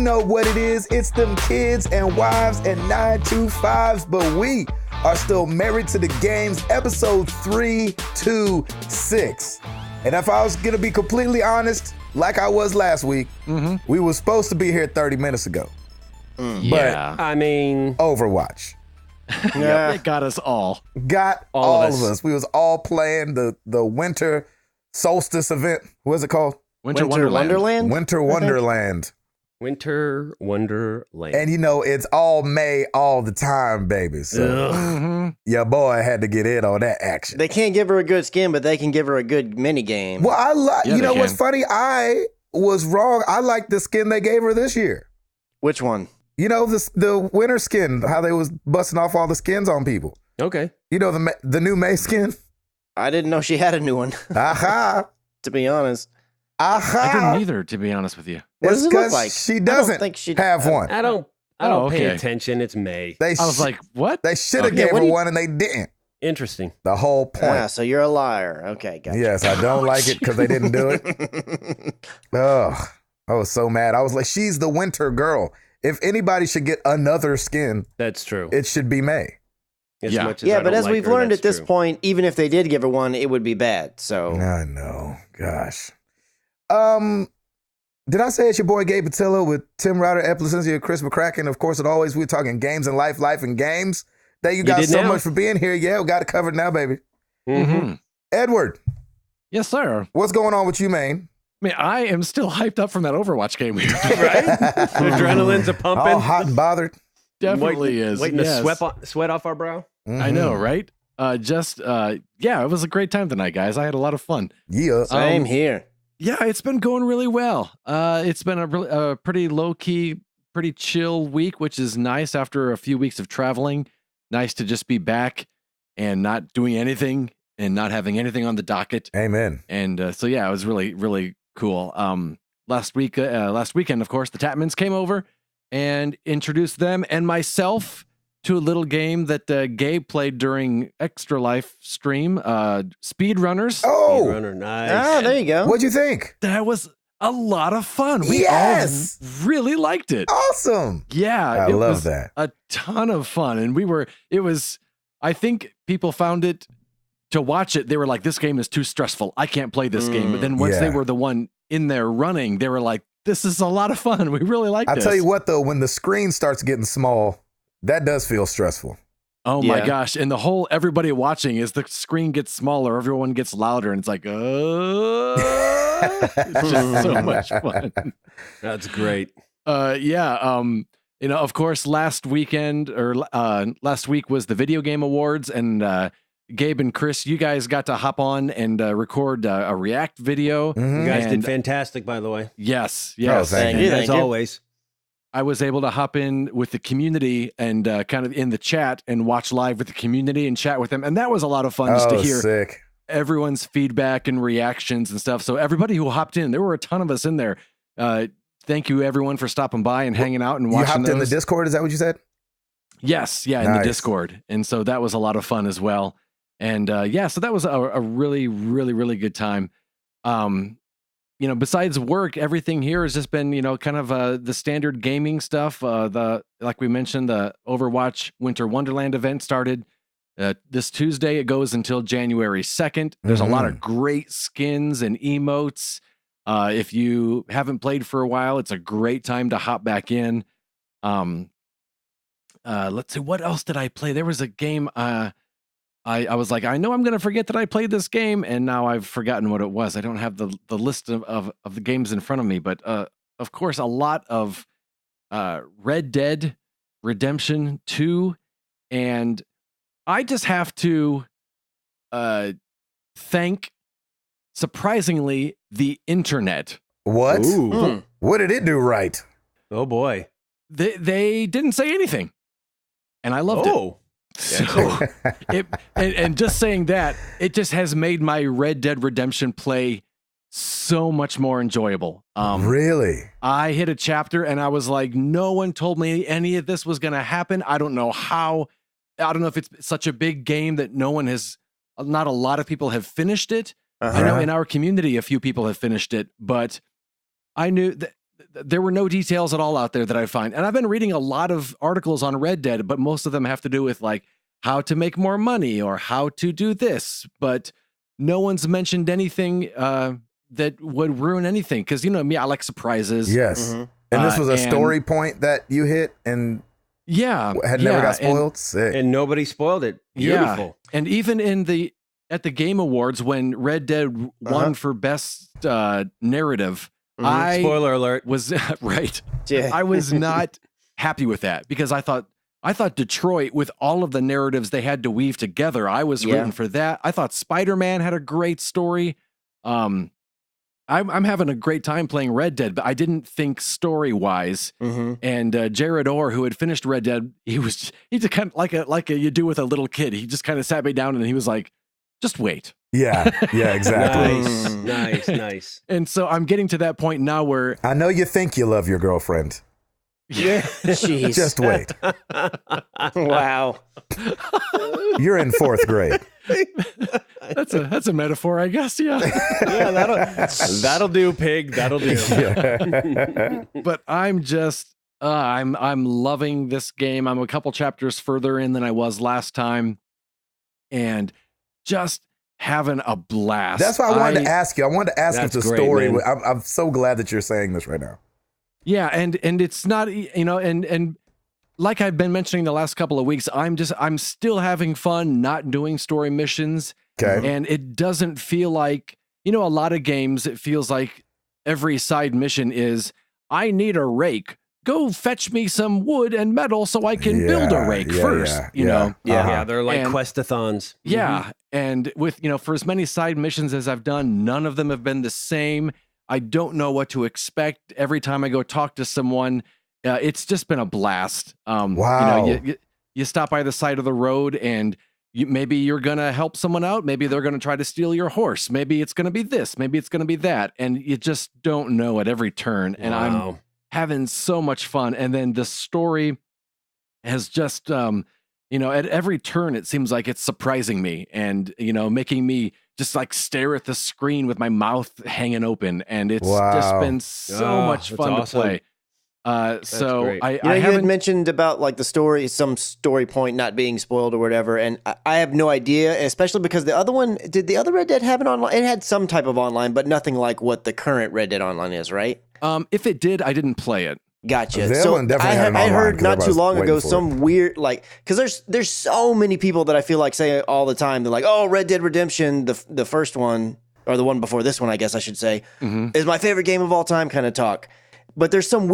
know what it is. It's them kids and wives and 925s, but we are still married to the games, episode 326. And if I was going to be completely honest, like I was last week, we were supposed to be here 30 minutes ago. Yeah. But I mean, Overwatch Yeah, it got us all. got all of us. We was all playing the winter solstice event. What is it called? Winter Wonderland. Winter Wonderland. Winter Wonderland. And you know, it's all May all the time, baby. So your boy had to get in on that action. They can't give her a good skin, but they can give her a good mini game. Well, Yeah, you know they what's can. funny? I was wrong. I like the skin they gave her this year. Which one? You know, the winter skin, how they was busting off all the skins on people. Okay. You know, the new May skin? I didn't know she had a new one, Aha. to be honest. Aha. I didn't either, to be honest with you. What It's does it look 'cause like? She I doesn't don't think she have one. I don't Oh, pay okay. attention. It's May. They I was like, what? they should have Okay. gave what her do you- one and they didn't. Interesting. The whole point. Ah, so you're a liar. Okay, gotcha. Yes, I don't like it because they didn't do it. Ugh, I was so mad. I was like, she's the winter girl. If anybody should get another skin, That's true. it should be May. As Yeah. much as Yeah, I but don't as like we've her, learned that's at this true. point, even if they did give her one, it would be bad. So I know. Gosh. Did I say it's your boy Gabe Patillo with Tim Ryder, Ed Placencia, Chris McCracken? Of course, as always, we're talking games and life and games. Thank you guys did so now. much for being here. Yeah, we got it covered now, baby. Mhm. Edward, Yes, sir. what's going on with you, man? I mean, I am still hyped up from that Overwatch game we played. Right? Adrenaline's a pumping. All hot and bothered. Definitely is. Waiting yes. to sweat off our brow. I know, right? Yeah, it was a great time tonight, guys. I had a lot of fun. Yeah. same here. Yeah, it's been going really well. It's been a pretty low key, pretty chill week, which is nice after a few weeks of traveling. Nice to just be back and not doing anything and not having anything on the docket. Amen. And so yeah, it was really, really cool. Last weekend, of course, the Tapmans came over and introduced them and myself to a little game that Gabe played during Extra Life stream, Speedrunners. Oh, Runner, nice. Ah, there you go. what'd you think? That was a lot of fun. We Yes! all really liked it. Awesome. Yeah, I it love was that. a ton of fun. And I think people found it to watch it. They were like, this game is too stressful. I can't play this game. But then once they Yeah. were the one in there running, they were like, this is a lot of fun. We really like I this. tell you what, though, when the screen starts getting small, that does feel stressful. Oh my Yeah. gosh. And everybody watching, as the screen gets smaller, everyone gets louder. And it's like, it's just so much fun. That's great. Of course, last week was the Video Game Awards, and Gabe and Chris, you guys got to hop on and record a React video. You guys And did fantastic, by the way. Yes. Oh, thank you. As always. I was able to hop in with the community and kind of in the chat and watch live with the community and chat with them. And that was a lot of fun just to hear Sick. everyone's feedback and reactions and stuff. So everybody who hopped in, there were a ton of us in there. Thank you everyone for stopping by and hanging out and You watching hopped in the those. Discord, is that what you said? Yes, yeah, in the Nice. Discord. And so that was a lot of fun as well. And so that was a really, really, really good time. Besides work, everything here has just been, kind of the standard gaming stuff. Like we mentioned, the Overwatch Winter Wonderland event started this Tuesday. It goes until January 2nd. There's a lot of great skins and emotes. If you haven't played for a while, it's a great time to hop back in. Let's see, what else did I play? There was a game. I was like, I know I'm going to forget that I played this game, and now I've forgotten what it was. I don't have the list of the games in front of me, but of course, a lot of Red Dead Redemption 2, and I just have to thank, surprisingly, the internet. What? Ooh. What did it do right? Oh, boy. They didn't say anything, and I loved it. Oh. So and just saying that, it just has made my Red Dead Redemption play so much more enjoyable. Really? I hit a chapter and I was like, no one told me any of this was going to happen. I don't know how. I don't know if it's such a big game that not a lot of people have finished it. I know in our community, a few people have finished it, but I knew that there were no details at all out there that I find. And I've been reading a lot of articles on Red Dead, but most of them have to do with like how to make more money or how to do this. But no one's mentioned anything that would ruin anything. Because, you know me, I like surprises. Yes. And this was a story point that you hit and had never got spoiled. Sick. And nobody spoiled it. Beautiful. Yeah. And even at the Game Awards, when Red Dead won for best narrative, Spoiler alert. Was right. Yeah. I was not happy with that because I thought Detroit, with all of the narratives they had to weave together, I was rooting for that. I thought Spider-Man had a great story. I'm having a great time playing Red Dead, but I didn't think story-wise. And Jared Orr, who had finished Red Dead, he just kind of like you do with a little kid. He just kind of sat me down and he was like, "Just wait." Yeah, exactly. Nice. And so I'm getting to that point now where I know you think you love your girlfriend. Yeah. Jeez. Just wait. Wow. You're in 4th grade. that's a metaphor, I guess. Yeah. That'll do, pig. That'll do. Yeah. But I'm just I'm loving this game. I'm a couple chapters further in than I was last time, and just having a blast. That's why I wanted to ask you. I wanted to ask if the story. Man. I'm so glad that you're saying this right now. Yeah, and it's not, you know, and like I've been mentioning the last couple of weeks, I'm still having fun not doing story missions. Okay. And it doesn't feel like, you know, a lot of games, it feels like every side mission is, I need a rake. Go fetch me some wood and metal so I can build a rake first, you know? Yeah, they're like questathons. Yeah. And with, you know, for as many side missions as I've done, none of them have been the same. I don't know what to expect every time I go talk to someone. It's just been a blast. Wow. You know, you stop by the side of the road and maybe you're going to help someone out. Maybe they're going to try to steal your horse. Maybe it's going to be this. Maybe it's going to be that. And you just don't know at every turn. And I'm having so much fun. And then the story has just, you know, at every turn, it seems like it's surprising me and, you know, making me just like stare at the screen with my mouth hanging open. And it's just been so much fun to play. So great. You had mentioned about like the story, some story point not being spoiled or whatever. And I have no idea, especially because the other one, did the other Red Dead have an online? It had some type of online, but nothing like what the current Red Dead Online is, right? If it did, I didn't play it. Gotcha. That So one definitely had an I online, heard 'cause not too everybody's long ago waiting for some weird, like, because there's so many people that I feel like say all the time, they're like, oh, Red Dead Redemption, the first one, or the one before this one, I guess I should say, is my favorite game of all time kind of talk. But there's some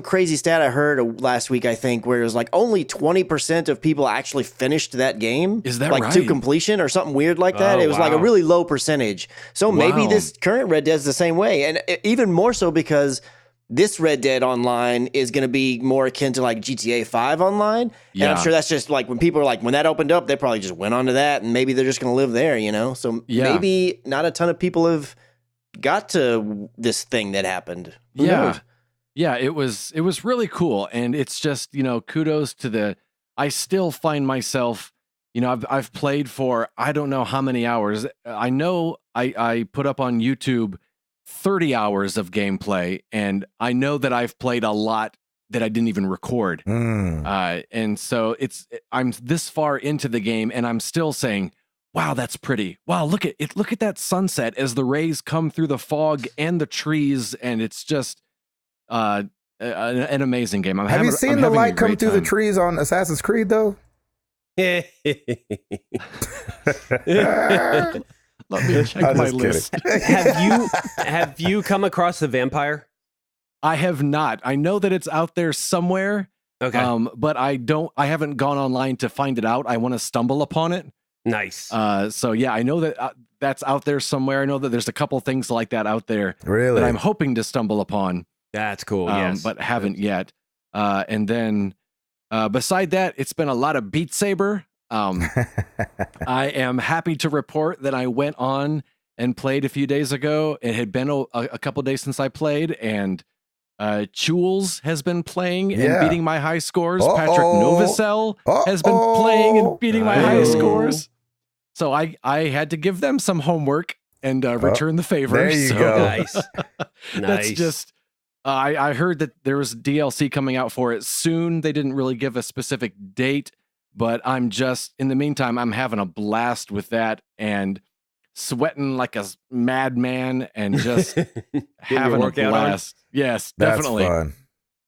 crazy stat I heard last week, I think, where it was like only 20% of people actually finished that game. Is that like right? to completion or something weird like that? It was like a really low percentage. So maybe this current Red Dead's the same way. And even more so because this Red Dead Online is going to be more akin to like GTA 5 Online. And I'm sure that's just like when people are like, when that opened up, they probably just went on to that and maybe they're just going to live there, you know? So maybe not a ton of people have got to this thing that happened. Who knows? Yeah, it was really cool. And it's just, you know, kudos to I still find myself, you know, I've played for, I don't know how many hours. I know I put up on YouTube 30 hours of gameplay, and I know that I've played a lot that I didn't even record. And so I'm this far into the game and I'm still saying, wow, that's pretty. Wow, look at it. Look at that sunset as the rays come through the fog and the trees, and it's just an amazing game. Have you seen the light come through the trees on Assassin's Creed, though? Let me check my list. Have you come across the vampire? I have not. I know that it's out there somewhere. Okay. But I haven't gone online to find it out. I want to stumble upon it. Nice. So yeah, I know that that's out there somewhere. I know that there's a couple things like that out there that I'm hoping to stumble upon. That's cool. Yes. But haven't yet. And then beside that, it's been a lot of Beat Saber. I am happy to report that I went on and played a few days ago. It had been a couple days since I played, and Chules has been playing and beating my high scores. Patrick Novosel has been playing and beating my high scores. So I had to give them some homework and return the favor. There you go. Nice. That's just I heard that there was DLC coming out for it soon. They didn't really give a specific date, but I'm just, in the meantime, I'm having a blast with that and sweating like a madman and just having a blast. Yes, definitely. That's fun.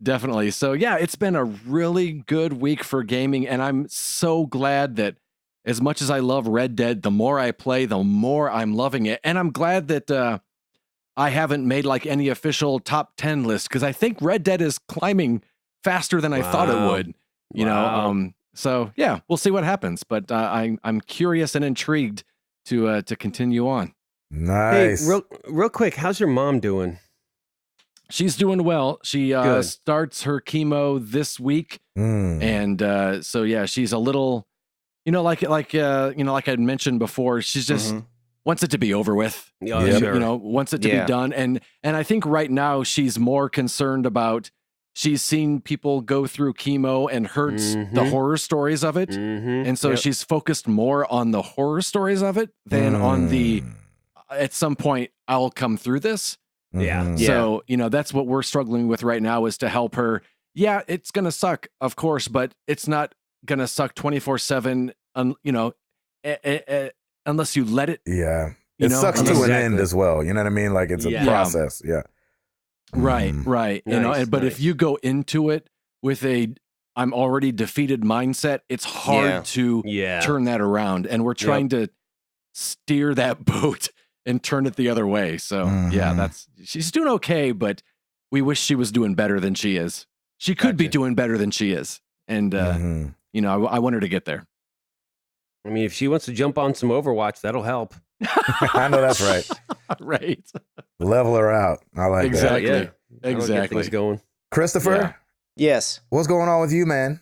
Definitely. So yeah, it's been a really good week for gaming, and I'm so glad that as much as I love Red Dead, the more I play, the more I'm loving it. And I'm glad that I haven't made like any official top 10 list, because I think Red Dead is climbing faster than I thought it would. You know, so yeah, we'll see what happens. But I'm curious and intrigued to continue on. Nice. Hey, real quick, how's your mom doing? She's doing well. She starts her chemo this week, and so yeah, she's a little, like I'd mentioned before. She's just wants it to be over with. Wants it to be done, and I think right now she's more concerned about. She's seen people go through chemo and hurts the horror stories of it, and so she's focused more on the horror stories of it than on the. At some point, I'll come through this. Yeah. So, that's what we're struggling with right now, is to help her. Yeah, it's going to suck, of course, but it's not going to suck 24/7, unless you let it. Yeah. It sucks to an end as well. You know what I mean? Like it's a process. Yeah. Right. Nice, but if you go into it with I'm already defeated mindset, it's hard to turn that around. And we're trying to steer that boat and turn it the other way. So she's doing okay, but we wish she was doing better than she is. She could be doing better than she is. And, I want her to get there. I mean, if she wants to jump on some Overwatch, that'll help. I know that's right. Right. Level her out. I like that. Yeah. Exactly. Things going. Christopher? Yeah. Yes. What's going on with you, man?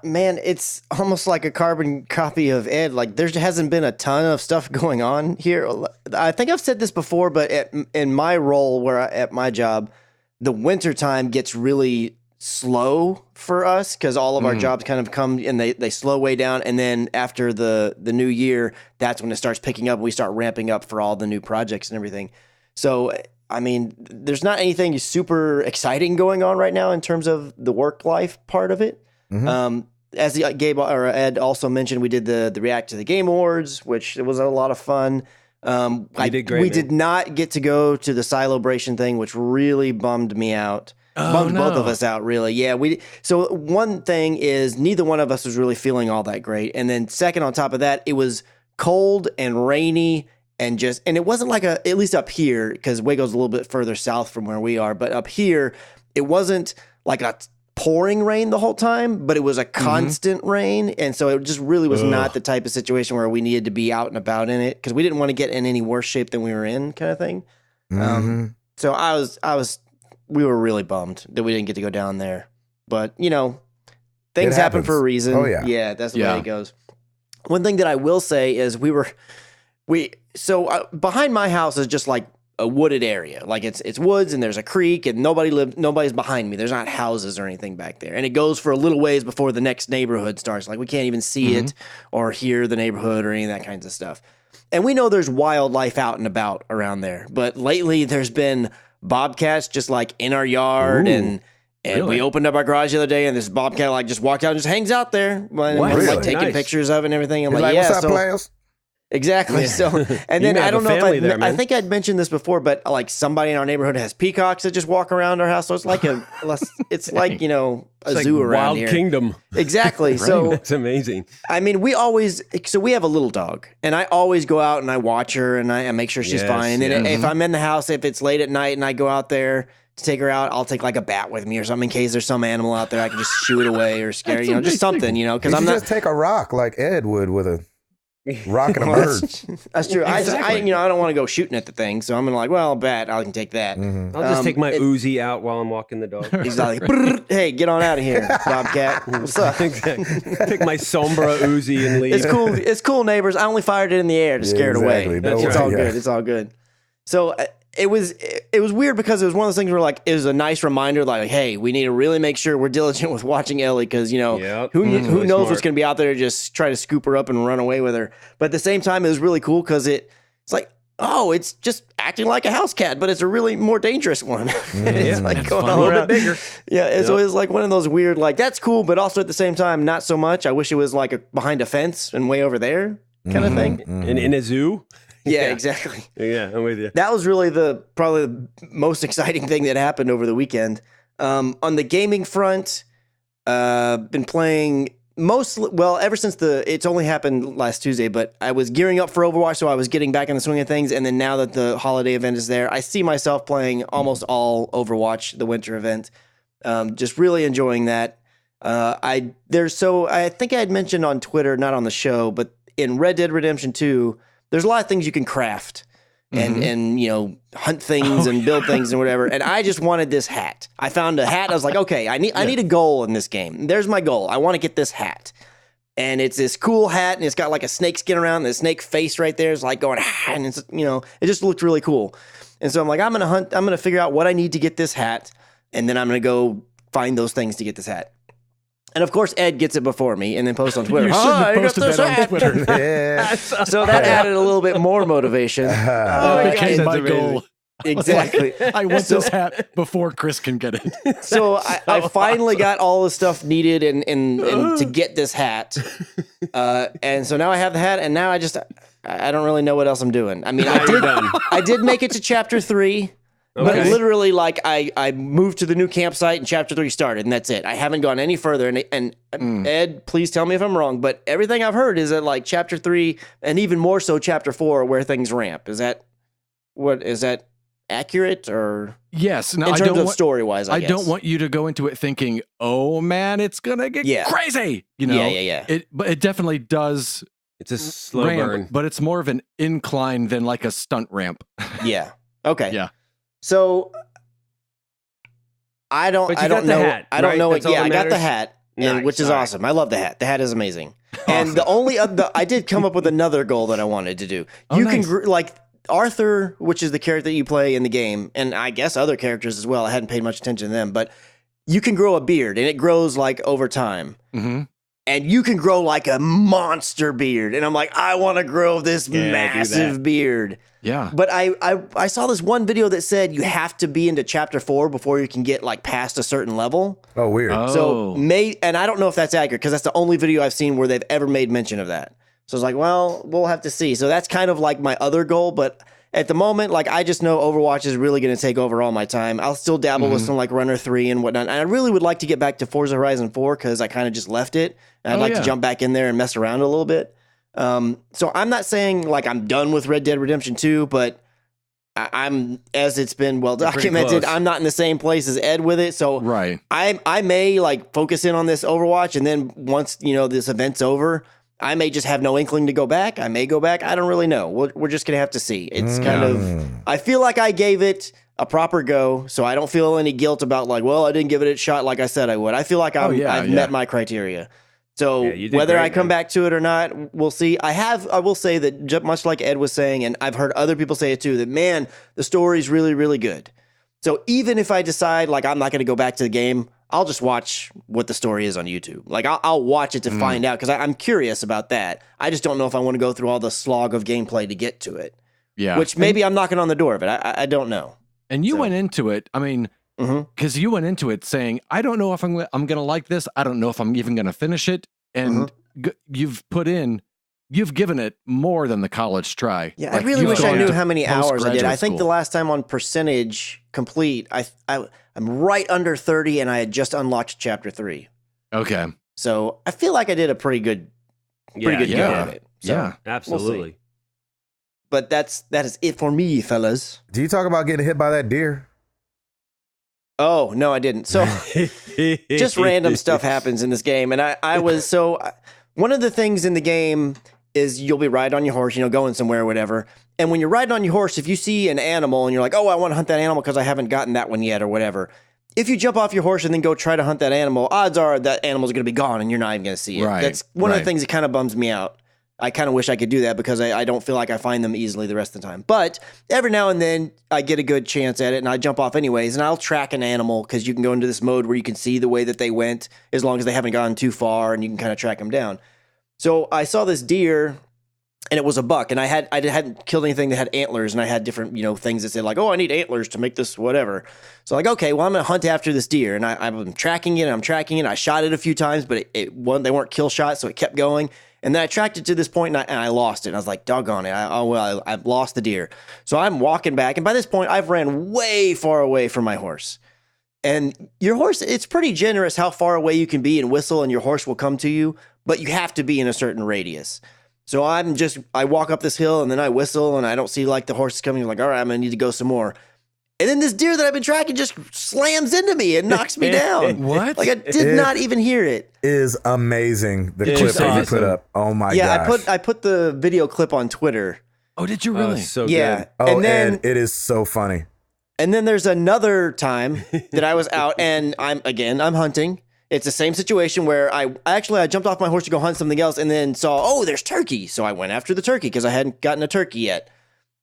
Man, it's almost like a carbon copy of Ed. Like, there hasn't been a ton of stuff going on here. I think I've said this before, but in my role at my job, the wintertime gets really slow for us because all of our jobs kind of come and they slow way down. And then after the new year, that's when it starts picking up. And we start ramping up for all the new projects and everything. So, I mean, there's not anything super exciting going on right now in terms of the work life part of it. As Gabe or Ed also mentioned, we did the React to the Game Awards, which was a lot of fun. We did great. We did not get to go to the Celebration thing, which really bummed me out. Bummed both of us out, really. Yeah, so one thing is neither one of us was really feeling all that great, and then second on top of that, it was cold and rainy and it wasn't like at least up here, because Waco's a little bit further south from where we are, but up here it wasn't like a pouring rain the whole time, but it was a constant rain, and so it just really was not the type of situation where we needed to be out and about in it, because we didn't want to get in any worse shape than we were in, kind of thing. So we were really bummed that we didn't get to go down there, but things happen for a reason. Oh yeah, that's the way it goes. One thing that I will say is behind my house is just like a wooded area. Like it's woods and there's a creek and nobody's behind me. There's not houses or anything back there. And it goes for a little ways before the next neighborhood starts. Like we can't even see it or hear the neighborhood or any of that kinds of stuff. And we know there's wildlife out and about around there. But lately there's been bobcats just like in our yard. And we opened up our garage the other day and this bobcat like just walked out and just hangs out there. And we're like taking pictures of it and everything. I'm like, what's up, players? Exactly. Yeah. So, and then I don't know if I think I'd mentioned this before, but like somebody in our neighborhood has peacocks that just walk around our house. So it's like a zoo around Wild here. Kingdom. Exactly. So it's amazing. I mean, we have a little dog, and I always go out and I watch her and I make sure she's fine. And then if I'm in the house, if it's late at night and I go out there to take her out, I'll take like a bat with me or something in case there's some animal out there I can just shoo it away or scare, just something, because I'm not just take a rock like Ed would with a rock and a bird. That's true. Exactly. I don't want to go shooting at the thing, so I'm gonna like, well, bat, I can take that. I'll just take my Uzi out while I'm walking the dog. He's like, hey, get on out of here, Bobcat. What's up? Exactly. Take my Sombra Uzi and leave. It's cool. It's cool, neighbors. I only fired it in the air to scare it away. It's all good. It's all good. So it was weird because it was one of those things where like it was a nice reminder, like, hey, we need to really make sure we're diligent with watching Ellie, because who knows smart. What's going to be out there to just try to scoop her up and run away with her. But at the same time, it was really cool because it's like oh, it's just acting like a house cat, but it's a really more dangerous one. It's like going a little bit bigger. Yeah, it's always like one of those weird, like, that's cool, but also at the same time, not so much. I wish it was like behind a fence and way over there kind of thing. In a zoo? Yeah, exactly. Yeah, I'm with you. That was really probably the most exciting thing that happened over the weekend. On the gaming front, been playing ever since it's only happened last Tuesday, but I was gearing up for Overwatch, so I was getting back in the swing of things. And then now that the holiday event is there, I see myself playing almost all Overwatch, the winter event. Just really enjoying that. I think I had mentioned on Twitter, not on the show, but in Red Dead Redemption 2, there's a lot of things you can craft and hunt things and build things and whatever. And I just wanted this hat. I found a hat. I was like, okay, I need a goal in this game. There's my goal. I want to get this hat. And it's this cool hat, and it's got like a snake skin around, and the snake face right there is like going, and it's, it just looked really cool. And so I'm like, I'm going to figure out what I need to get this hat, and then I'm going to go find those things to get this hat. And of course, Ed gets it before me and then posts on Twitter. I got this hat. On Twitter. Yeah. So that added a little bit more motivation. That became my goal. Exactly. I want this hat before Chris can get it. So I finally got all the stuff needed and to get this hat. And so now I have the hat, and now I don't really know what else I'm doing. I mean, I did make it to chapter 3. But literally, like, I moved to the new campsite and chapter 3 started, and that's it. I haven't gone any further. And Ed, please tell me if I'm wrong, but everything I've heard is that, like, chapter 3 and even more so chapter 4 are where things ramp. Is that accurate, or yes? No, in terms of story-wise, I guess. don't want you to go into it thinking, oh man, it's gonna get crazy. Yeah. But it definitely does. It's a slow ramp, burn, but it's more of an incline than like a stunt ramp. Yeah. Okay. Yeah. So I don't know. Hat, I don't know right? it. Yeah, I got the hat, which is awesome. I love the hat. The hat is amazing. Awesome. And the only I did come up with another goal that I wanted to do. You can like Arthur, which is the character that you play in the game, and I guess other characters as well. I hadn't paid much attention to them, but you can grow a beard, and it grows like over time. Mm-hmm. And you can grow like a monster beard. And I'm like, I want to grow this massive beard. Yeah. But I saw this one video that said you have to be into chapter 4 before you can get like past a certain level. Oh, weird. So and I don't know if that's accurate because that's the only video I've seen where they've ever made mention of that. So I was like, well, we'll have to see. So that's kind of like my other goal. But at the moment, like, I just know Overwatch is really going to take over all my time. I'll still dabble with some like Runner 3 and whatnot. And I really would like to get back to Forza Horizon 4 because I kind of just left it. And I'd like to jump back in there and mess around a little bit. So I'm not saying like I'm done with Red Dead Redemption 2, but I'm, as it's been well documented, I'm not in the same place as Ed with it. So I may like focus in on this Overwatch, and then once this event's over, I may just have no inkling to go back. I may go back. I don't really know. We're just gonna have to see. It's kind of. I feel like I gave it a proper go, so I don't feel any guilt about like, well, I didn't give it a shot like I said I would. I feel like I've met my criteria. So whether I come back to it or not, we'll see. I will say that much like Ed was saying, and I've heard other people say it too, that man, the story's really, really good. So even if I decide like I'm not going to go back to the game, I'll just watch what the story is on YouTube. Like I'll watch it to find out because I'm curious about that. I just don't know if I want to go through all the slog of gameplay to get to it. Yeah, which maybe I'm knocking on the door of it. I don't know. And you went into it. I mean. Because you went into it saying, I don't know if I'm going to like this. I don't know if I'm even going to finish it. And you've given it more than the college try. Yeah, like, I really wish I knew how many hours I did. I think the last time on percentage complete, I'm right under 30, and I had just unlocked chapter 3. Okay. So I feel like I did a pretty good go at it. So yeah, absolutely. We'll but that is it for me, fellas. Do you talk about getting hit by that deer? Oh, no, I didn't. So just random stuff happens in this game. And one of the things in the game is you'll be riding on your horse, going somewhere or whatever. And when you're riding on your horse, if you see an animal and you're like, oh, I want to hunt that animal because I haven't gotten that one yet or whatever. If you jump off your horse and then go try to hunt that animal, odds are that animal's going to be gone and you're not even going to see it. That's one of the things that kind of bums me out. I kind of wish I could do that because I don't feel like I find them easily the rest of the time. But every now and then I get a good chance at it and I jump off anyways, and I'll track an animal because you can go into this mode where you can see the way that they went as long as they haven't gone too far and you can kind of track them down. So I saw this deer and it was a buck, and I hadn't killed anything that had antlers, and I had different things that said like, oh, I need antlers to make this whatever. So like, okay, well, I'm gonna hunt after this deer, and I'm tracking it. I shot it a few times, but they weren't kill shots, so it kept going. And then I tracked it to this point, and I lost it. And I was like, doggone it, I've lost the deer. So I'm walking back, and by this point, I've ran way far away from my horse. And your horse, it's pretty generous how far away you can be and whistle, and your horse will come to you, but you have to be in a certain radius. So I walk up this hill, and then I whistle, and I don't see like the horse is coming. I'm like, all right, I'm gonna need to go some more. And then this deer that I've been tracking just slams into me and knocks me down. What? Like I did not even hear it. Is amazing. The clip that you put up. Oh my gosh. I put the video clip on Twitter. Oh, did you really? So yeah. good. Oh, and then Ed, it is so funny. And then there's another time that I was out, and I'm hunting. It's the same situation where I jumped off my horse to go hunt something else, and then saw, oh, there's turkey. So I went after the turkey because I hadn't gotten a turkey yet.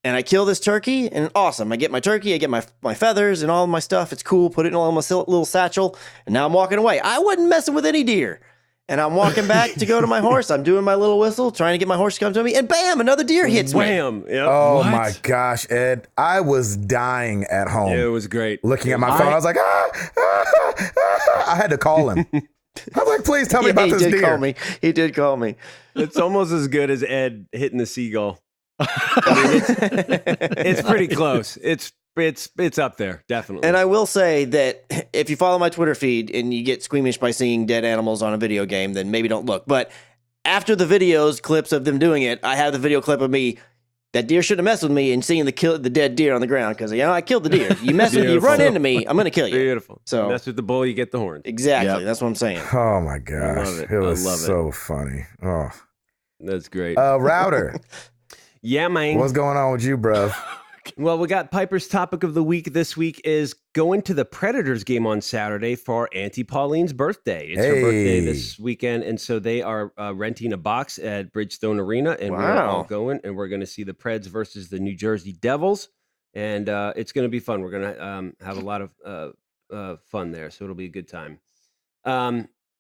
And I kill this turkey, and awesome. I get my turkey, I get my feathers and all my stuff. It's cool. Put it in all my little satchel, and now I'm walking away. I wasn't messing with any deer. And I'm walking back to go to my horse. I'm doing my little whistle, trying to get my horse to come to me, and bam, another deer hits me. Wham! Yep. Oh What? my gosh, Ed. I was dying at home. Yeah, it was great. Looking at my phone. I was like, I had to call him. I was like, please tell me about this deer. He did call me. It's almost as good as Ed hitting the seagull. I mean, it's pretty close. It's up there, definitely. And I will say that if you follow my Twitter feed and you get squeamish by seeing dead animals on a video game, then maybe don't look. But after the clips of them doing it, I have the video clip of me. That deer shouldn't have messed with me, and seeing the dead deer on the ground because I killed the deer. You mess with me, you run into me, I'm gonna kill you. Beautiful. So mess with the bull, you get the horn. Exactly. Yep. That's what I'm saying. Oh my gosh. I love it. It was I love it. so funny. Oh. That's great. Router. Yeah, man. What's going on with you, bro? Well, we got Piper's topic of the week this week is going to the Predators game on Saturday for Auntie Pauline's birthday. It's her birthday this weekend, and so they are renting a box at Bridgestone Arena, and we're all going, and we're going to see the Preds versus the New Jersey Devils, and it's going to be fun. We're going to have a lot of fun there, so it'll be a good time.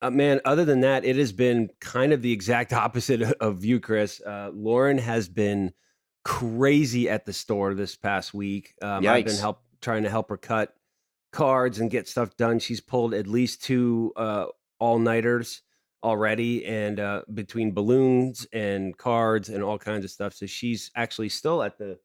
Man, other than that, it has been kind of the exact opposite of you, Chris. Lauren has been crazy at the store this past week. I've been trying to help her cut cards and get stuff done. She's pulled at least 2 all-nighters already, and between balloons and cards and all kinds of stuff. So she's actually still at the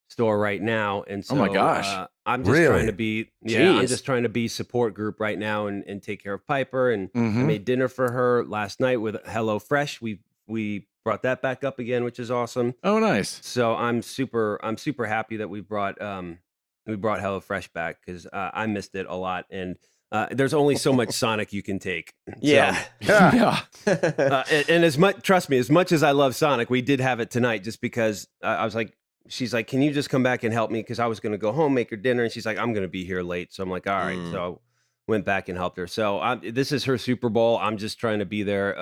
store right now. And so oh my gosh, I'm just trying to be I'm just trying to be support group right now and take care of Piper. And I made dinner for her last night with HelloFresh. We brought that back up again, which is awesome. Oh, nice. So I'm super happy that we brought HelloFresh back because I missed it a lot, and there's only so much Sonic you can take. Yeah. Yeah. And trust me, as much as I love Sonic, we did have it tonight just because I was like, she's like, can you just come back and help me? Because I was going to go home, make her dinner, and she's like, I'm going to be here late. So I'm like, all right. So went back and helped her. So this is her Super Bowl. I'm just trying to be there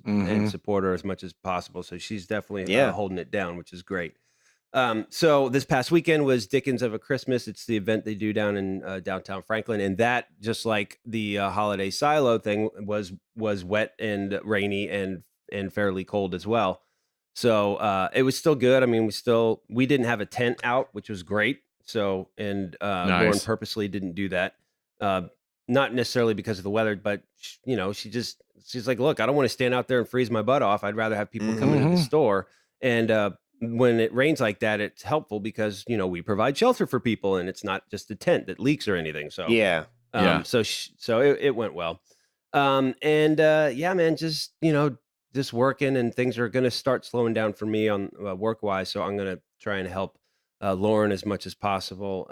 and support her as much as possible. So she's definitely holding it down, which is great. So this past weekend was Dickens of a Christmas. It's the event they do down in downtown Franklin. And that, just like the holiday silo thing, was wet and rainy and fairly cold as well. So it was still good. I mean, we didn't have a tent out, which was great. So, and Nice. Lauren purposely didn't do that. Not necessarily because of the weather, but she's like, look, I don't want to stand out there and freeze my butt off. I'd rather have people come into the store. And when it rains like that, it's helpful because, we provide shelter for people, and it's not just a tent that leaks or anything. So, so it went well. Man, just working, and things are going to start slowing down for me on work wise. So I'm going to try and help Lauren as much as possible.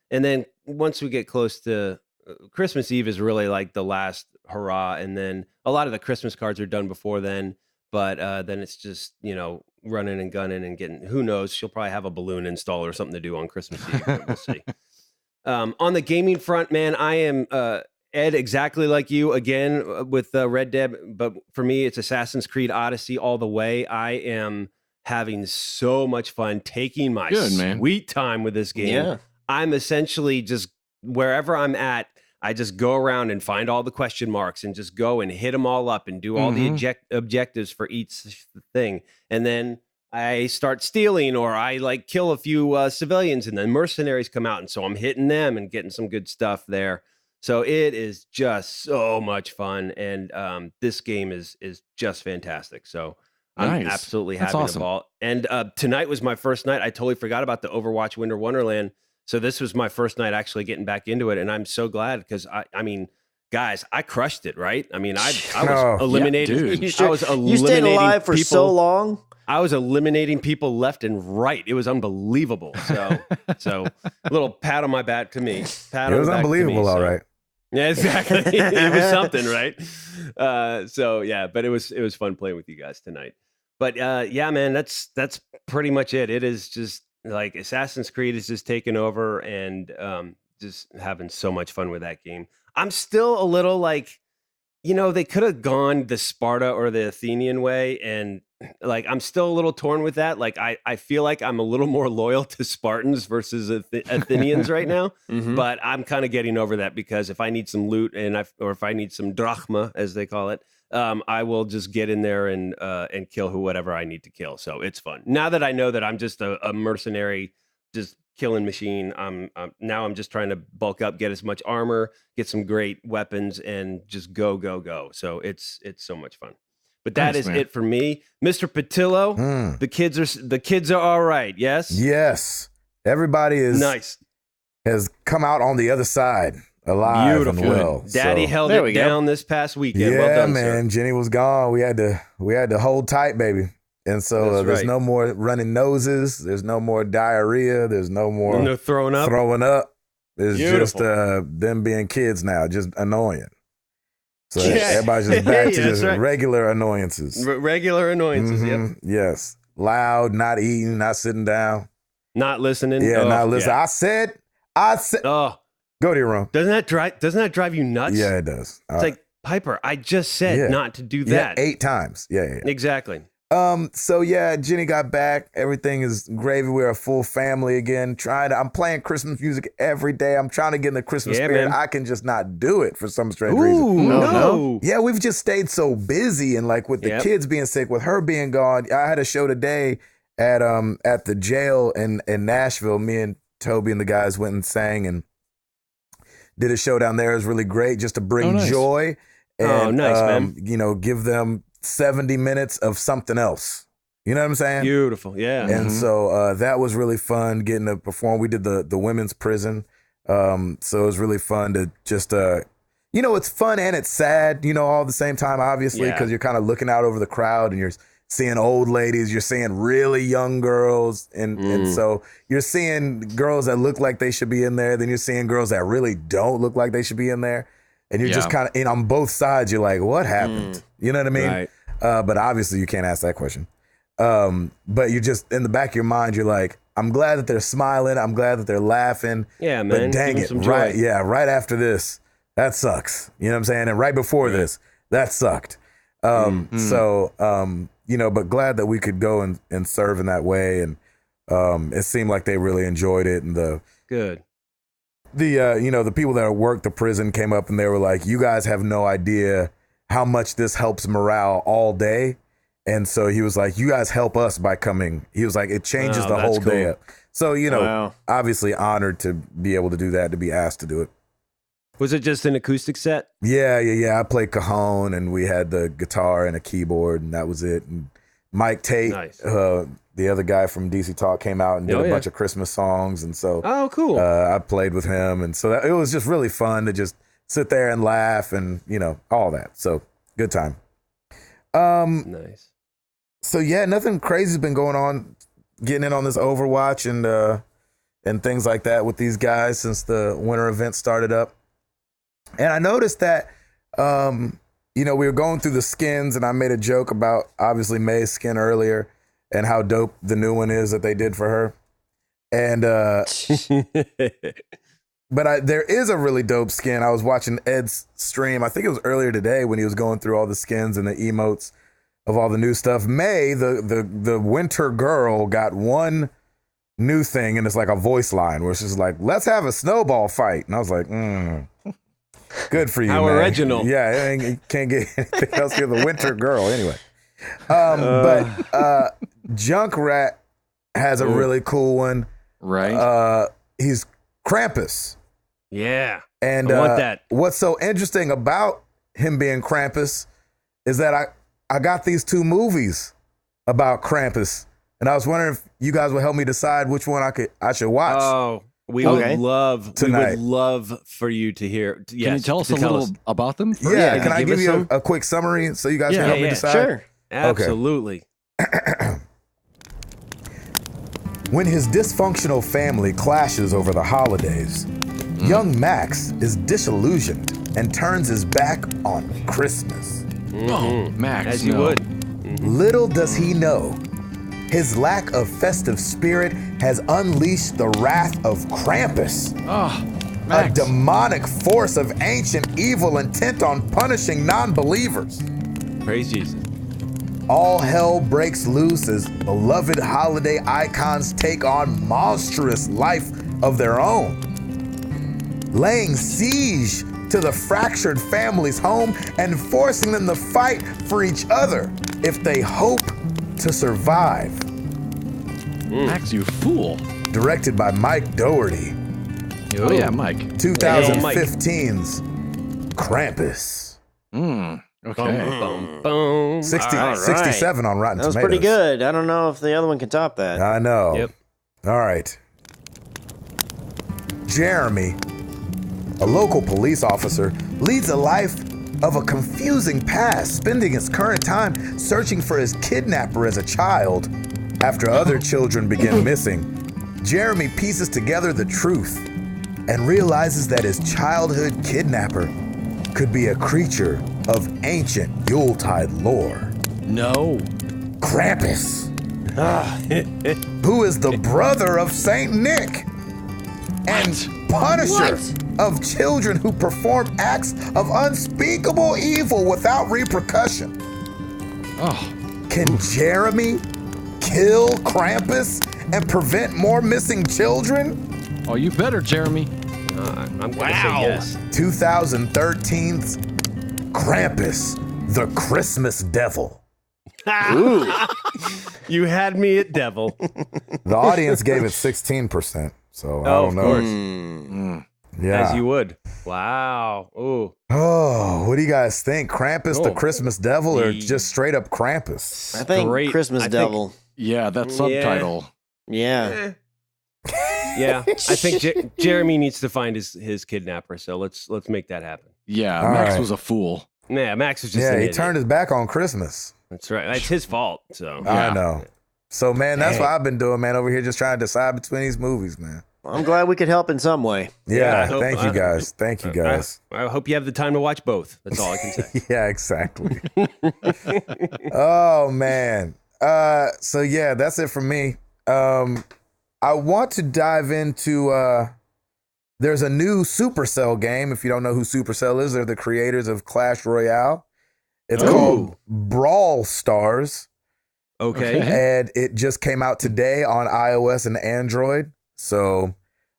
And then once we get close to Christmas Eve is really like the last hurrah. And then a lot of the Christmas cards are done before then, but then it's just, running and gunning and getting, who knows, she'll probably have a balloon install or something to do on Christmas Eve. But we'll see. On the gaming front, man, I am Ed, exactly like you again with Red Dead, but for me, it's Assassin's Creed Odyssey all the way. I am having so much fun taking my sweet time with this game. Yeah. I'm essentially just wherever I'm at, I just go around and find all the question marks and just go and hit them all up and do all the objectives for each thing. And then I start stealing, or I like kill a few civilians, and then mercenaries come out, and so I'm hitting them and getting some good stuff there. So it is just so much fun, and this game is just fantastic. So I'm absolutely having a ball. And tonight was my first night. I totally forgot about the Overwatch Winter Wonderland. So this was my first night actually getting back into it, and I'm so glad because I mean, guys, I crushed it. Right? I mean, I was eliminating. You stayed alive for so long. I was eliminating people left and right. It was unbelievable. So a little pat on my back to me. It was unbelievable, all right. Yeah, exactly. It was something, right? So yeah, but it was fun playing with you guys tonight. But yeah, man, that's pretty much it. It is just like Assassin's Creed is just taking over, and just having so much fun with that game. I'm still a little like, they could have gone the Sparta or the Athenian way, and like I'm still a little torn with that. Like I feel like I'm a little more loyal to Spartans versus Athenians right now, but I'm kind of getting over that because if I need some loot or if I need some drachma, as they call it, I will just get in there and kill whatever I need to kill. So it's fun now that I know that I'm just a mercenary, just killing machine. I'm just trying to bulk up, get as much armor, get some great weapons, and just go. So it's so much fun. But that is it for me, Mr. Patillo. The kids are all right. Yes. Everybody is nice. Has come out on the other side alive and well. Daddy held it down this past weekend. Yeah, well done, man. Sir. Jenny was gone. We had to hold tight, baby. And so there's no more running noses. There's no more diarrhea. There's no more throwing up. It's just them being kids now, just annoying. So everybody's just back to just regular annoyances. Regular annoyances, yep. Yes. Loud, not eating, not sitting down. Not listening. Yeah, not listening. Yeah. I said. Oh. Go to your room. Doesn't that drive you nuts? Yeah, it does. It's like, Piper, I just said not to do that. 8 times. Yeah. Exactly. So yeah, Jenny got back. Everything is gravy. We're a full family again. I'm playing Christmas music every day. I'm trying to get in the Christmas spirit. Man. I can just not do it for some strange reason. No. Yeah, we've just stayed so busy, and like with the kids being sick, with her being gone. I had a show today at the jail in Nashville. Me and Toby and the guys went and sang and did a show down there. It was really great, just to bring joy and man. Give them 70 minutes of something else. You know what I'm saying? Beautiful, yeah. And so that was really fun getting to perform. We did the women's prison. So it was really fun to just, it's fun and it's sad, all at the same time, obviously, because you're kind of looking out over the crowd and you're seeing old ladies, you're seeing really young girls. And so you're seeing girls that look like they should be in there. Then you're seeing girls that really don't look like they should be in there. And you're just kind of, on both sides, you're like, what happened? You know what I mean? Right. But obviously you can't ask that question. But you just, in the back of your mind, you're like, I'm glad that they're smiling. I'm glad that they're laughing. Yeah, man. But dang it. Right. Yeah. Right after this, that sucks. You know what I'm saying? And right before this, that sucked. So, but glad that we could go and serve in that way. And it seemed like they really enjoyed it. And the people that worked the prison came up and they were like, you guys have no idea how much this helps morale all day. And so he was like, you guys help us by coming. He was like, it changes the whole day up. So, obviously honored to be able to do that, to be asked to do it. Was it just an acoustic set? Yeah. I played cajon and we had the guitar and a keyboard and that was it. And Mike Tate, the other guy from DC Talk, came out and did a bunch of Christmas songs. And so cool. I played with him. And so it was just really fun to just sit there and laugh and, all that. So good time. Nice. So yeah, nothing crazy has been going on, getting in on this Overwatch and things like that with these guys since the winter event started up. And I noticed that, we were going through the skins and I made a joke about obviously May's skin earlier and how dope the new one is that they did for her. And, but there is a really dope skin. I was watching Ed's stream. I think it was earlier today when he was going through all the skins and the emotes of all the new stuff. May, the winter girl, got one new thing, and it's like a voice line where she's like, let's have a snowball fight. And I was like, good for you, How man. original. Yeah, you can't get anything else. You're the winter girl anyway. But Junkrat has a really cool one. Right. He's Krampus. Yeah. And I want that. What's so interesting about him being Krampus is that I got these 2 movies about Krampus, and I was wondering if you guys would help me decide which one I should watch. Oh, we would love for you to hear. Can you tell us a little about them? First? Yeah, can I give you a quick summary so you guys can help me decide? Sure. Absolutely. When his dysfunctional family clashes over the holidays, young Max is disillusioned and turns his back on Christmas. Oh, Max. As you would. Little does he know, his lack of festive spirit has unleashed the wrath of Krampus, Oh, a Max. demonic force of ancient evil intent on punishing non-believers. Praise Jesus. All hell breaks loose as beloved holiday icons take on monstrous life of their own, laying siege to the fractured family's home and forcing them to fight for each other if they hope to survive. Max, you fool. Directed by Mike Dougherty. Oh, yeah, Mike. 2015's Krampus. Okay. Boom, boom. 67 on Rotten That was Tomatoes. pretty good. I don't know if the other one can top that. I know. Yep. All right. Jeremy, a local police officer, leads a life of a confusing past, spending his current time searching for his kidnapper as a child. After other children begin missing, Jeremy pieces together the truth and realizes that his childhood kidnapper could be a creature of ancient Yuletide lore. No. Krampus, who is the brother of Saint Nick and punisher of children who perform acts of unspeakable evil without repercussion. Oh. Can Jeremy kill Krampus and prevent more missing children? Oh, you better, Jeremy. I'm going to say yes. 2013's Krampus, the Christmas Devil. You had me at devil. The audience gave it 16%, so I don't know. Of course. Yeah. As you would. Wow. Ooh. Oh, what do you guys think? Krampus, the Oh. Christmas Devil, or just straight up Krampus? I think Great. Christmas I think- Devil. Yeah, that subtitle. Yeah. Yeah. I think Jeremy needs to find his kidnapper. So let's make that happen. Yeah, All Max right. was a fool. Yeah, Max was just Yeah, an he idiot. turned his back on Christmas. That's right. That's his fault. So I know. So, man, that's what I've been doing, man, over here just trying to decide between these movies, man. I'm glad we could help in some way. Yeah, I hope- thank you guys. Thank you guys. I hope you have the time to watch both. That's all I can say. Yeah, exactly. Oh, man. So, yeah, that's it for me. I want to dive into... There's a new Supercell game. If you don't know who Supercell is, they're the creators of Clash Royale. It's called Brawl Stars. Okay. And it just came out today on iOS and Android. So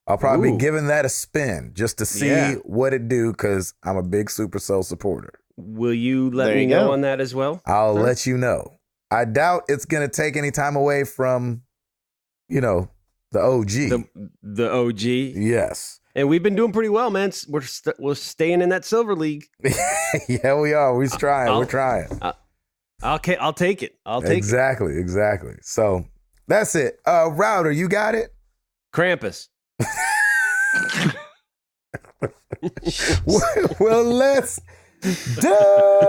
I'll probably be giving that a spin just to see what it do, because I'm a big Supercell supporter. Will you let There me you know go. on that as well? I'll let you know. I doubt it's going to take any time away from, the OG. The OG. Yes. And we've been doing pretty well, man. We're staying in that silver league. Yeah, we are. We're trying. We're trying. Okay, I'll take it. I'll take it. Exactly. So that's it. Router, you got it? Krampus. Well, let's do it.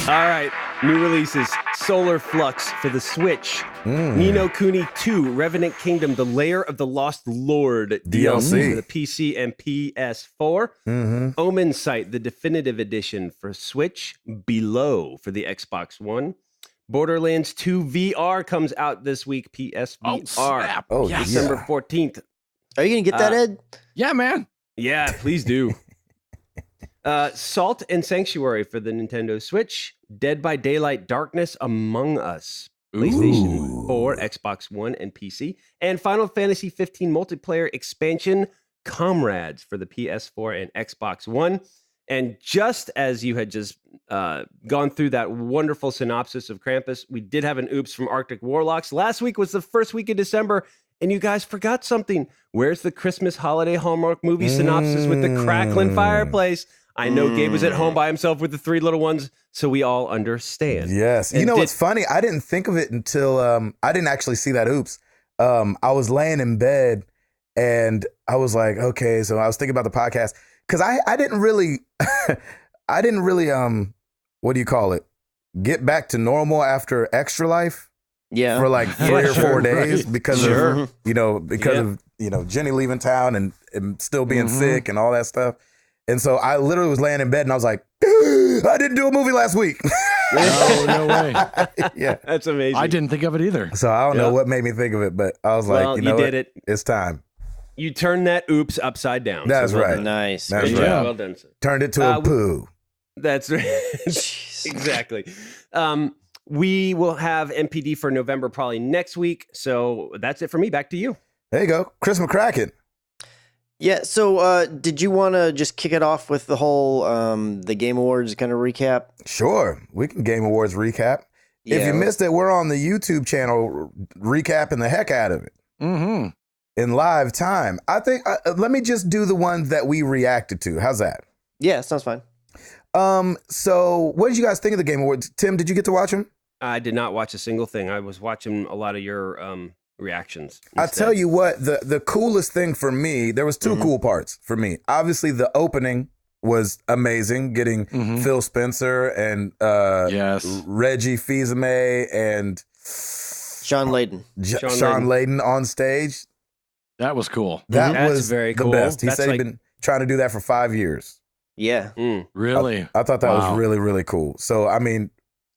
All right, new releases. Solar Flux for the Switch. Ni no Kuni 2, Revenant Kingdom, The Lair of the Lost Lord DLC. for the PC and PS4. Omen Sight, the definitive edition for Switch. Below for the Xbox One. Borderlands 2 VR comes out this week, PSVR. Oh, snap. Oh, Yes. December 14th. Are you going to get that, Ed? Yeah, man. Yeah, please do. Salt and Sanctuary for the Nintendo Switch. Dead by Daylight Darkness Among Us PlayStation 4, Xbox One, and PC. And Final Fantasy 15 multiplayer expansion, Comrades, for the PS4 and Xbox One. And just as you had just gone through that wonderful synopsis of Krampus, we did have an oops from Arctic Warlocks. Last week was the first week of December, and you guys forgot something. Where's the Christmas holiday Hallmark movie synopsis with the crackling fireplace? I know Gabe was at home by himself with the 3 little ones, so we all understand. Yes. And you know what's funny? I didn't think of it until I didn't actually see that oops. I was laying in bed and I was like, okay, so I was thinking about the podcast because I didn't really what do you call it? Get back to normal after Extra Life. Yeah. For like 3 or 4 days because of Jenny leaving town and still being sick and all that stuff. And so I literally was laying in bed and I was like, I didn't do a movie last week. No way. Yeah. That's amazing. I didn't think of it either. So I don't know what made me think of it, but I was like, you did it. It's time. You turned that oops upside down. That's right. Nice. That's Good right. job. Well done, sir. Turned it to a poo. That's right. Exactly. We will have MPD for November probably next week. So that's it for me. Back to you. There you go. Chris McCracken. Yeah, so did you want to just kick it off with the whole the Game Awards kind of recap? Sure. We can Game Awards recap. Yeah. If you missed it, we're on the YouTube channel recapping the heck out of it in live time. I think, let me just do the ones that we reacted to. How's that? Yeah, sounds fine. So what did you guys think of the Game Awards? Tim, did you get to watch them? I did not watch a single thing. I was watching a lot of your reactions. I tell you what, the coolest thing for me, there was 2 cool parts for me. Obviously, the opening was amazing, getting Phil Spencer and Reggie Fils-Aimé and Sean Layden. Sean Layden on stage. That was cool. That was very the cool. best. He That's said he'd been trying to do that for 5 years. Yeah. Really? I thought that was really, really cool. So, I mean,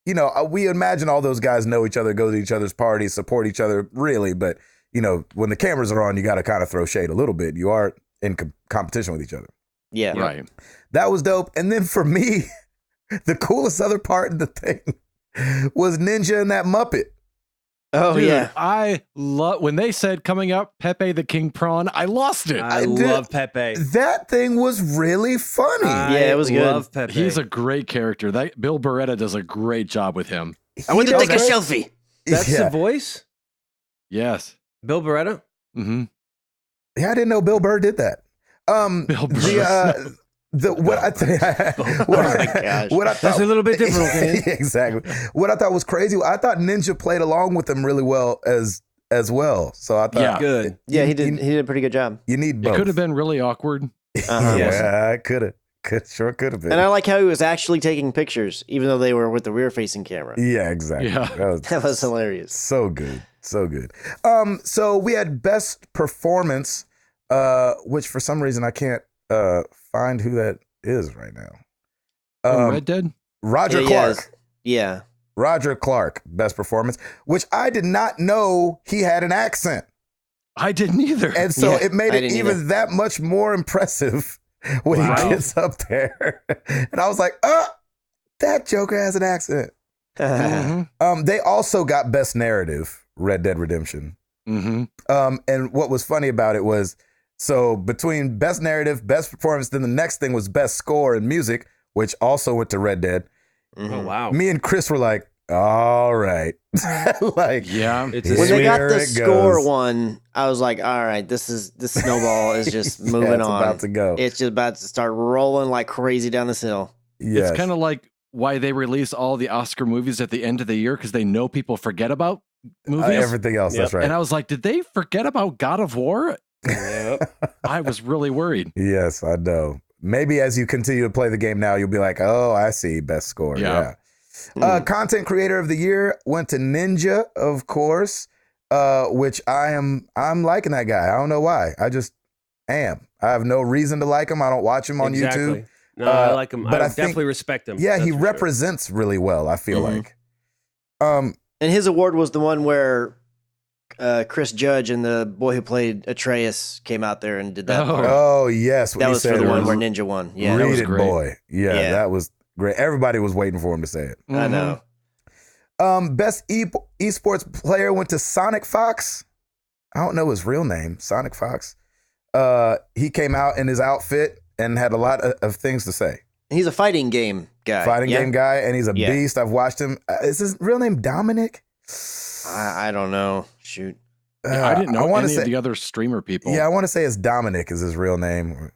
you know, we imagine all those guys know each other, go to each other's parties, support each other, really. But, you know, when the cameras are on, you got to kind of throw shade a little bit. You are in competition with each other. Yeah. Right. That was dope. And then for me, the coolest other part of the thing was Ninja and that Muppet. Oh, Dude, yeah. I love when they said coming up, Pepe the King Prawn. I lost it. I love Pepe. That thing was really funny. Yeah, it was good. I love Pepe. He's a great character. That Bill Beretta does a great job with him. I went to take a selfie. That's the voice? Yes. Bill Beretta? Mm-hmm. Yeah, I didn't know Bill Burr did that. Bill Burr. What I thought That's a little bit different. Okay? Exactly. What I thought was crazy. I thought Ninja played along with them really well as well. So I thought, Good. Yeah, he did a pretty good job. You need both. It could have been really awkward. Yeah, it could have. Sure could have been. And I like how he was actually taking pictures, even though they were with the rear-facing camera. Yeah, exactly. Yeah. That was hilarious. So good. So good. So we had best performance, which for some reason I can't find who that is right now. Red Dead? Roger Clark. Yeah. Roger Clark, best performance, which I did not know he had an accent. I didn't either. And so it made it even that much more impressive when he gets up there. And I was like, that Joker has an accent. They also got best narrative, Red Dead Redemption. And what was funny about it was, so between best narrative, best performance, then the next thing was best score and music, which also went to Red Dead. Oh, wow. Me and Chris were like, all right. Like, yeah. When they got the score one, I was like, all right, this snowball is just moving on. About to go. It's just about to start rolling like crazy down this hill. Yes. It's kind of like why they release all the Oscar movies at the end of the year, because they know people forget about movies. Everything else, that's right. And I was like, did they forget about God of War? Yep. I was really worried. Yes, I know. Maybe as you continue to play the game now, you'll be like, oh, I see, best score. Yeah. Content creator of the year went to Ninja, of course, which I'm liking that guy. I don't know why. I just am. I have no reason to like him. I don't watch him on YouTube. No, I like him. But I definitely respect him. Yeah, he represents really well, I feel like. And his award was the one where Chris Judge and the boy who played Atreus came out there and did that. Oh, yes. That was for the one where Ninja won. Yeah, Read that was it, great. boy. Yeah, that was great. Everybody was waiting for him to say it. I know. Best esports player went to Sonic Fox. I don't know his real name, Sonic Fox. He came out in his outfit and had a lot of things to say. He's a fighting game guy. Game guy, and he's a beast. I've watched him. Is his real name Dominic? I don't know. Shoot. I didn't know any of the other streamer people. Yeah, I want to say it's Dominic is his real name.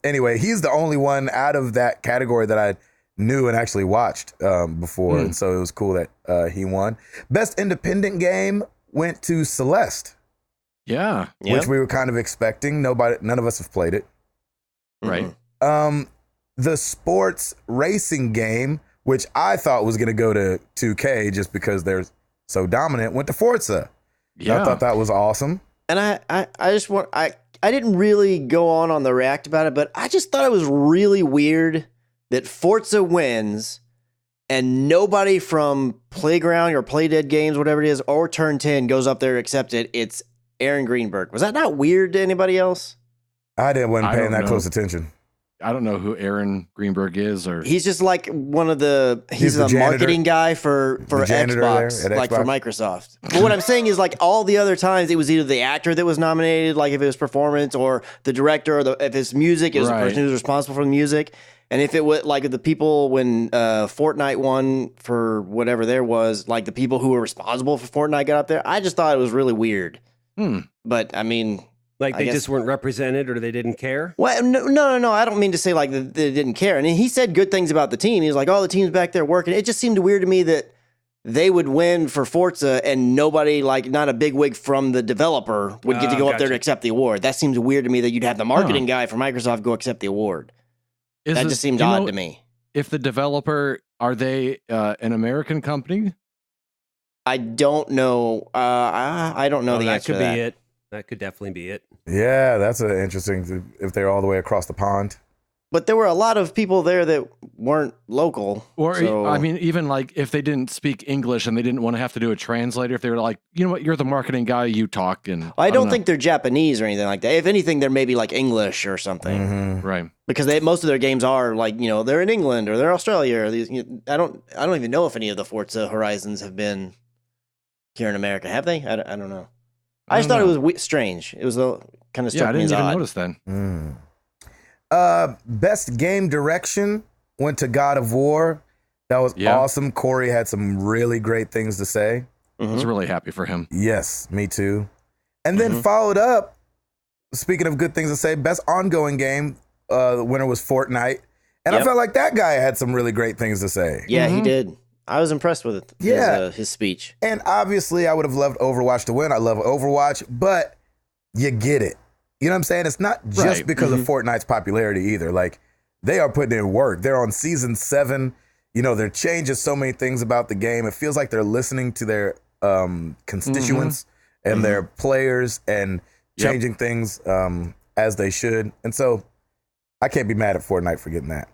Anyway, he's the only one out of that category that I knew and actually watched before. And so it was cool that he won. Best independent game went to Celeste. Yeah. Which we were kind of expecting. None of us have played it. Right. The sports racing game, which I thought was going to go to 2K just because they're so dominant, went to Forza. Yeah. I thought that was awesome. And I just want I didn't really go on the react about it, but I just thought it was really weird that Forza wins and nobody from Playground or Playdead Games, whatever it is, or Turn 10 goes up there to accept it. It's Aaron Greenberg. Was that not weird to anybody else? Wasn't paying that close attention. I don't know who Aaron Greenberg is, or he's just like one of he's a marketing guy for Xbox, like for Microsoft. But what I'm saying is, like, all the other times it was either the actor that was nominated, like if it was performance, or the director, or if it's music, it was the person who was responsible for the music. And if it was like the people when Fortnite won for whatever there was, like the people who were responsible for Fortnite got up there. I just thought it was really weird. But I mean, like they just weren't represented or they didn't care? Well, no. I don't mean to say like they didn't care. And he said good things about the team. He was like, oh, the team's back there working. It just seemed weird to me that they would win for Forza and nobody, like not a bigwig from the developer, would get to go up there to accept the award. That seems weird to me that you'd have the marketing guy from Microsoft go accept the award. That just seemed odd to me. If the developer, are they an American company? I don't know. I don't know the answer to that. That could be it. That could definitely be it. Yeah, that's interesting if they're all the way across the pond. But there were a lot of people there that weren't local. Or, I mean, even like if they didn't speak English and they didn't want to have to do a translator, if they were like, you know what, you're the marketing guy, you talk. And I don't think they're Japanese or anything like that. If anything, they're maybe like English or something. Mm-hmm. Right. Because most of their games are like, you know, they're in England or they're Australia. Or these, I don't even know if any of the Forza Horizons have been here in America. Have they? I don't know. I just thought it was strange. It was kind of struck me as odd. I didn't even notice then. Best game direction went to God of War. That was awesome. Corey had some really great things to say. I was really happy for him. Yes, me too. And then followed up, speaking of good things to say, best ongoing game, the winner was Fortnite. And I felt like that guy had some really great things to say. Yeah, he did. I was impressed with it. Yeah. His speech. And obviously, I would have loved Overwatch to win. I love Overwatch, but you get it. You know what I'm saying? It's not just because of Fortnite's popularity either. Like, they are putting in work. They're on season 7. You know, they're changing so many things about the game. It feels like they're listening to their constituents and their players and changing things as they should. And so I can't be mad at Fortnite for getting that.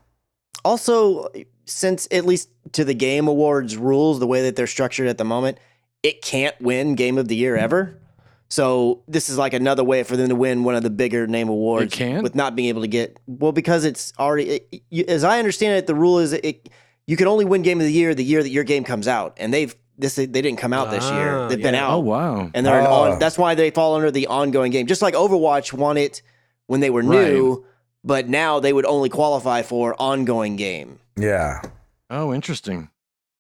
Also, since at least to the Game Awards rules, the way that they're structured at the moment, it can't win Game of the Year ever. So this is like another way for them to win one of the bigger name awards with not being able to get, well, because it's already, as I understand it, the rule is you can only win Game of the year that your game comes out. And they didn't come out this year. They've been out. Oh, wow. And they're that's why they fall under the ongoing game. Just like Overwatch won it when they were new, but now they would only qualify for ongoing game. Yeah. Oh, interesting.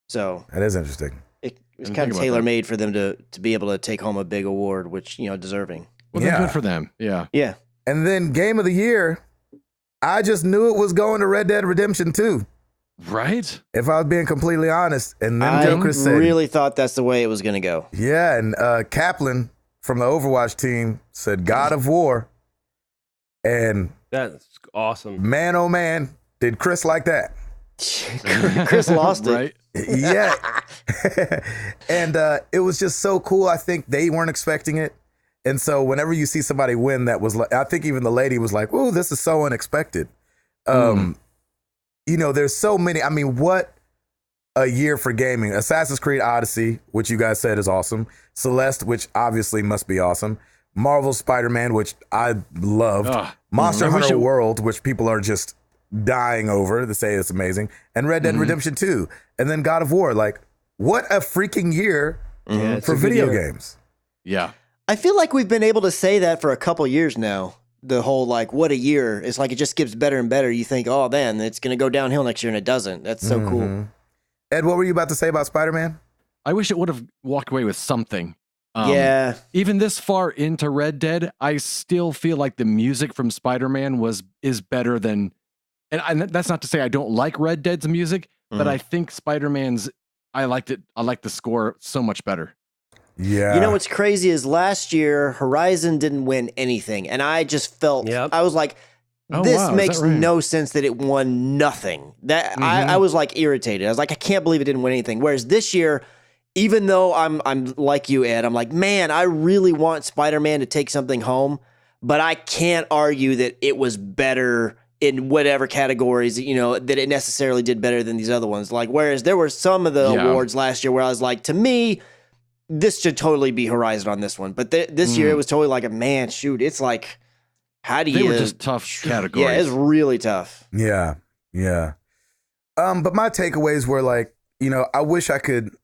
So that is interesting. It was kind of tailor-made for them to be able to take home a big award, which, you know, deserving. Well, then good for them. Yeah. Yeah. And then Game of the Year, I just knew it was going to Red Dead Redemption 2. Right? If I was being completely honest. And then Joker said... I really thought that's the way it was going to go. Yeah, and Kaplan from the Overwatch team said God of War. And... That's awesome. Man, oh man, did Chris like that? Chris lost it. Right? Yeah. And it was just so cool. I think they weren't expecting it. And so whenever you see somebody win, that was like, I think even the lady was like, "Oh, this is so unexpected." You know, there's so many. I mean, what a year for gaming. Assassin's Creed Odyssey, which you guys said is awesome. Celeste, which obviously must be awesome. Marvel's Spider-Man, which I loved. Monster Hunter World, which people are just dying over to say it's amazing. And Red Dead Redemption 2. And then God of War. Like, what a freaking year for video games. Yeah. I feel like we've been able to say that for a couple years now. The whole, like, what a year. It's like it just gets better and better. You think, oh, man, it's going to go downhill next year, and it doesn't. That's so cool. Ed, what were you about to say about Spider-Man? I wish it would have walked away with something. Yeah. Even this far into Red Dead, I still feel like the music from Spider-Man is better than, and that's not to say I don't like Red Dead's music, but I think Spider-Man's, I liked it. I like the score so much better. Yeah. You know what's crazy is last year Horizon didn't win anything, and I just felt I was like, this makes no sense that it won nothing. That I was like irritated. I was like, I can't believe it didn't win anything. Whereas this year, even though I'm like you, Ed, I'm like, man, I really want Spider-Man to take something home, but I can't argue that it was better in whatever categories, that it necessarily did better than these other ones. Like, whereas there were some of the awards last year where I was like, to me, this should totally be Horizon on this one. But this year it was totally like it's like, how do you... They were just tough categories. Yeah, it's really tough. Yeah, yeah. But my takeaways were like, I wish I could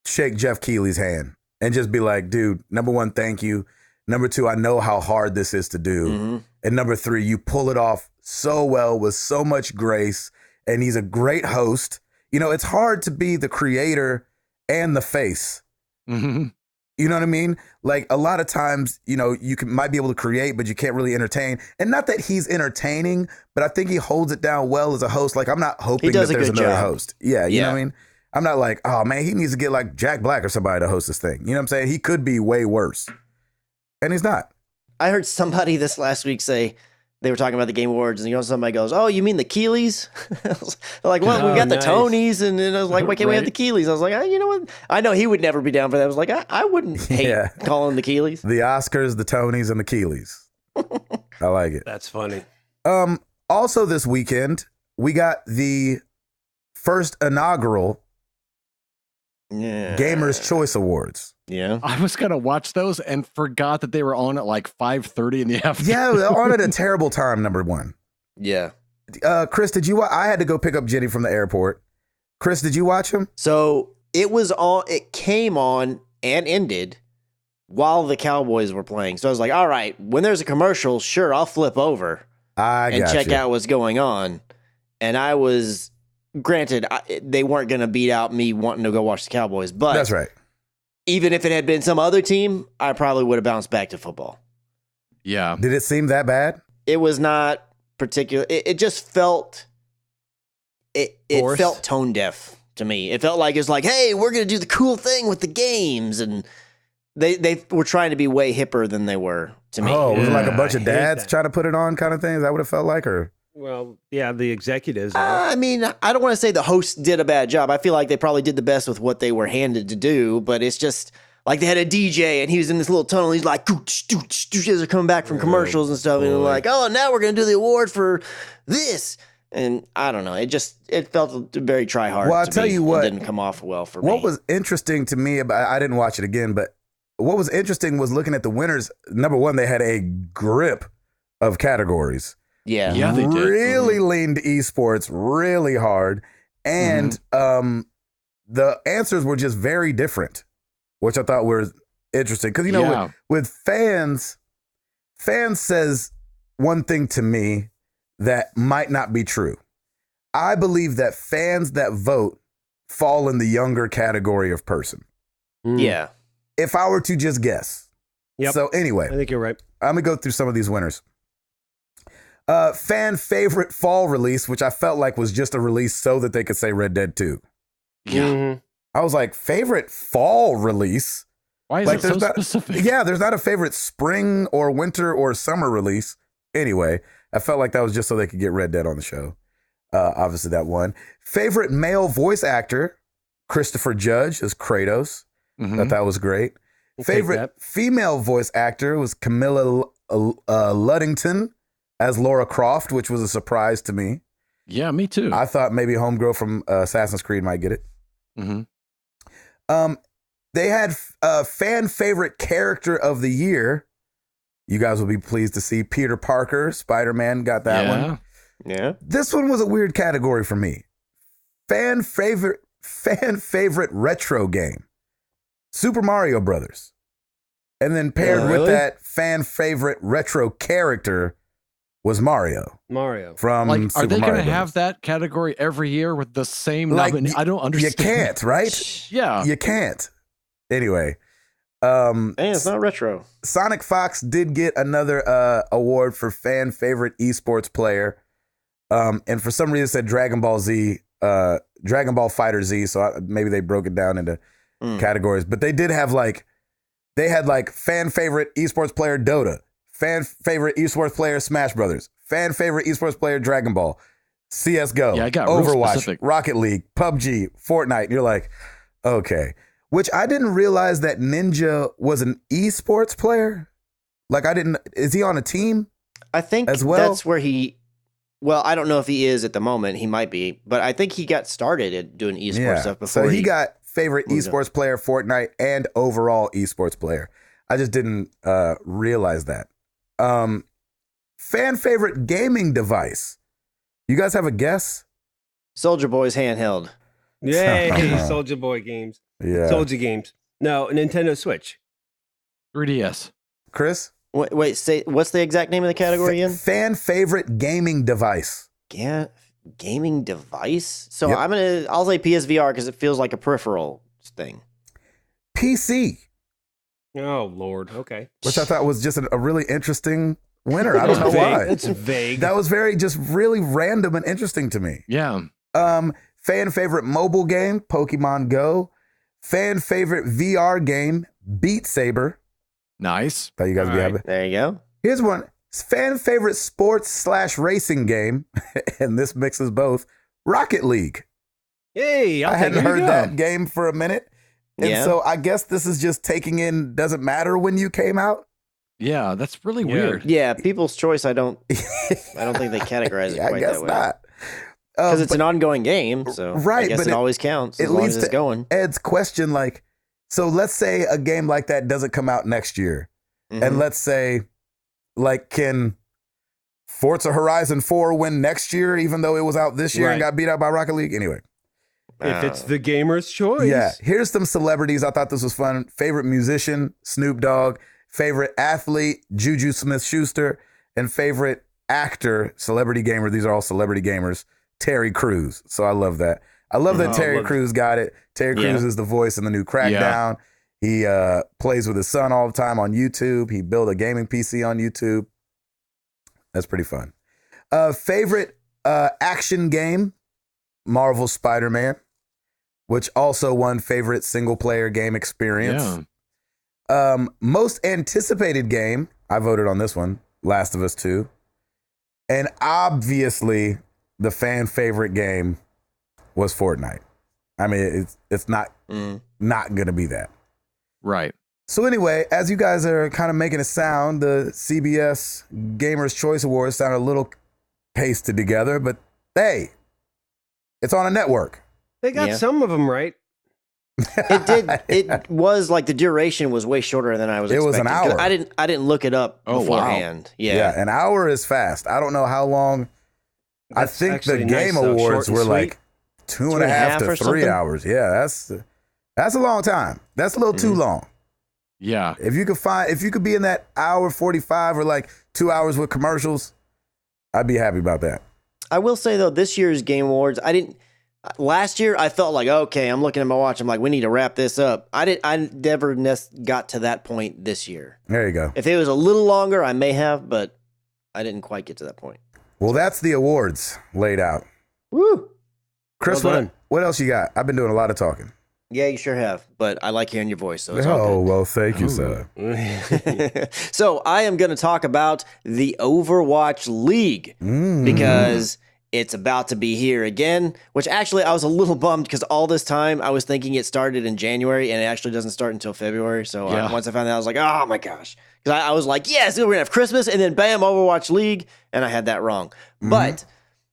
shake Jeff Keighley's hand and just be like, dude, number one, thank you. Number two, I know how hard this is to do. And number three, you pull it off so well with so much grace. And he's a great host. It's hard to be the creator and the face. You know what I mean? Like a lot of times, you might be able to create, but you can't really entertain. And not that he's entertaining, but I think he holds it down well as a host. Like I'm not hoping that there's another host. Yeah, you know what I mean? I'm not like, oh man, he needs to get like Jack Black or somebody to host this thing. You know what I'm saying? He could be way worse. And he's not. I heard somebody this last week say, they were talking about the Game Awards, and somebody goes, "Oh, you mean the Keeleys?" Like, well, we got the Tonys, and then I was like, "Why can't we have the Keeleys?" I was like, you know what? I know he would never be down for that. I was like, I wouldn't hate calling the Keeleys. The Oscars, the Tonys, and the Keeleys. I like it. That's funny. Also this weekend, we got the first inaugural Gamers' Choice Awards. Yeah. I was going to watch those and forgot that they were on at like 5:30 in the afternoon. Yeah, they're on at a terrible time, number one. Yeah. Chris, did you I had to go pick up Jenny from the airport. Chris, did you watch them? So it came on and ended while the Cowboys were playing. So I was like, all right, when there's a commercial, sure, I'll flip over and check out what's going on. And I was, granted, they weren't going to beat out me wanting to go watch the Cowboys, but that's right. Even if it had been some other team, I probably would have bounced back to football. Yeah. Did it seem that bad? It was not particular. It just felt, it felt tone deaf to me. It felt like it's like, hey, we're going to do the cool thing with the games. And they were trying to be way hipper than they were to me. Oh, was it like a bunch of dads trying to put it on kind of thing? Is that what it felt like? Or? Well, yeah, the executives. I mean, I don't want to say the hosts did a bad job. I feel like they probably did the best with what they were handed to do, but it's just like they had a DJ and he was in this little tunnel. He's like, as they're coming back from commercials and stuff. And they're like, oh, now we're going to do the award for this. And I don't know. It felt very try hard. Well, I'll tell you what. It didn't come off well for me. What was interesting to me about, I didn't watch it again, but what was interesting was looking at the winners. Number one, they had a grip of categories. Yeah, they did. Really leaned esports really hard. And the answers were just very different, which I thought were interesting. Because, with fans says one thing to me that might not be true. I believe that fans that vote fall in the younger category of person. Yeah. If I were to just guess. Yep. So anyway. I think you're right. I'm going to go through some of these winners. Fan favorite fall release, which I felt like was just a release so that they could say Red Dead 2. Yeah. I was like, favorite fall release? Why is it so specific? Yeah, there's not a favorite spring or winter or summer release. Anyway, I felt like that was just so they could get Red Dead on the show. Obviously that won. Favorite male voice actor, Christopher Judge as Kratos. Thought that was great. Favorite female voice actor was Camilla Luddington as Laura Croft, which was a surprise to me. Yeah, me too. I thought maybe Homegirl from Assassin's Creed might get it. They had fan favorite character of the year. You guys will be pleased to see Peter Parker, Spider-Man, got that one. Yeah. This one was a weird category for me. Fan favorite fan favorite retro game, Super Mario Brothers. And then paired with that fan favorite retro character was Mario. From like, Super are they Mario going to Brothers. have that category every year with the same Like, I don't understand. You can't, right? Yeah. You can't. Anyway. And it's not retro. Sonic Fox did get another award for fan favorite esports player. And for some reason it said Dragon Ball Z, Dragon Ball Fighter Z. So maybe they broke it down into categories. But they did have they had fan favorite esports player Dota, fan favorite esports player Smash Brothers, fan favorite esports player Dragon Ball, CSGO, Yeah, I got real Overwatch, specific. Rocket League, PUBG, Fortnite. And you're like, okay. Which I didn't realize that Ninja was an esports player. Like is he on a team? I think as well? That's where well, I don't know if he is at the moment. He might be, but I think he got started at doing esports stuff before. So he got favorite esports player, Fortnite, and overall esports player. I just didn't realize that. Fan favorite gaming device. You guys have a guess? Soldier Boy's handheld. Yay, Soldier Boy games. Yeah. Soldier games. No, Nintendo Switch. 3DS. Chris? Wait, say what's the exact name of the category again? Fan favorite gaming device. Yeah, gaming device. So Yep. I'll say PSVR because it feels like a peripheral thing. PC, Oh, Lord. Okay. which I thought was just a really interesting winner. I don't know why. That's vague. That was just really random and interesting to me. Yeah. Fan favorite mobile game, Pokemon Go. Fan favorite VR game, Beat Saber. Nice. Thought you guys would be happy. There you go. Here's one. Fan favorite sports/racing game, and this mixes both, Rocket League. Hey, I hadn't heard that game for a minute. And Yeah. so I guess this is just taking in, doesn't matter when you came out. Yeah, that's really weird. Yeah, People's Choice. I don't think they categorize it I quite guess that way. not. Because it's an ongoing game, so right, I guess but it always counts it as long leads as it's to going. Ed's question, so let's say a game like that doesn't come out next year. Mhm. And let's say, can Forza Horizon 4 win next year, even though it was out this year and Right. got beat out by Rocket League? Anyway. If it's the gamer's choice. Yeah. Here's some celebrities. I thought this was fun. Favorite musician, Snoop Dogg. Favorite athlete, Juju Smith-Schuster. And favorite actor, celebrity gamer. These are all celebrity gamers. Terry Crews. So I love that. I love that Terry Crews got it. Terry Crews is the voice in the new Crackdown. He plays with his son all the time on YouTube. He built a gaming PC on YouTube. That's pretty fun. Favorite action game, Marvel Spider-Man, which also won favorite single-player game experience. Yeah. Most anticipated game, I voted on this one, Last of Us 2. And obviously, the fan favorite game was Fortnite. I mean, it's not going to be that. Right. So anyway, as you guys are kind of making it sound, the CBS Gamers Choice Awards sound a little pasted together, but hey, it's on a network. They got some of them right. It did. It was like the duration was way shorter than I was expecting. It was an hour. I didn't look it up beforehand. Wow. Yeah. An hour is fast. I don't know how long. That's I think the actually Game nice, though. Awards Short and were sweet. like 2.5 to 3 or something? hours. Yeah, that's a long time. That's a little too long. Yeah. If you could be in that hour 45 or like 2 hours with commercials, I'd be happy about that. I will say though, this year's Game Awards, last year I felt like, okay, I'm looking at my watch. I'm like, we need to wrap this up. I never got to that point this year. There you go. If it was a little longer, I may have, but I didn't quite get to that point. Well, that's the awards laid out. Woo! Chris, Well done. what else you got? I've been doing a lot of talking. Yeah, you sure have. But I like hearing your voice, so it's all Oh, well, thank you, sir. good. So I am going to talk about the Overwatch League because it's about to be here again, which actually I was a little bummed because all this time I was thinking it started in January and it actually doesn't start until February. So once I found that, I was like, oh my gosh. Because I was like, yes, we're going to have Christmas and then bam, Overwatch League. And I had that wrong. But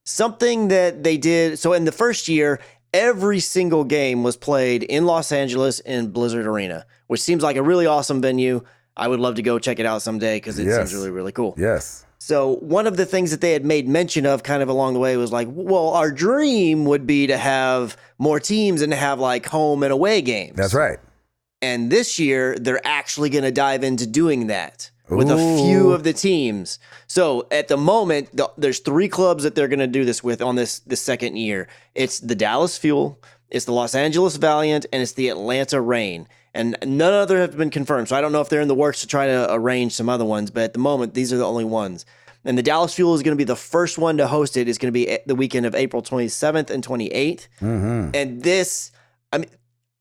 something that they did, so in the first year, every single game was played in Los Angeles in Blizzard Arena, which seems like a really awesome venue. I would love to go check it out someday because it seems really, really cool. Yes. So one of the things that they had made mention of kind of along the way was like, well, our dream would be to have more teams and to have like home and away games. That's right. And this year, they're actually going to dive into doing that with a few of the teams. So at the moment, there's 3 clubs that they're going to do this with on this second year. It's the Dallas Fuel, it's the Los Angeles Valiant, and it's the Atlanta Reign. And none other have been confirmed. So I don't know if they're in the works to try to arrange some other ones, but at the moment, these are the only ones. And the Dallas Fuel is going to be the first one to host it. It's going to be the weekend of April 27th and 28th. Mm-hmm. And this, I mean,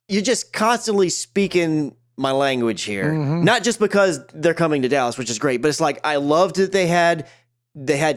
you're just constantly speaking my language here. Mm-hmm. Not just because they're coming to Dallas, which is great, but it's like I loved that they had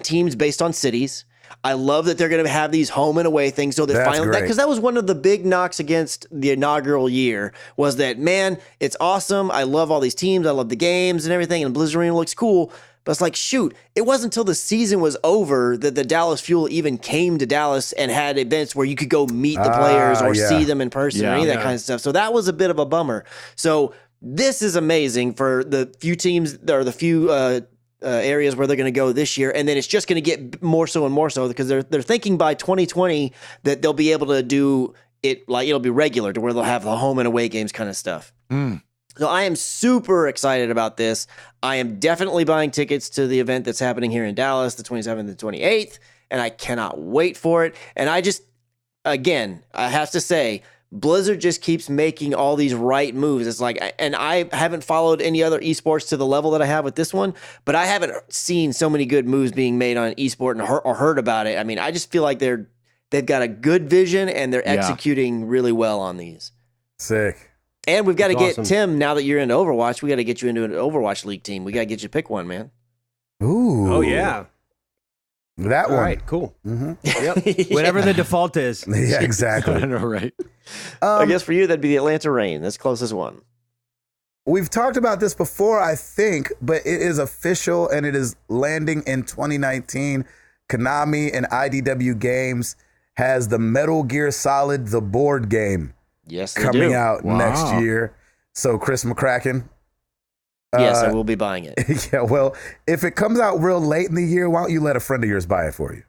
teams based on cities. I love that they're going to have these home and away things. So they're finally, because that was one of the big knocks against the inaugural year was that, man, it's awesome. I love all these teams. I love the games and everything. And Blizzard Arena looks cool. But it's like, shoot, it wasn't until the season was over that the Dallas Fuel even came to Dallas and had events where you could go meet the players or see them in person or any of that kind of stuff. So that was a bit of a bummer. So this is amazing for the few teams or the few areas where they're going to go this year. And then it's just going to get more so and more so because they're thinking by 2020 that they'll be able to do it like it'll be regular to where they'll have the home and away games kind of stuff. So I am super excited about this. I am definitely buying tickets to the event that's happening here in Dallas, the 27th and 28th, and I cannot wait for it. And I just, again, I have to say, Blizzard just keeps making all these right moves. It's like, and I haven't followed any other esports to the level that I have with this one, but I haven't seen so many good moves being made on esport or heard about it. I mean, I just feel like they've got a good vision and they're executing really well on these. Sick. And we've got to get Tim, now that you're into Overwatch, we got to get you into an Overwatch League team. We got to get you to pick one, man. Ooh. Oh, yeah. That one. All right, cool. Mm-hmm. Yep. Whatever the default is. Yeah, exactly. I know, right? I guess for you, that'd be the Atlanta Reign. That's the closest one. We've talked about this before, I think, but it is official and it is landing in 2019. Konami and IDW Games has the Metal Gear Solid, the board game. Yes, coming out next year. So Chris McCracken. Yes, I will be buying it. Yeah, well, if it comes out real late in the year, why don't you let a friend of yours buy it for you?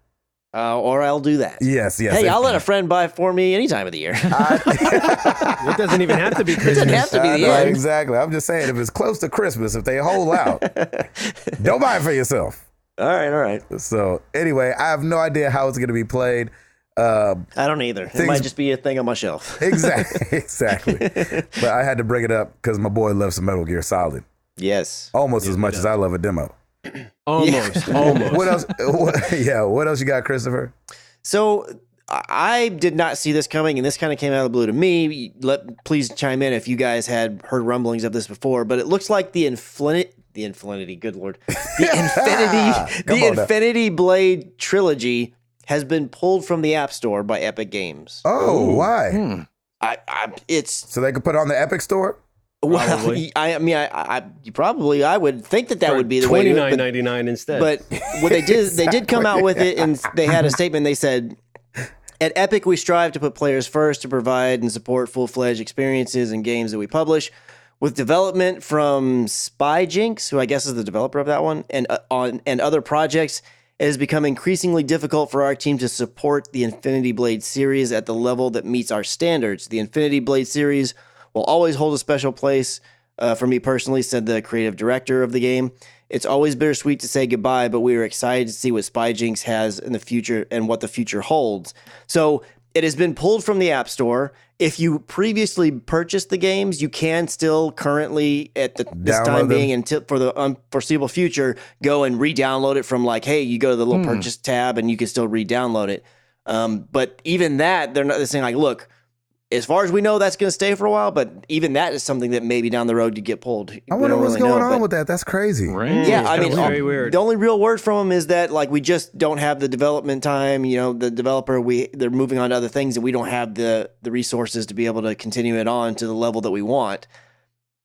Or I'll do that. Yes. Hey, I'll let a friend buy it for me any time of the year. It doesn't even have to be Christmas. It doesn't have to be the end. Exactly. I'm just saying, if it's close to Christmas, if they hold out, don't buy it for yourself. All right. So anyway, I have no idea how it's going to be played. I don't either. It might just be a thing on my shelf. Exactly. But I had to bring it up because my boy loves some Metal Gear Solid. Yes. Almost as much as I love a demo. Almost. What else? What else you got, Christopher? So I did not see this coming, and this kind of came out of the blue to me. Please chime in if you guys had heard rumblings of this before. But it looks like the Infinity, good Lord, the Infinity Blade trilogy has been pulled from the App Store by Epic Games. Oh, why? It's so they could put it on the Epic Store. Well, I would think that would be the way. $29.99 instead. But what they did come out with it, and they had a statement. They said, "At Epic, we strive to put players first to provide and support full-fledged experiences and games that we publish. With development from Spyjinx, who I guess is the developer of that one, and other projects, it has become increasingly difficult for our team to support the Infinity Blade series at the level that meets our standards. The Infinity Blade series will always hold a special place for me personally," said the creative director of the game. "It's always bittersweet to say goodbye, but we are excited to see what Spyjinx has in the future and what the future holds." So it has been pulled from the App Store. If you previously purchased the games, you can still currently, at this time being until for the unforeseeable future, go and re-download it from you go to the little purchase tab and you can still re-download it. But even that, they're saying look, as far as we know, that's going to stay for a while, but even that is something that maybe down the road you get pulled. I wonder what's going on with that. That's crazy. Right? Yeah, I mean, very weird. The only real word from them is that we just don't have the development time. The developer, they're moving on to other things, and we don't have the resources to be able to continue it on to the level that we want.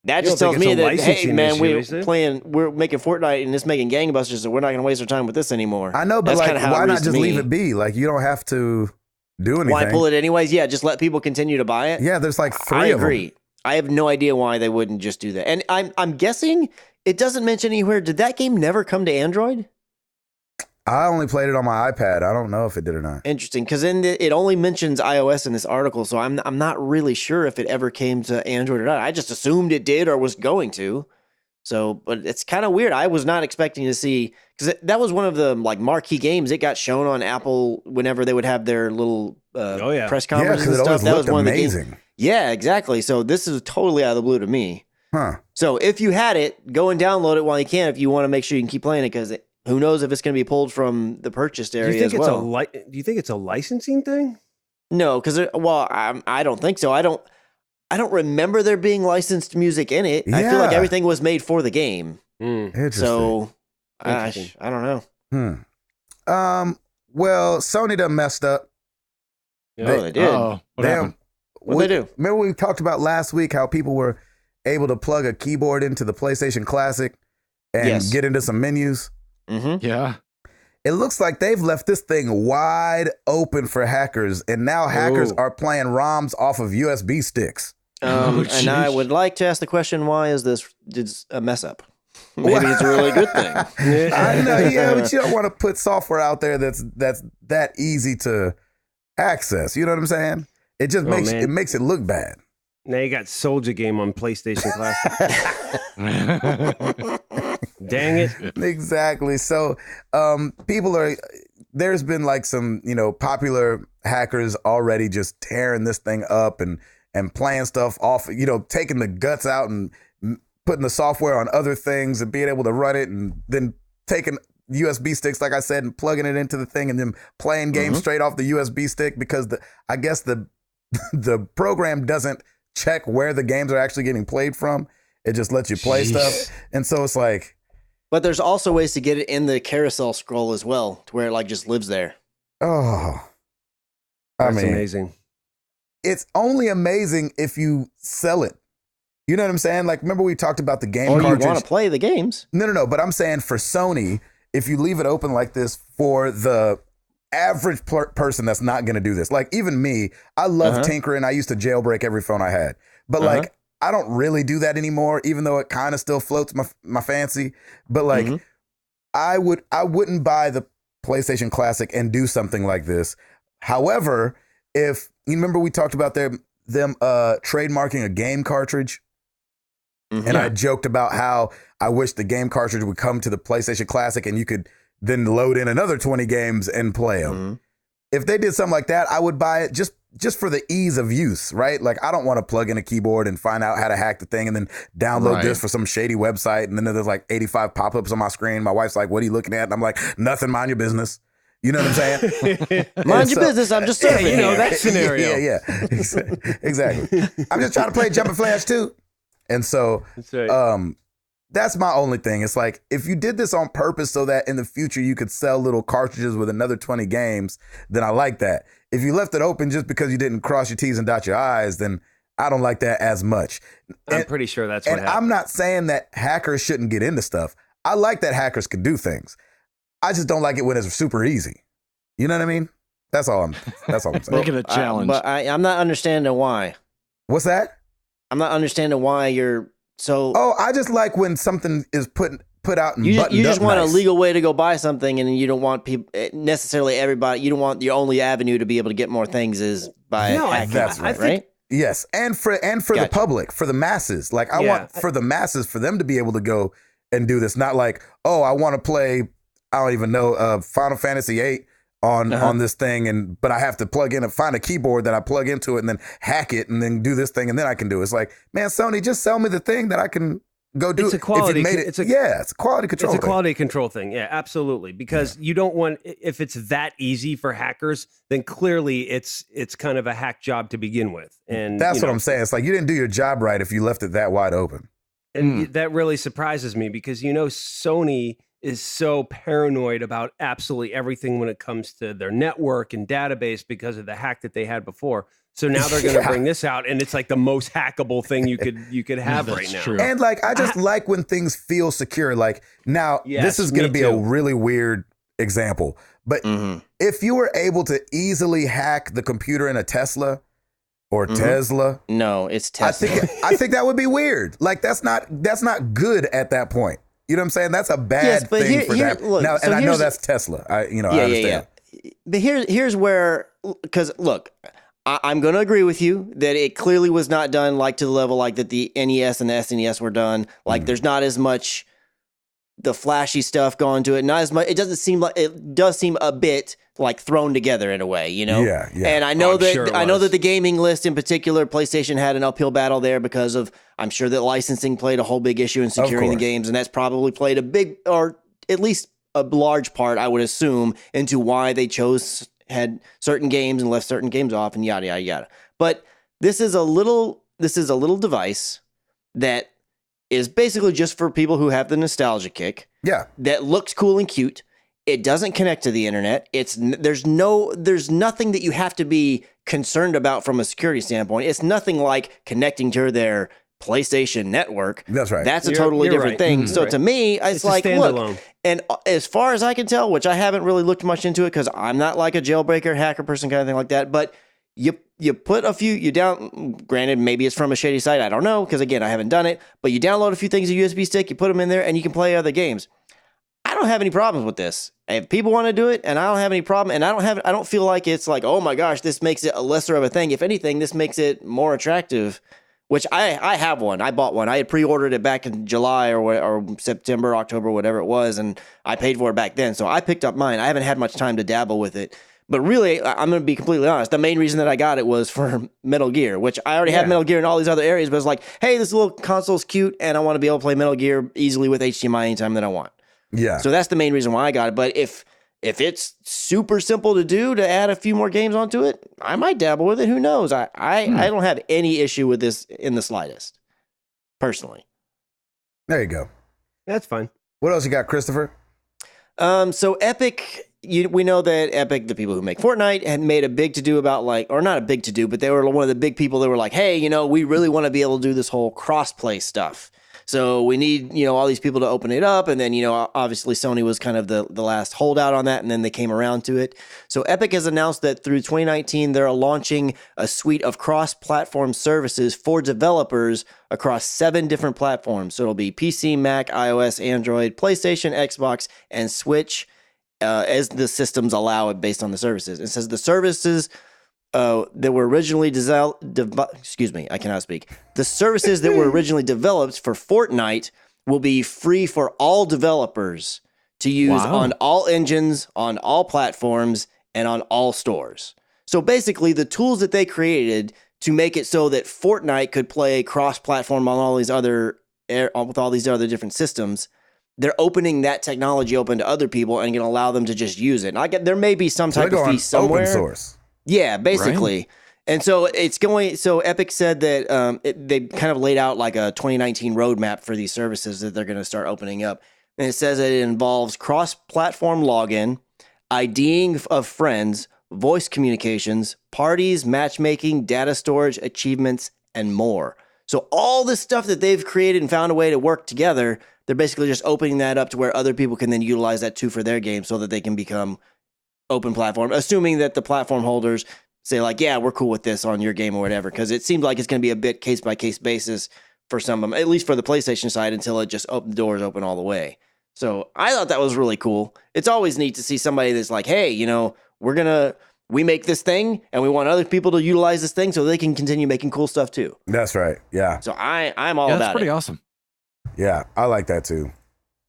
That just tells me that, hey, man, we're making Fortnite and it's making gangbusters, so we're not going to waste our time with this anymore. I know, but why not just leave it be? You don't have to do anything. Why pull it anyways? Yeah, just let people continue to buy it. Yeah, there's 3 of them. I agree. I have no idea why they wouldn't just do that. And I'm guessing it doesn't mention anywhere. Did that game never come to Android? I only played it on my iPad. I don't know if it did or not. Interesting, because it only mentions iOS in this article, so I'm not really sure if it ever came to Android or not. I just assumed it did or was going to. So, but it's kind of weird. I was not expecting to see, because that was one of the like marquee games. It got shown on Apple whenever they would have their little press conferences and stuff. That was one amazing. Of the games. Yeah, exactly. So this is totally out of the blue to me. So if you had it, go and download it while you can if you want to make sure you can keep playing it, because who knows if it's going to be pulled from the purchased area as well. Do you think it's a licensing thing? No, because I don't think so. I don't remember there being licensed music in it. I feel like everything was made for the game. So I don't know. Well, Sony done messed up. They did. What happened? What'd they do? Remember we talked about last week how people were able to plug a keyboard into the PlayStation Classic and get into some menus? Mm-hmm. Yeah. It looks like they've left this thing wide open for hackers, and now hackers are playing ROMs off of USB sticks. And I would like to ask the question, why is this a mess up? Maybe it's a really good thing. I know, but you don't want to put software out there that's that easy to access. You know what I'm saying? It just makes it look bad. Now you got Soldier Game on PlayStation Classic. Dang it. Exactly. So there's been like some, popular hackers already just tearing this thing up and playing stuff off, taking the guts out and putting the software on other things and being able to run it, and then taking USB sticks, like I said, and plugging it into the thing and then playing games straight off the USB stick, because I guess the program doesn't check where the games are actually getting played from. It just lets you play stuff. And so it's like, but there's also ways to get it in the carousel scroll as well, to where it like just lives there. That's amazing. It's only amazing if you sell it. You know what I'm saying? Like, remember we talked about the game cartridge? You want to play the games. No. But I'm saying for Sony, if you leave it open like this for the average person that's not going to do this, like even me, I love tinkering. I used to jailbreak every phone I had, but like I don't really do that anymore, even though it kind of still floats my fancy. But like I wouldn't buy the PlayStation Classic and do something like this. However, if you remember, we talked about them trademarking a game cartridge. And I joked about how I wish the game cartridge would come to the PlayStation Classic and you could then load in another 20 games and play them. If they did something like that, I would buy it just for the ease of use, right? Like, I don't want to plug in a keyboard and find out how to hack the thing and then download this for some shady website. And then there's like 85 pop-ups on my screen. My wife's like, what are you looking at? And I'm like, nothing, mind your business. You know what I'm saying? Mind your business. I'm just surfing. That scenario. Yeah. Exactly. I'm just trying to play Jumping Flash too. And so that's my only thing. It's like, if you did this on purpose so that in the future you could sell little cartridges with another 20 games, then I like that. If you left it open just because you didn't cross your T's and dot your I's, then I don't like that as much. I'm pretty sure that's what happened. I'm not saying that hackers shouldn't get into stuff. I like that hackers can do things. I just don't like it when it's super easy. You know what I mean? That's all I'm saying. Make it a challenge. But I'm not understanding why. What's that? I'm not understanding why you're so. Oh, I just like when something is put out and you just want nice. A legal way to go buy something, and you don't want people necessarily everybody. You don't want your only avenue to be able to get more things is by hacking. That's right. Right? Yes, and for the public, for the masses. Like, I want for the masses, for them to be able to go and do this. Not like, oh, I want to play, I don't even know, Final Fantasy VIII on this thing, but I have to find a keyboard that I plug into it and then hack it and then do this thing and then I can do it. It's like, man, Sony, just sell me the thing that I can go do. It's a quality. It's a quality control. It's a quality control thing. Yeah, absolutely. Because you don't want, if it's that easy for hackers, then clearly it's kind of a hack job to begin with. And that's what I'm saying. It's like, you didn't do your job right if you left it that wide open. And that really surprises me because Sony is so paranoid about absolutely everything when it comes to their network and database because of the hack that they had before. So now they're going to bring this out, and it's like the most hackable thing you could have right now. True. And like, I just like when things feel secure. Like, now this is going to be a really weird example, but if you were able to easily hack the computer in a Tesla or Tesla, no, it's Tesla. I think that would be weird. Like, that's not good at that point. You know what I'm saying? That's a bad thing for that. Look, now, so and I know that's Tesla. I understand. Yeah. But here's where, because look, I'm going to agree with you that it clearly was not done like to the level like that the NES and the SNES were done. Like there's not as much the flashy stuff going to it. Not as much. It doesn't seem like, it does seem a bit like thrown together in a way, you know? Yeah. And I know I know that the gaming list in particular, PlayStation had an uphill battle there because of, I'm sure that licensing played a whole big issue in securing the games, and that's probably played a big, or at least a large part, I would assume, into why they had certain games and left certain games off and yada, yada, yada. But this is a little device that is basically just for people who have the nostalgia kick. Yeah. That looks cool and cute. It doesn't connect to the internet. There's nothing that you have to be concerned about from a security standpoint. It's nothing like connecting to their PlayStation network. That's right. That's a totally different thing. Mm-hmm. So to me, it's like, look, and as far as I can tell, which I haven't really looked much into it because I'm not like a jailbreaker, hacker person kind of thing like that, but you put a few, granted, maybe it's from a shady site, I don't know, because again, I haven't done it, but you download a few things, a USB stick, you put them in there, and you can play other games. I don't have any problems with this. If people want to do it, and I don't have any problem, and I don't feel like it's like, oh my gosh, this makes it a lesser of a thing. If anything, this makes it more attractive, which I have one. I bought one. I had pre-ordered it back in July or September, October, whatever it was, and I paid for it back then. So I picked up mine. I haven't had much time to dabble with it. But really, I'm going to be completely honest. The main reason that I got it was for Metal Gear, which I already had Metal Gear in all these other areas, but it's like, hey, this little console's cute, and I want to be able to play Metal Gear easily with HDMI anytime that I want. Yeah. So that's the main reason why I got it. But if it's super simple to do to add a few more games onto it, I might dabble with it. Who knows? I don't have any issue with this in the slightest, personally. There you go. That's fine. What else you got, Christopher? So Epic, we know that Epic, the people who make Fortnite, had made a big to-do about or not a big to-do, but they were one of the big people that were like, hey, we really want to be able to do this whole cross-play stuff. So we need, all these people to open it up. And then, obviously Sony was kind of the last holdout on that. And then they came around to it. So Epic has announced that through 2019, they're launching a suite of cross-platform services for developers across 7 different platforms. So it'll be PC, Mac, iOS, Android, PlayStation, Xbox, and Switch, as the systems allow it based on the services. It says the services that were originally I cannot speak. The services that were originally developed for Fortnite will be free for all developers to use on all engines, on all platforms, and on all stores. So basically, the tools that they created to make it so that Fortnite could play cross-platform on all these with all these other different systems, they're opening that technology open to other people and going to allow them to just use it. And there may be some type of fee somewhere. Open source. Yeah, basically. Right. And so so Epic said that they kind of laid out like a 2019 roadmap for these services that they're going to start opening up. And it says that it involves cross-platform login, IDing of friends, voice communications, parties, matchmaking, data storage, achievements, and more. So all this stuff that they've created and found a way to work together, they're basically just opening that up to where other people can then utilize that too for their game so that they can become open platform, assuming that the platform holders say like, yeah, we're cool with this on your game or whatever, because it seems like it's going to be a bit case-by-case basis for some of them, at least for the PlayStation side, until it just the doors open all the way. So I thought that was really cool. It's always neat to see somebody that's like, hey, we make this thing and we want other people to utilize this thing so they can continue making cool stuff too. That's right. Yeah. So I'm all about it. That's pretty awesome. Yeah, I like that too.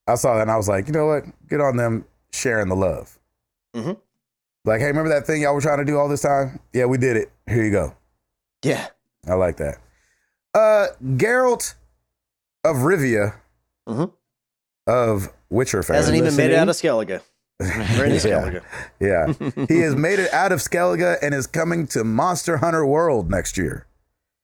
I saw that and I was like, you know what? Get on them sharing the love. Mm-hmm. Like, hey, remember that thing y'all were trying to do all this time? Yeah, we did it. Here you go. Yeah. I like that. Geralt of Rivia of Witcher fame. Hasn't even made it out of Skellige. Yeah. He has made it out of Skellige and is coming to Monster Hunter World next year.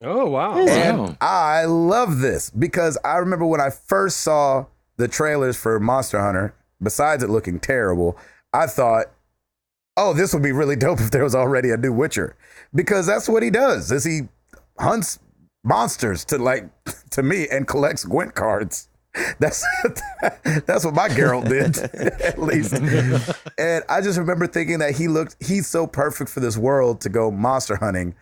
Oh, wow. And I love this because I remember when I first saw the trailers for Monster Hunter, besides it looking terrible, I thought, oh, this would be really dope if there was already a new Witcher, because that's what he does, is he hunts monsters to me and collects Gwent cards. That's what my Geralt did, at least. And I just remember thinking that he's so perfect for this world to go monster hunting.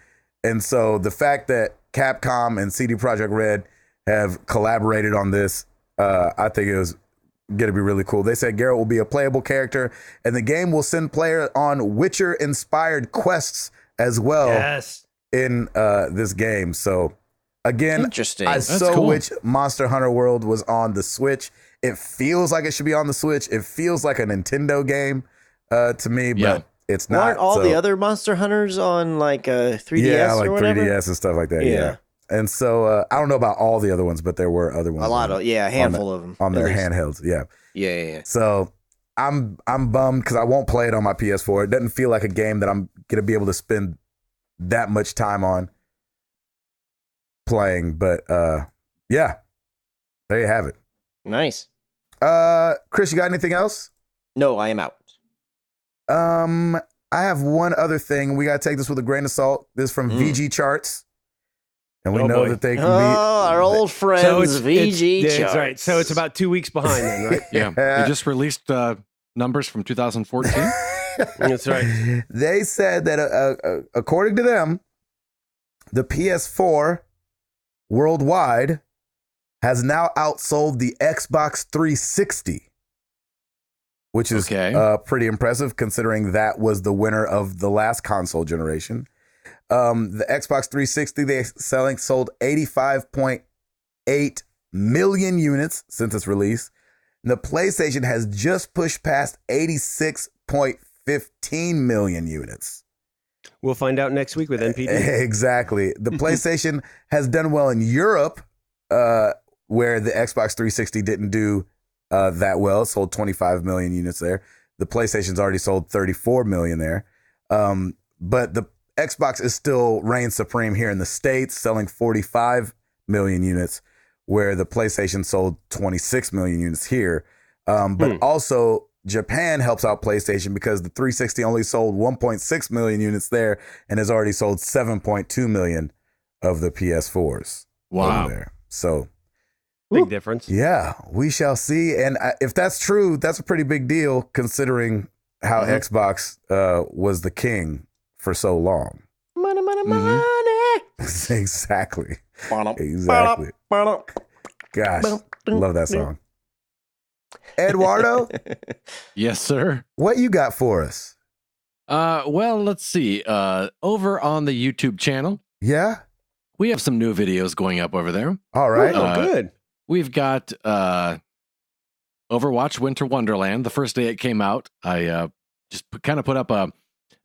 And so the fact that Capcom and CD Projekt Red have collaborated on this, I think it was going to be really cool. They said Geralt will be a playable character, and the game will send player on Witcher-inspired quests as well in this game. So, again, interesting. I so wish Monster Hunter World was on the Switch. It feels like it should be on the Switch. It feels like a Nintendo game to me, but it's not. Aren't all the other Monster Hunters on like 3DS like or whatever? 3DS and stuff like that, yeah. And so I don't know about all the other ones, but there were other ones. A handful of them. On their handhelds, Yeah. So I'm bummed because I won't play it on my PS4. It doesn't feel like a game that I'm going to be able to spend that much time on playing. But there you have it. Nice. Chris, you got anything else? No, I am out. I have one other thing. We got to take this with a grain of salt. This is from VG Charts. And we know that they can be our old friends, VG Charts. That's right. So it's about 2 weeks behind then, right? Yeah. They just released numbers from 2014. That's right. They said that according to them, the PS4 worldwide has now outsold the Xbox 360, which is pretty impressive considering that was the winner of the last console generation. The Xbox 360 sold 85.8 million units since its release. And the PlayStation has just pushed past 86.15 million units. We'll find out next week with NPD. Exactly. The PlayStation has done well in Europe, where the Xbox 360 didn't do that well. It sold 25 million units there. The PlayStation's already sold 34 million there. But the Xbox is still reigns supreme here in the States, selling 45 million units, where the PlayStation sold 26 million units here. But also Japan helps out PlayStation because the 360 only sold 1.6 million units there and has already sold 7.2 million of the PS4s. Wow. There. So big difference. Yeah, we shall see. And if that's true, that's a pretty big deal considering how Xbox was the king for so long. Money. Exactly. Exactly. Gosh, love that song. Eduardo? Yes, sir. What you got for us? Well, let's see. Over on the YouTube channel. Yeah? We have some new videos going up over there. All right. Good. We've got Overwatch Winter Wonderland. The first day it came out, I just kind of put up a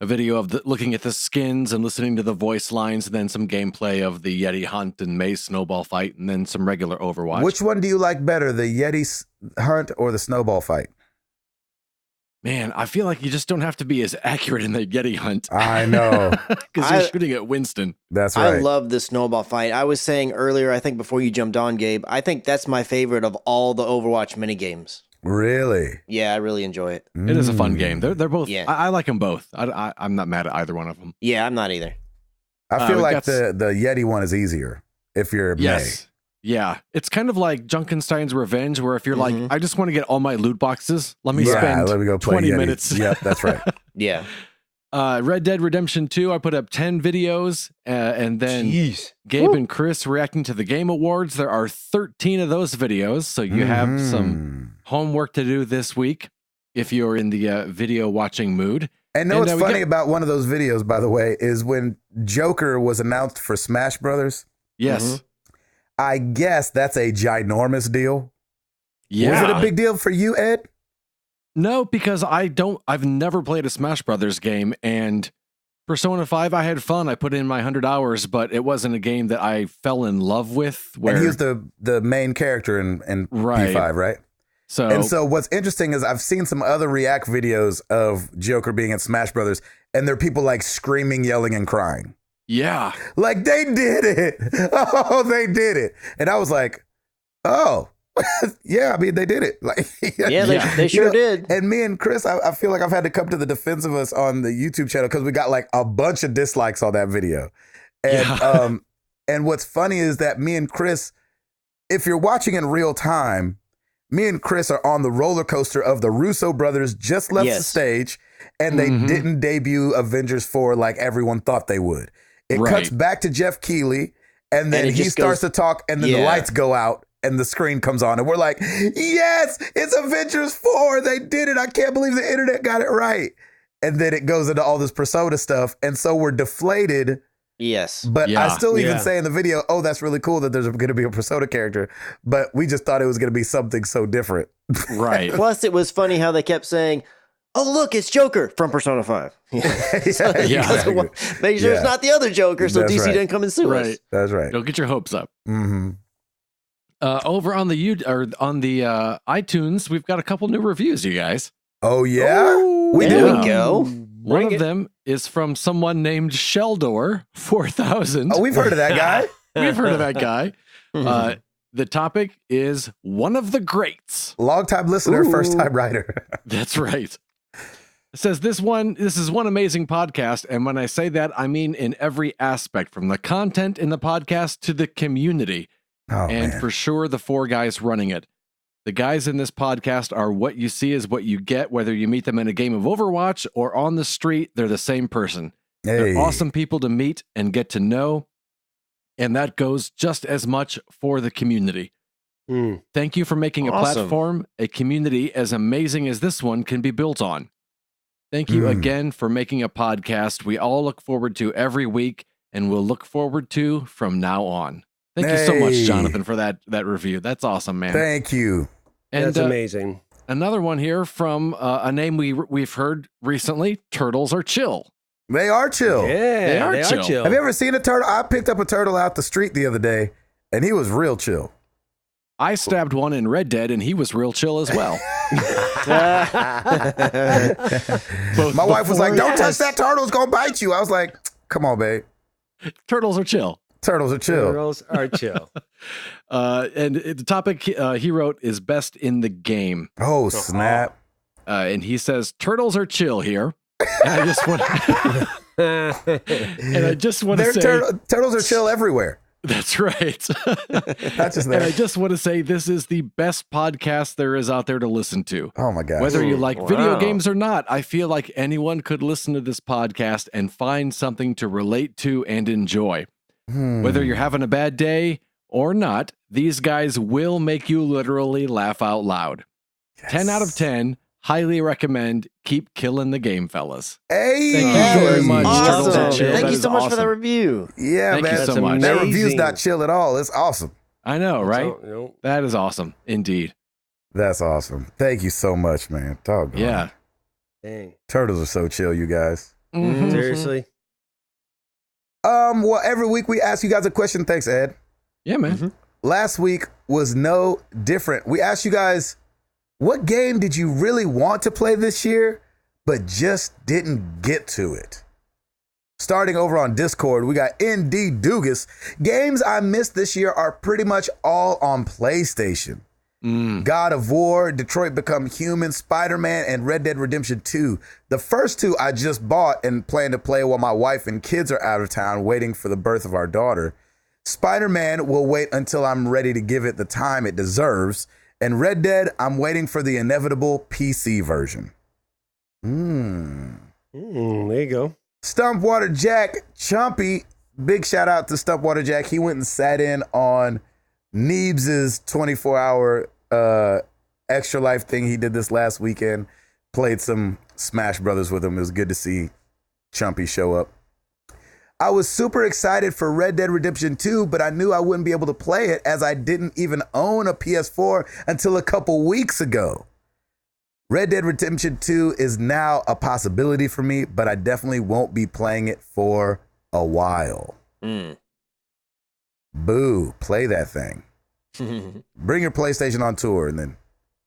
video of looking at the skins and listening to the voice lines, and then some gameplay of the Yeti hunt and Maze snowball fight, and then some regular Overwatch. Which one do you like better, the Yeti hunt or the snowball fight? Man, I feel like you just don't have to be as accurate in the Yeti hunt. I know. Because you're shooting at Winston. That's right. I love the snowball fight. I was saying earlier, I think before you jumped on, Gabe, I think that's my favorite of all the Overwatch minigames. Really? Yeah, I really enjoy it. It is a fun game. They're both. Yeah. I like them both. I'm not mad at either one of them. Yeah, I'm not either. I feel like the Yeti one is easier if you're May. Yeah, it's kind of like Junkenstein's Revenge, where if you're like, I just want to get all my loot boxes, let me spend let me go play 20 Yeti. minutes. Yep, that's right. Yeah. Red Dead Redemption 2, I put up 10 videos, and then Gabe and Chris reacting to the Game Awards. There are 13 of those videos, so you have some homework to do this week if you're in the video watching mood. And what's funny about one of those videos, by the way, is when Joker was announced for Smash Brothers. Yes. I guess that's a ginormous deal. Yeah. Was it a big deal for you, Ed? No, because I've never played a Smash Brothers game, and Persona 5, I had fun. I put in my 100 hours, but it wasn't a game that I fell in love with. And he was the main character in P5, right? So what's interesting is I've seen some other react videos of Joker being in Smash Brothers, and there are people like screaming, yelling, and crying. Yeah. Like, they did it. Oh, they did it. And I was like, oh, yeah, I mean, they did it. Like, they sure did. And me and Chris, I feel like I've had to come to the defense of us on the YouTube channel because we got like a bunch of dislikes on that video. And and what's funny is that me and Chris, if you're watching in real time, me and Chris are on the roller coaster of the Russo brothers just left the stage, and they didn't debut Avengers 4 like everyone thought they would. It cuts back to Jeff Keighley, and then he starts to talk, and then the lights go out, and the screen comes on and we're like, yes, it's Avengers 4. They did it. I can't believe the internet got it right. And then it goes into all this Persona stuff. And so we're deflated. Yes. But I still even say in the video, oh, that's really cool that there's going to be a Persona character. But we just thought it was going to be something so different. Right. Plus, it was funny how they kept saying, oh, look, it's Joker from Persona 5. Make sure it's not the other Joker so DC didn't come and sue us. That's right. Don't get your hopes up. Mm-hmm. Over on the iTunes, we've got a couple new reviews, you guys. Oh, yeah? We go. One of them is from someone named Sheldor 4000. Oh, we've heard of that guy. We've heard of that guy. The topic is one of the greats. Long-time listener, first-time writer. That's right. It says this is one amazing podcast, and when I say that, I mean in every aspect, from the content in the podcast to the community, for sure the four guys running it. The guys in this podcast are what you see is what you get, whether you meet them in a game of Overwatch or on the street, they're the same person. They're awesome people to meet and get to know, and that goes just as much for the community. Thank you for making a platform, a community as amazing as this one can be built on. Thank you again for making a podcast we all look forward to every week and will look forward to from now on. Thank you so much, Jonathan, for that review. That's awesome, man. Thank you. And, that's amazing. Another one here from a name we've heard recently, Turtles Are Chill. They are chill. Yeah, they are chill. Have you ever seen a turtle? I picked up a turtle out the street the other day, and he was real chill. I stabbed one in Red Dead, and he was real chill as well. My wife was like, don't touch that turtle. It's going to bite you. I was like, come on, babe. Turtles are chill. Turtles are chill. Turtles are chill. And the topic he wrote is best in the game. Oh, snap. And he says, turtles are chill here. And I just want to say... turtles are chill everywhere. That's right. Not just there. And I just want to say this is the best podcast there is out there to listen to. Oh, my God. Whether you like video games or not, I feel like anyone could listen to this podcast and find something to relate to and enjoy. Whether you're having a bad day or not, these guys will make you literally laugh out loud. Yes. 10 out of 10. Highly recommend. Keep killing the game, fellas. Hey, thank you very much. Awesome. Thank you so much for that review. Yeah, thank man. You so much. That review's not chill at all. It's awesome. I know, right? That is awesome, indeed. That's awesome. Thank you so much, man. Doggone. Yeah. Dang. Turtles are so chill, you guys. Mm-hmm. Seriously. Well, every week we ask you guys a question. Thanks, Ed. Yeah, man. Last week was no different. We asked you guys, what game did you really want to play this year, but just didn't get to it? Starting over on Discord, we got ND Dugas. Games I missed this year are pretty much all on PlayStation. God of War, Detroit Become Human, Spider-Man, and Red Dead Redemption 2. The first two I just bought and plan to play while my wife and kids are out of town waiting for the birth of our daughter. Spider-Man will wait until I'm ready to give it the time it deserves. And Red Dead, I'm waiting for the inevitable PC version. There you go. Stumpwater Jack Chumpy, big shout out to Stumpwater Jack. He went and sat in on Neebs' 24-hour Extra Life thing he did this last weekend. Played some Smash Brothers with him. It was good to see Chumpy show up. I was super excited for Red Dead Redemption 2, but I knew I wouldn't be able to play it as I didn't even own a PS4 until a couple weeks ago. Red Dead Redemption 2 is now a possibility for me, but I definitely won't be playing it for a while. Boo, play that thing. Bring your PlayStation on tour and then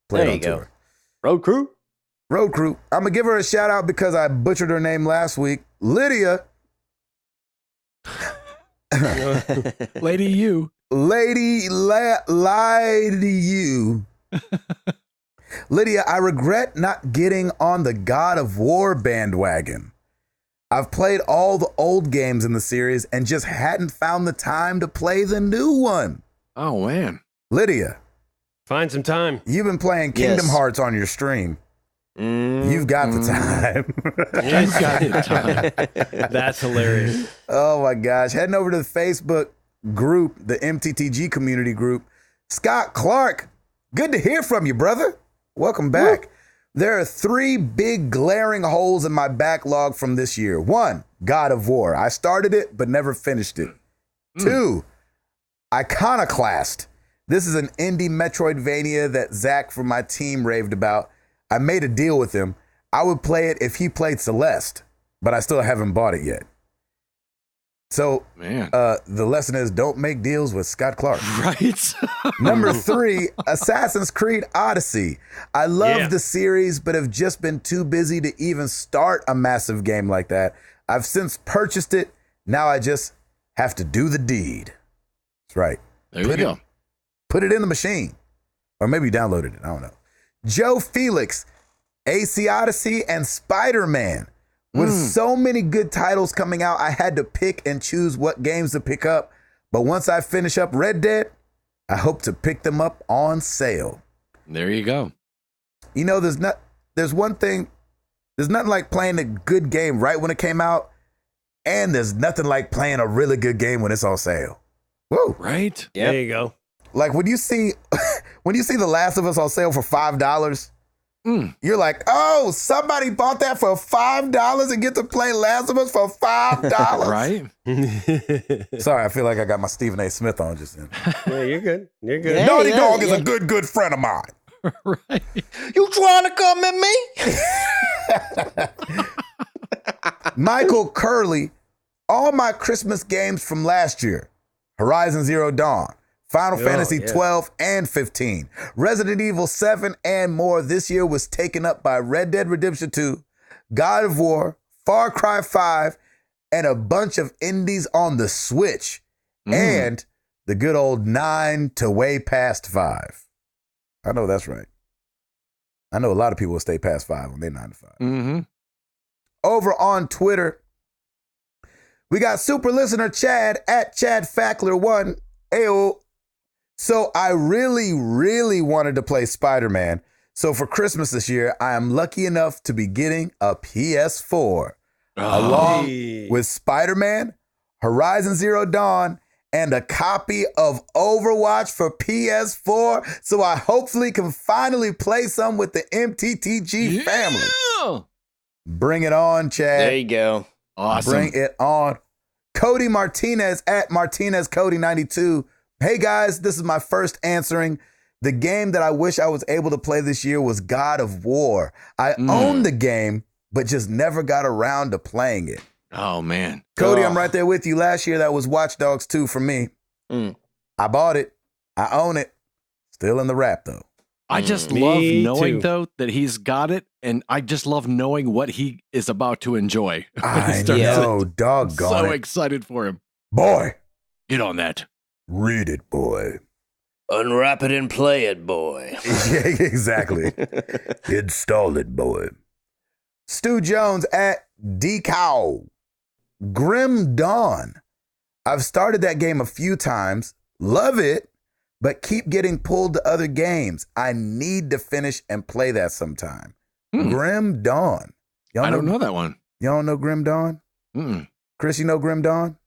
play it on tour. Road Crew. I'm going to give her a shout out because I butchered her name last week. Lydia. Lady you. Lie to you. Lydia, I regret not getting on the God of War bandwagon. I've played all the old games in the series and just hadn't found the time to play the new one. Oh, man. Lydia. Find some time. You've been playing Kingdom Hearts on your stream. You've got the time. You've got the time. That's hilarious. Oh, my gosh. Heading over to the Facebook group, the MTTG community group. Scott Clark, good to hear from you, brother. Welcome back. Woo. There are 3 big glaring holes in my backlog from this year. 1, God of War. I started it, but never finished it. 2, Iconoclast. This is an indie Metroidvania that Zach from my team raved about. I made a deal with him. I would play it if he played Celeste, but I still haven't bought it yet. So the lesson is don't make deals with Scott Clark. Right. Number 3, Assassin's Creed Odyssey. I love the series, but have just been too busy to even start a massive game like that. I've since purchased it. Now I just have to do the deed. That's right. There you go. Put it in the machine. Or maybe you downloaded it. I don't know. Joe Felix, AC Odyssey, and Spider-Man. With so many good titles coming out, I had to pick and choose what games to pick up. But once I finish up Red Dead, I hope to pick them up on sale. There you go. You know, there's one thing. There's nothing like playing a good game right when it came out. And there's nothing like playing a really good game when it's on sale. Whoa. Right? Yep. There you go. Like when you see The Last of Us on sale for $5, you're like, oh, somebody bought that for $5 and get to play Last of Us for $5. Right? Sorry, I feel like I got my Stephen A. Smith on just then. Yeah, you're good. You're good. Yeah, Naughty Dog is a good friend of mine. Right. You trying to come at me? Michael Curley, all my Christmas games from last year, Horizon Zero Dawn, Final Fantasy 12 and 15, Resident Evil 7 and more this year was taken up by Red Dead Redemption 2, God of War, Far Cry 5, and a bunch of indies on the Switch, and the good old 9 to way past 5. I know that's right. I know a lot of people will stay past 5 when they're 9 to 5. Mm-hmm. Over on Twitter, we got super listener Chad at Chad Fackler1. Ayo. So I really, really wanted to play Spider-Man. So for Christmas this year, I am lucky enough to be getting a PS4 along with Spider-Man, Horizon Zero Dawn, and a copy of Overwatch for PS4. So I hopefully can finally play some with the MTTG family. Bring it on, Chad. There you go. Awesome. Bring it on. Cody Martinez at MartinezCody92. Hey guys, this is my first answering. The game that I wish I was able to play this year was God of War. I own the game, but just never got around to playing it. Oh, man. Cody, I'm right there with you. Last year, that was Watch Dogs 2 for me. I bought it. I own it. Still in the wrap, though. I just love knowing, though, that he's got it, and I just love knowing what he is about to enjoy. I know, doggone so it. excited for him. Boy. Get on that. Read it, boy. Unwrap it and play it, boy. Yeah, exactly. Install it, boy. Stu Jones at Decow. Grim Dawn. I've started that game a few times. Love it, but keep getting pulled to other games. I need to finish and play that sometime. Grim Dawn. I don't know that one. Y'all don't know Grim Dawn? Chris, you know Grim Dawn?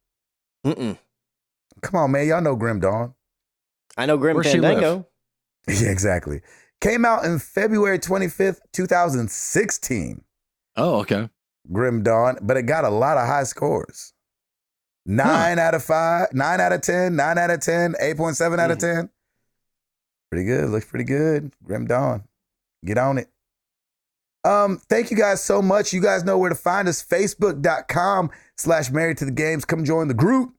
Come on, man. Y'all know Grim Dawn. I know Grim Fandango. Yeah, exactly. Came out in February 25th, 2016. Oh, okay. Grim Dawn, but it got a lot of high scores. 9 out of 5, 9 out of 10, 9 out of 10, 8.7 out of 10. Pretty good. Looks pretty good. Grim Dawn. Get on it. Thank you guys so much. You guys know where to find us. Facebook.com/Married to the Games. Come join the group.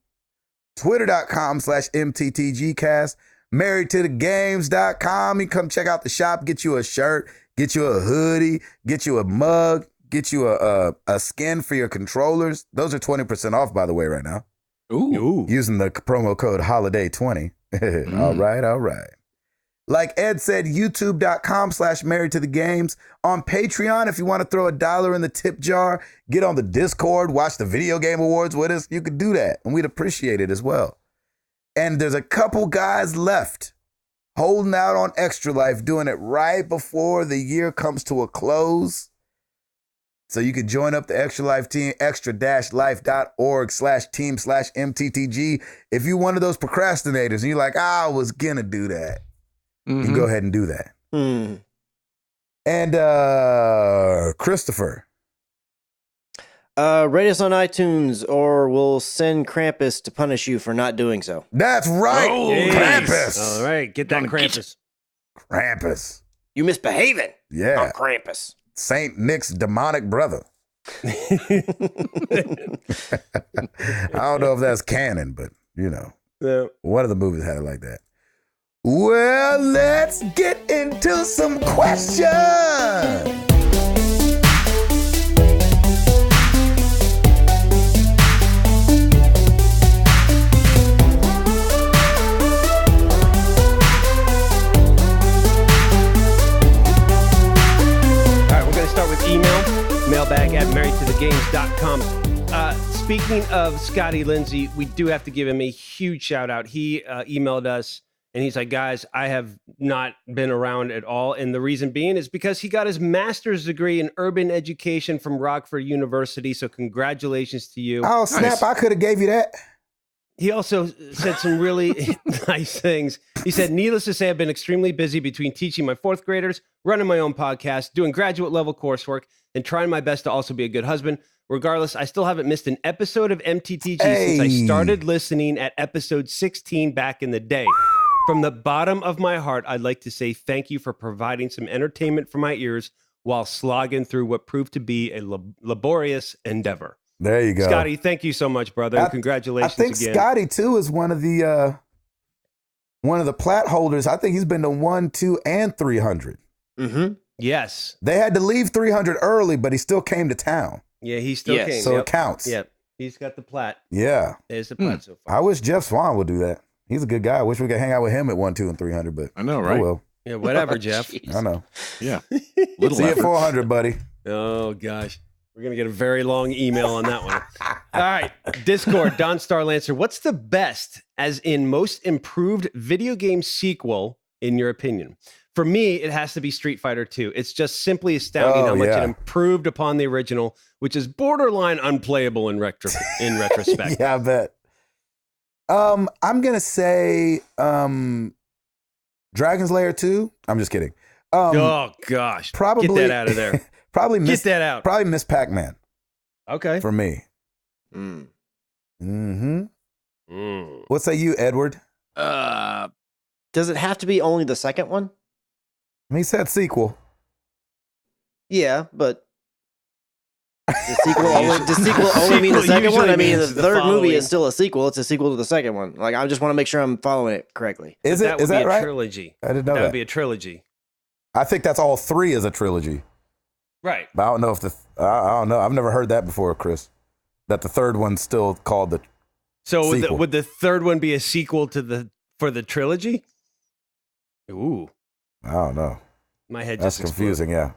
Twitter.com/MTTGcast. MarriedToTheGames.com. You come check out the shop, get you a shirt, get you a hoodie, get you a mug, get you a skin for your controllers. Those are 20% off, by the way, right now. Ooh. Using the promo code HOLIDAY20. All right. Like Ed said, YouTube.com/Married to the Games. On Patreon, if you want to throw $1 in the tip jar, get on the Discord, watch the Video Game Awards with us, you could do that, and we'd appreciate it as well. And there's a couple guys left holding out on Extra Life, doing it right before the year comes to a close. So you can join up the Extra Life team, extra-life.org/team/MTTG. If you're one of those procrastinators and you're like, I was going to do that, you can go ahead and do that. And Christopher. Rate us on iTunes or we'll send Krampus to punish you for not doing so. That's right. Oh, Krampus. All right. Get that Krampus. Krampus. You misbehaving. Yeah. I'm Krampus. Saint Nick's demonic brother. I don't know if that's canon, but one of the movies had it like that. Well, let's get into some questions. Mailbag at marriedtothegames.com. Speaking of Scotty Lindsay, we do have to give him a huge shout out. He emailed us and he's like, guys, I have not been around at all. And the reason being is because he got his master's degree in urban education from Rockford University. So congratulations to you. Oh, snap. Nice. I could have gave you that. He also said some really nice things. He said, needless to say, I've been extremely busy between teaching my fourth graders, running my own podcast, doing graduate level coursework, and trying my best to also be a good husband. Regardless, I still haven't missed an episode of MTTG since I started listening at episode 16 back in the day. From the bottom of my heart, I'd like to say thank you for providing some entertainment for my ears while slogging through what proved to be a laborious endeavor. There you go. Scotty, thank you so much, brother. Congratulations again. I think Scotty, too, is one of the plat holders. I think he's been to 1, 2, and 300. Mm-hmm. Yes. They had to leave 300 early, but he still came to town. Yeah, he still came. So it counts. Yep. He's got the plat. Yeah. There's the plat so far. I wish Jeff Swan would do that. He's a good guy. I wish we could hang out with him at 1, 2, and 300, but I know, right? Oh, well. Yeah, whatever, Jeff. Geez. I know. Yeah. See you at 400, buddy. Oh, gosh. We're going to get a very long email on that one. All right. Discord, Don Star Lancer. What's the best, as in most improved video game sequel, in your opinion? For me, it has to be Street Fighter 2. It's just simply astounding how much it improved upon the original, which is borderline unplayable in retrospect. Yeah, I bet. I'm going to say Dragon's Lair 2. I'm just kidding. Oh, gosh. Probably, get that out of there. Get that out. Probably Miss Pac-Man. Okay. For me. What say you, Edward? Does it have to be only the second one? He said sequel. Yeah, but the sequel only mean the second one? I mean, the third movie is still a sequel. It's a sequel to the second one. Like, I just want to make sure I'm following it correctly. Is that right? Trilogy. I didn't know that. That would be a trilogy. I think that's all three as a trilogy. Right. But I don't know if I don't know. I've never heard that before, Chris. That the third one's still called the sequel. Would the third one be a sequel for the trilogy? Ooh. I don't know. My head That's just confusing, yeah.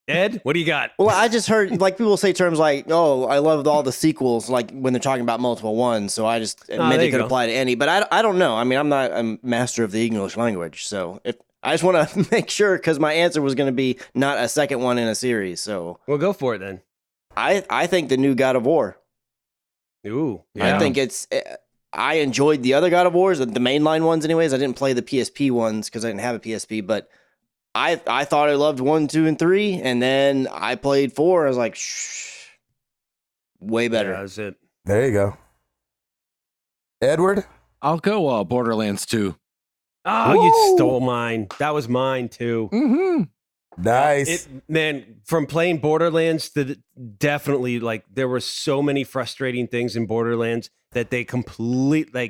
Ed, what do you got? Well, I just heard like people say terms like, "Oh, I loved all the sequels," like when they're talking about multiple ones. So I just meant it could apply to any. But I don't know. I mean, I'm not a master of the English language, so if I just want to make sure because my answer was going to be not a second one in a series. So we'll go for it then. I think the new God of War. Ooh, yeah. I think I enjoyed the other God of Wars, the mainline ones anyways. I didn't play the PSP ones because I didn't have a PSP, but I thought I loved 1, 2, and 3, and then I played 4. I was like, shh, way better. Yeah, that's it. There you go. Edward? I'll go Borderlands 2. Oh, Ooh. You stole mine. That was mine too. Mm-hmm. Nice. Man, from playing Borderlands to definitely like there were so many frustrating things in Borderlands that they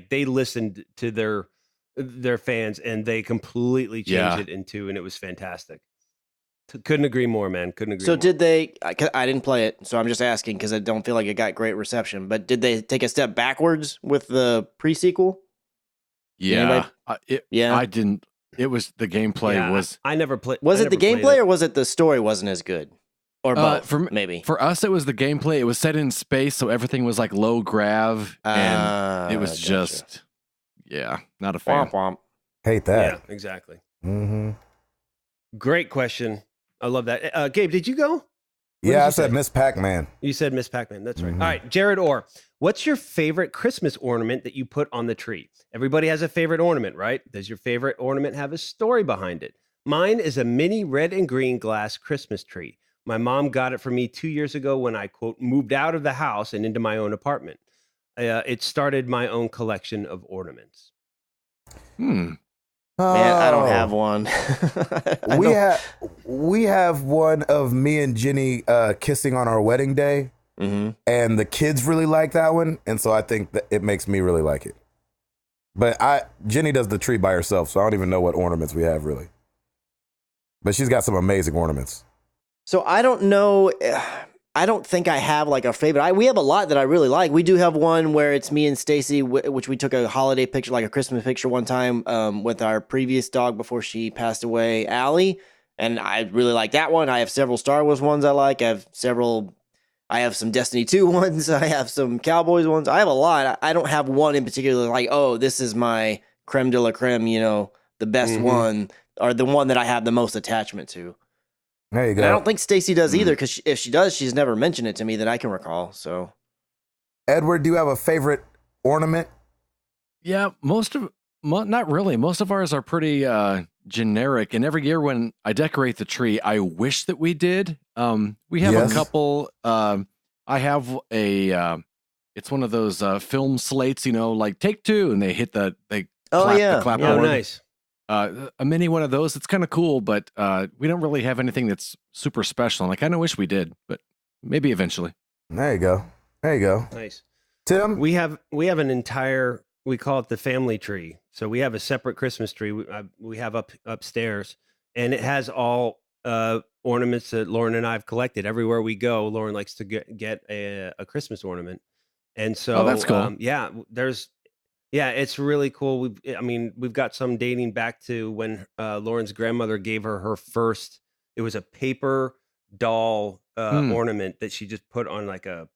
they listened to their fans and they completely changed it into, and it was fantastic. Couldn't agree more, man. Couldn't agree more. Did they, I didn't play it, so I'm just asking because I don't feel like it got great reception, but did they take a step backwards with the pre-sequel? Yeah. I didn't. It was the gameplay was. I never played. Was it the gameplay or was it the story wasn't as good? Or both, maybe. For us, it was the gameplay. It was set in space, so everything was like low grav, and it was just, not a fan. Womp womp. Hate that. Yeah, exactly. Mm-hmm. Great question. I love that. Gabe, did you go? Yeah, I said Miss Pac-Man. You said Miss Pac-Man. That's right. All right, Jared Orr, what's your favorite Christmas ornament that you put on the tree? Everybody has a favorite ornament, right? Does your favorite ornament have a story behind it? Mine is a mini red and green glass Christmas tree. My mom got it for me 2 years ago when I, quote, moved out of the house and into my own apartment. It started my own collection of ornaments. Man, I don't have one. We have one of me and Jenny kissing on our wedding day, and the kids really like that one, and so I think that it makes me really like it. But Jenny does the tree by herself, so I don't even know what ornaments we have really. But she's got some amazing ornaments. So I don't know. I don't think I have like a favorite. We have a lot that I really like. We do have one where it's me and Stacy, which we took a holiday picture, like a Christmas picture one time with our previous dog before she passed away, Allie. And I really like that one. I have several Star Wars ones I like. I have some Destiny 2 ones. I have some Cowboys ones. I have a lot. I don't have one in particular like, oh, this is my creme de la creme, the best one, or the one that I have the most attachment to. There you go. And I don't think Stacy does either, because if she does, she's never mentioned it to me that I can recall. So, Edward, do you have a favorite ornament? Yeah, not really. Most of ours are pretty generic. And every year when I decorate the tree, I wish that we did. We have a couple. I have it's one of those film slates, like Take Two, and they hit the clap. Oh, nice. A mini one of those. It's kind of cool, but we don't really have anything that's super special. And I kind of wish we did, but maybe eventually. There you go. Nice. Tim? We have an entire, we call it the family tree. So we have a separate Christmas tree we have upstairs, and it has all ornaments that Lauren and I have collected. Everywhere we go, Lauren likes to get a Christmas ornament. And so that's cool. Yeah, it's really cool. We've got some dating back to when Lauren's grandmother gave her first. It was a paper doll ornament that she just put on like a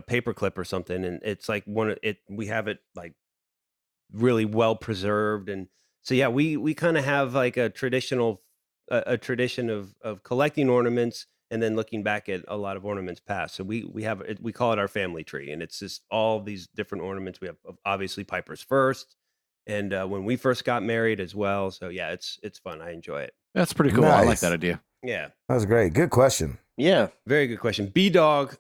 paper clip or something, and it's like we have it like really well preserved, and so yeah, we kind of have like a tradition of collecting ornaments and then looking back at a lot of ornaments past. So we call it our family tree, and it's just all these different ornaments. We have obviously Piper's first, and when we first got married as well. So yeah, it's fun. I enjoy it. That's pretty cool. Nice. I like that idea. Yeah, that was great. Good question. Yeah, very good question. B-Dog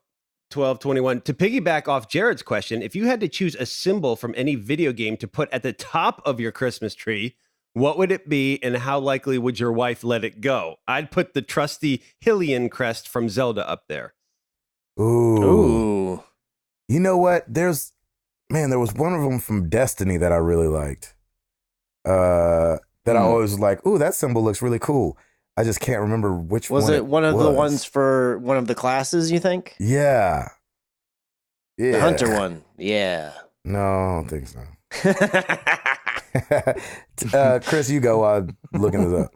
1221. To piggyback off Jared's question, if you had to choose a symbol from any video game to put at the top of your Christmas tree, what would it be, and how likely would your wife let it go? I'd put the trusty Hylian crest from Zelda up there. Ooh. You know what? There was one of them from Destiny that I really liked. I always was like, ooh, that symbol looks really cool. I just can't remember which one. Was it one of the ones for one of the classes, you think? Yeah. The hunter one. Yeah. No, I don't think so. Chris, you go while I'm looking this up.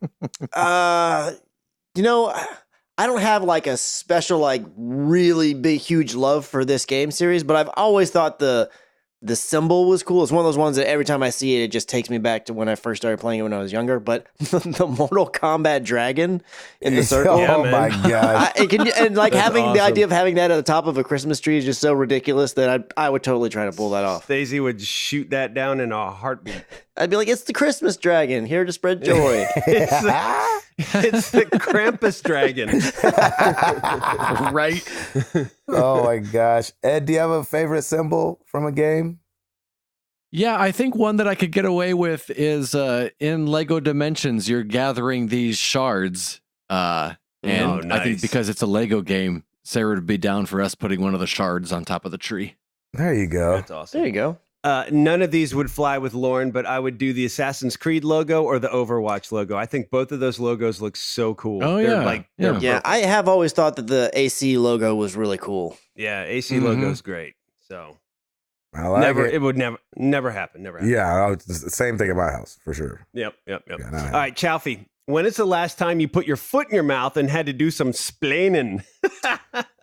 I don't have like a special, like really big, huge love for this game series, but I've always thought the symbol was cool. It's one of those ones that every time I see it, it just takes me back to when I first started playing it when I was younger. But the Mortal Kombat dragon in the circle. Oh my gosh. Having the idea of having that at the top of a Christmas tree is just so ridiculous that I would totally try to pull that off. Stacey would shoot that down in a heartbeat. I'd be like, it's the Christmas dragon, here to spread joy. It's the Krampus dragon. Right? Oh my gosh. Ed, do you have a favorite symbol from a game? Yeah, I think one that I could get away with is in Lego Dimensions, you're gathering these shards. Nice. I think because it's a Lego game, Sarah would be down for us putting one of the shards on top of the tree. There you go. That's awesome. There you go. None of these would fly with Lauren, but I would do the Assassin's Creed logo or the Overwatch logo. I think both of those logos look so cool. Oh, yeah. I have always thought that the AC logo was really cool. Yeah, AC logo is great. So I like it. It would never happen. Never happen. Yeah, the same thing at my house for sure. Yep. Yeah, all right, Chalfie. When is the last time you put your foot in your mouth and had to do some splaining?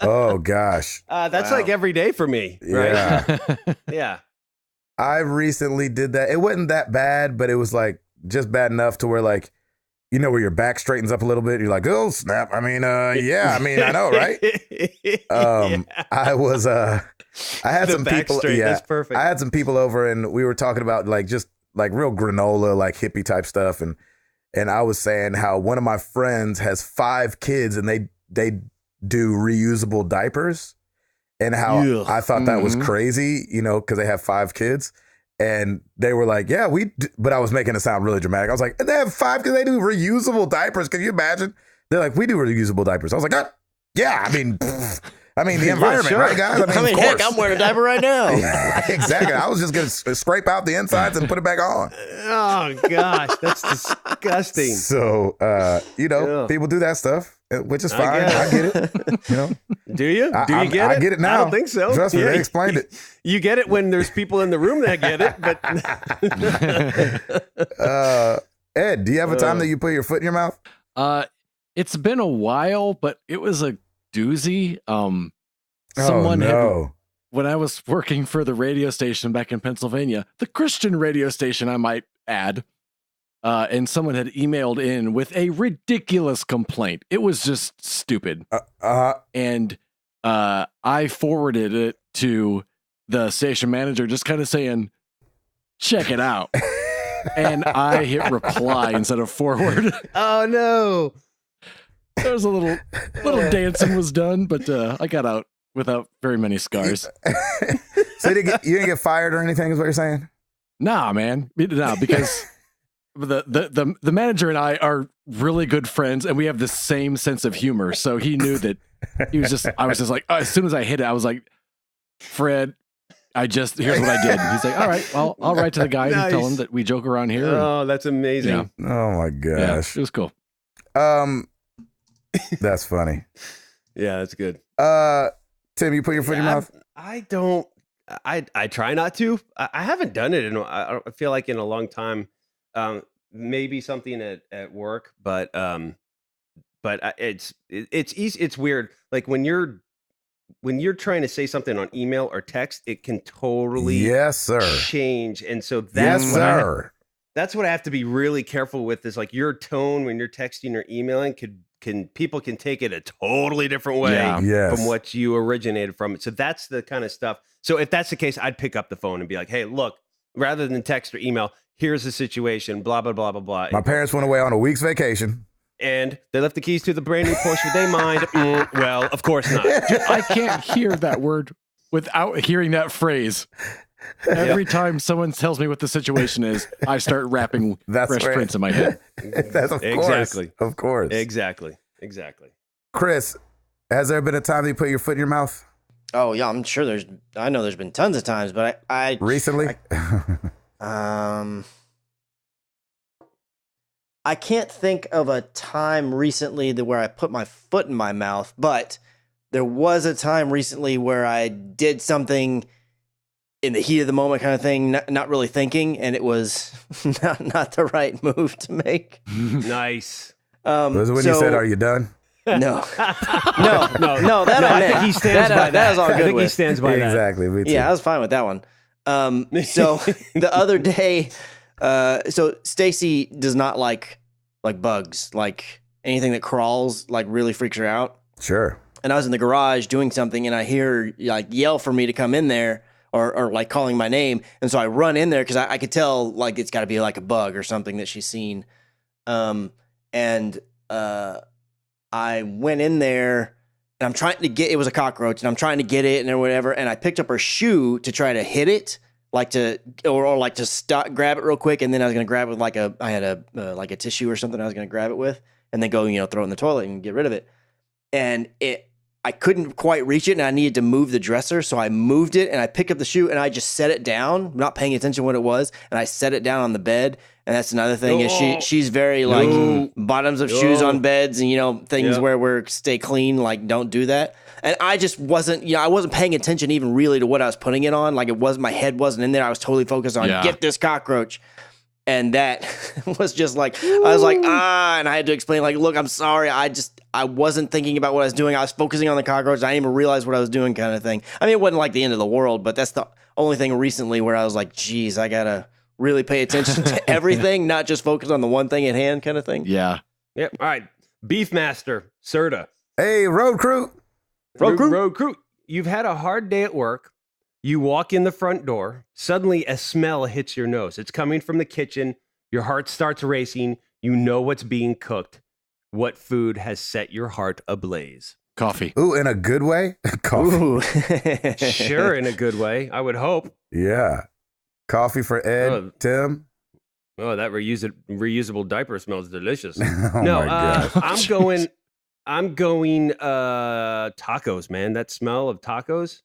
Oh gosh, that's like every day for me. Yeah, right? Yeah. I recently did that. It wasn't that bad, but it was like just bad enough to where like, you know, where your back straightens up a little bit. You're like, oh snap. I mean, yeah, I mean, I know, right? I had some people. Yeah, that's perfect. I had some people over, and we were talking about like just like real granola, like hippie type stuff, and I was saying how one of my friends has 5 kids, and they do reusable diapers, and how I thought that was crazy, you know, because they have 5 kids. And they were like, yeah, but I was making it sound really dramatic. I was like, they have 5 because they do reusable diapers. Can you imagine? They're like, we do reusable diapers. I was like, yeah, I mean, the environment, right, guys? I mean, heck, I'm wearing a diaper right now. Exactly. I was just going to scrape out the insides and put it back on. Oh, gosh, that's disgusting. So, you know, people do that stuff, which is fine. I get it. You know? Do you? Do you get it? I get it now. I don't think so. Trust me, they explained it. You get it when there's people in the room that get it, but Ed, do you have a time that you put your foot in your mouth? It's been a while, but it was a doozy. Someone had, when I was working for the radio station back in Pennsylvania, the Christian radio station, I might add, and someone had emailed in with a ridiculous complaint. It was just stupid. And I forwarded it to the station manager, just kind of saying, check it out. And I hit reply instead of forward. Oh, no. There was a little dancing was done, but I got out without very many scars. So you didn't get fired or anything, is what you're saying? Nah, man. No, because the manager and I are really good friends, and we have the same sense of humor. So he knew that I was just like, as soon as I hit it, I was like, Fred, here's what I did. He's like, all right, well, I'll write to the guy and tell him that we joke around here. Oh, that's amazing. Yeah. Oh my gosh. Yeah, it was cool. That's funny. Yeah, that's good. Tim, you put your foot in your mouth? I don't. I try not to. I haven't done it I feel like in a long time. Maybe something at work, but it's easy. It's weird. Like when you're trying to say something on email or text, it can totally change. And so that's that's what I have to be really careful with, is like your tone when you're texting or emailing people can take it a totally different way from what you originated from it. So that's the kind of stuff. So if that's the case, I'd pick up the phone and be like, hey, look, rather than text or email, here's the situation, blah, blah, blah, blah, blah. My parents went away on a week's vacation. And they left the keys to the brand new Porsche with they mind. Well, of course not. I can't hear that word without hearing that phrase. Every time someone tells me what the situation is, I start rapping Fresh Prince in my head. That's of course. Exactly. Chris, has there been a time that you put your foot in your mouth? Oh yeah, I'm sure I know there's been tons of times, but I recently. I can't think of a time recently where I put my foot in my mouth, but there was a time recently where I did something in the heat of the moment kind of thing, not really thinking, and it was not the right move to make. Nice. Was it when you said, "Are you done"? No. That I think he stands by that. That was all good. I think he stands by that. Exactly. Me too. Yeah, I was fine with that one. So the other day, so Stacy does not like bugs, like anything that crawls, like really freaks her out. Sure. And I was in the garage doing something, and I hear her like yell for me to come in there, or like calling my name. And so I run in there because I could tell like it's got to be like a bug or something that she's seen. I went in there and I'm trying to get, it was a cockroach and I'm trying to get it and whatever. And I picked up her shoe to try to hit it, like to stop, grab it real quick. And then I was going to grab it with I had a tissue or something I was going to grab it with, and then go, throw it in the toilet and get rid of it. And I couldn't quite reach it, and I needed to move the dresser. So I moved it and I picked up the shoe and I just set it down, not paying attention to what it was. And I set it down on the bed. And that's another thing is she's very like bottoms of shoes on beds and, things where we're stay clean, like don't do that. And I just wasn't, I wasn't paying attention even really to what I was putting it on. Like my head wasn't in there. I was totally focused on get this cockroach. And that was just like, I was like, and I had to explain like, look, I'm sorry. I wasn't thinking about what I was doing. I was focusing on the cockroach. I didn't even realize what I was doing kind of thing. I mean, it wasn't like the end of the world, but that's the only thing recently where I was like, geez, I gotta really pay attention to everything, not just focus on the one thing at hand kind of thing. Yeah. Yep. All right. Beefmaster, Serta. Hey, road crew. Road crew. You've had a hard day at work. You walk in the front door. Suddenly, a smell hits your nose. It's coming from the kitchen. Your heart starts racing. You know what's being cooked. What food has set your heart ablaze? Coffee. Ooh, in a good way? Coffee. Ooh. Sure, in a good way. I would hope. Yeah. Coffee for Ed, Tim. Oh, that reusable diaper smells delicious. Oh No, my God. I'm going tacos, man. That smell of tacos.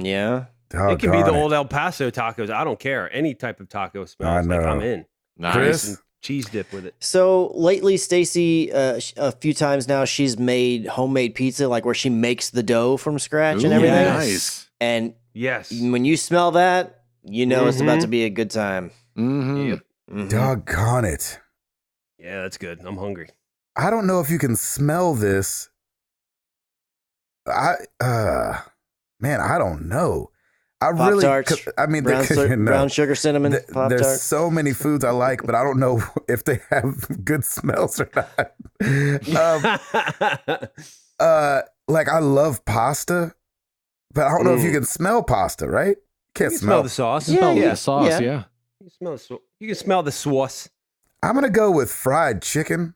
Yeah. It can be the old El Paso tacos. I don't care. Any type of taco smells. Like I'm in. Nice. Chris? Cheese dip with it. So lately, Stacy, a few times now, she's made homemade pizza, like where she makes the dough from scratch and everything. Nice. And Yes. when you smell that, you know it's about to be a good time. Mm-hmm. Yep. Doggone it. Yeah, that's good. I'm hungry. I don't know if you can smell this. Man, I don't know. Pop-Tarts, I mean, brown sugar cinnamon Pop-Tart. There's so many foods I like, but I don't know if they have good smells or not. Like I love pasta, but I don't know if you can smell pasta, right? Can't You can smell the sauce. The sauce, yeah. You can smell the sauce. I'm gonna go with fried chicken.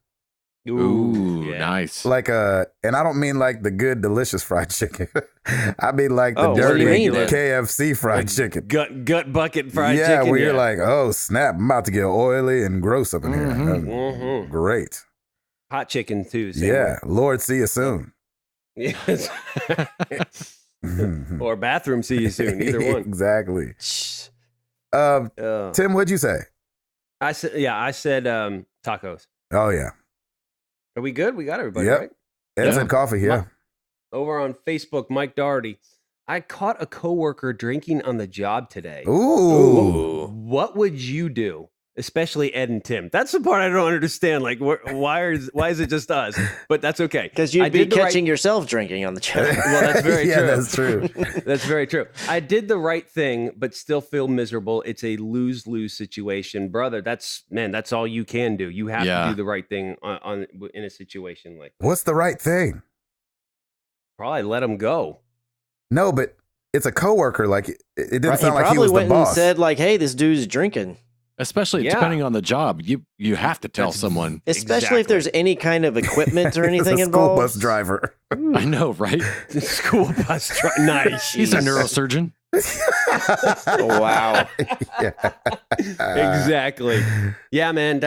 Ooh, yeah. nice. Like and I don't mean like the good, delicious fried chicken. I mean like the Oh, what do you dirty mean then? KFC fried chicken. Gut bucket fried Yeah, chicken. where you're like, oh snap, I'm about to get oily and gross up in here. Mhm. Great. Hot chicken too. Same Yeah, Lord, see you soon. way. Yes. Or bathroom see you soon. Either one. Exactly. Shh. Tim, what'd you say? I said tacos. Oh yeah. Are we good? We got everybody, Yep. right? Ed said coffee, yeah. Over on Facebook, Mike Doherty. I caught a coworker drinking on the job today. Ooh. What would you do? Especially Ed and Tim. That's the part I don't understand. Like, why is it just us? But that's okay. Because you'd be catching yourself drinking on the job. Well, that's very Yeah, true. that's true. That's very true. I did the right thing, but still feel miserable. It's a lose-lose situation, brother. That's all you can do. You have to do the right thing in a situation like that. What's the right thing? Probably let him go. No, but it's a coworker. Like it didn't sound like he probably was the went boss. and said like, "Hey, this dude's drinking." Especially depending on the job, you have to tell someone. Especially if there's any kind of equipment or anything It's a school involved. bus driver. I know, right? School bus driver. Nice. He's a neurosurgeon. Oh, wow. Yeah. Exactly. Yeah, man.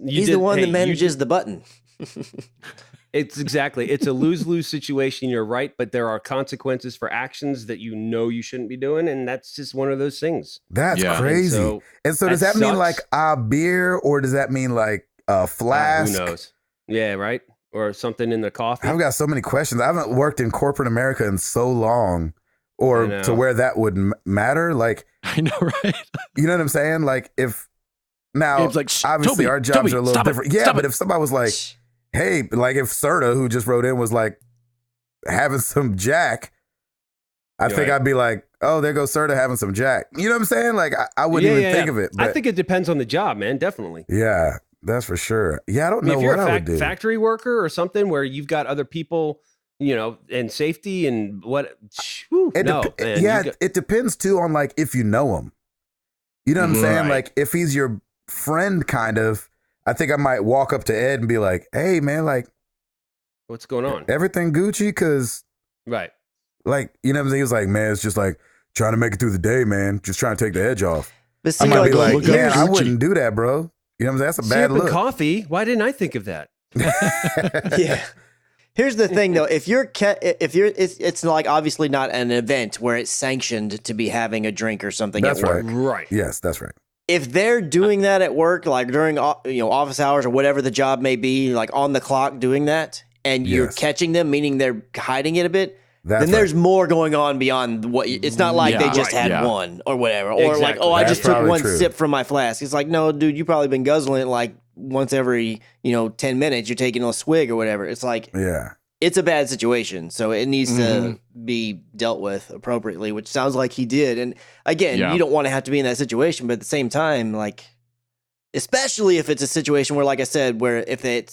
He's the one that manages the button. It's a lose-lose situation. You're right, but there are consequences for actions that you know you shouldn't be doing, and that's just one of those things. That's crazy. And so does that mean like a beer, or does that mean like a flask? Who knows? Yeah, right. Or something in the coffee. I've got so many questions. I haven't worked in corporate America in so long, or to where that would matter. Like, I know, right? You know what I'm saying? Like, if now, like, obviously, our jobs are a little different. Yeah, but it. if somebody was like, hey, like if Serta, who just wrote in, was like having some Jack, I think I'd be like, oh, there goes Serta having some Jack. You know what I'm saying? Like, I wouldn't even think of it. But I think it depends on the job, man. Definitely. Yeah, that's for sure. Yeah, I don't know if you're what I would do. Factory worker or something where you've got other people, and safety and what. It depends too on like if you know him. You know what I'm saying? Like if he's your friend, kind of. I think I might walk up to Ed and be like, hey, man, like, what's going on? Everything Gucci? Because, right. Like, you know what I'm saying? He was like, man, it's just like trying to make it through the day, man. Just trying to take the edge off. But I might be like, man, I wouldn't do that, bro. You know what I'm saying? That's a bad look. Coffee? Why didn't I think of that? Yeah. Here's the thing, though. If you're, it's like obviously not an event where it's sanctioned to be having a drink or something at work. Right. Yes, that's right. If they're doing that at work, like during office hours or whatever the job may be, like on the clock doing that, and you're catching them, meaning they're hiding it a bit, then there's more going on beyond what. It's not like they just had one or whatever, or like, oh, I just took one sip from my flask. It's like, no, dude, you probably been guzzling it like once every 10 minutes. You're taking a swig or whatever. It's like, it's a bad situation, so it needs to be dealt with appropriately, which sounds like he did. And again, you don't want to have to be in that situation, but at the same time, like, especially if it's a situation where, like I said, where if they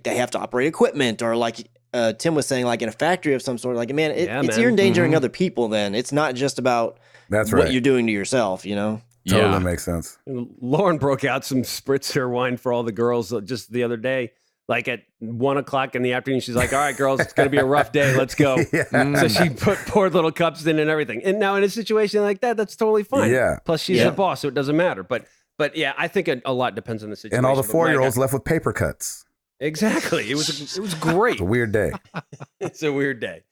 have to operate equipment, or like Tim was saying, like in a factory of some sort, like, man, you're endangering other people. Then it's not just about what you're doing to yourself, you know? Totally makes sense. Lauren broke out some spritzer wine for all the girls just the other day. Like at 1:00 in the afternoon, she's like, "All right, girls, it's gonna be a rough day. Let's go." So she poured little cups in and everything. And now in a situation like that, that's totally fine. Yeah. Plus, she's the boss, so it doesn't matter. But yeah, I think a lot depends on the situation. And all the 4-year-olds left with paper cuts. Exactly. It was great. It's a weird day. It's a weird day.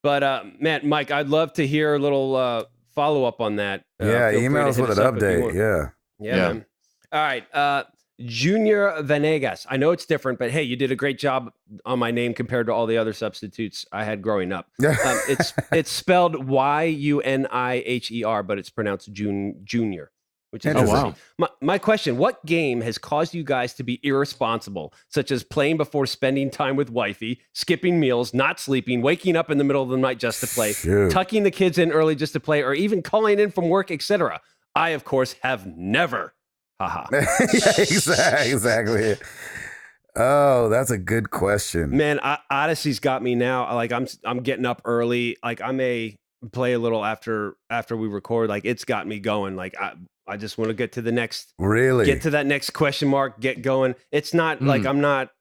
But Mike, I'd love to hear a little follow up on that. Email us with an update. Yeah. Man. All right. Junior Venegas. I know it's different, but hey, you did a great job on my name compared to all the other substitutes I had growing up. It's spelled Yuniher, but it's pronounced Junior, which is interesting. My question: what game has caused you guys to be irresponsible, such as playing before spending time with wifey, skipping meals, not sleeping, waking up in the middle of the night just to play, tucking the kids in early just to play, or even calling in from work, etc.? I, of course, have never. Haha. Exactly. Oh, that's a good question. Man, Odyssey's got me now. Like I'm getting up early. Like I may play a little after we record. Like it's got me going. Like I just want to get to the next. Really? Get to that next question mark. Get going. It's not like I'm not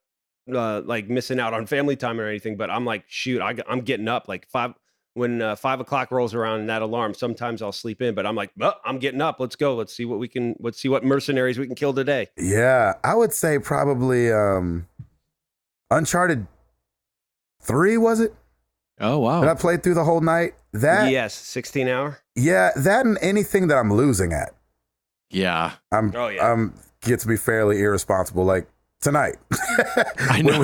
like missing out on family time or anything. But I'm like, shoot, I'm getting up like 5. When 5:00 rolls around and that alarm, sometimes I'll sleep in, but I'm like, I'm getting up. Let's go. Let's see what mercenaries we can kill today. Yeah, I would say probably Uncharted 3, was it? Oh, wow. That I played through the whole night. That 16 hour. Yeah, that and anything that I'm losing at. Yeah. Gets me fairly irresponsible. Like tonight. I know.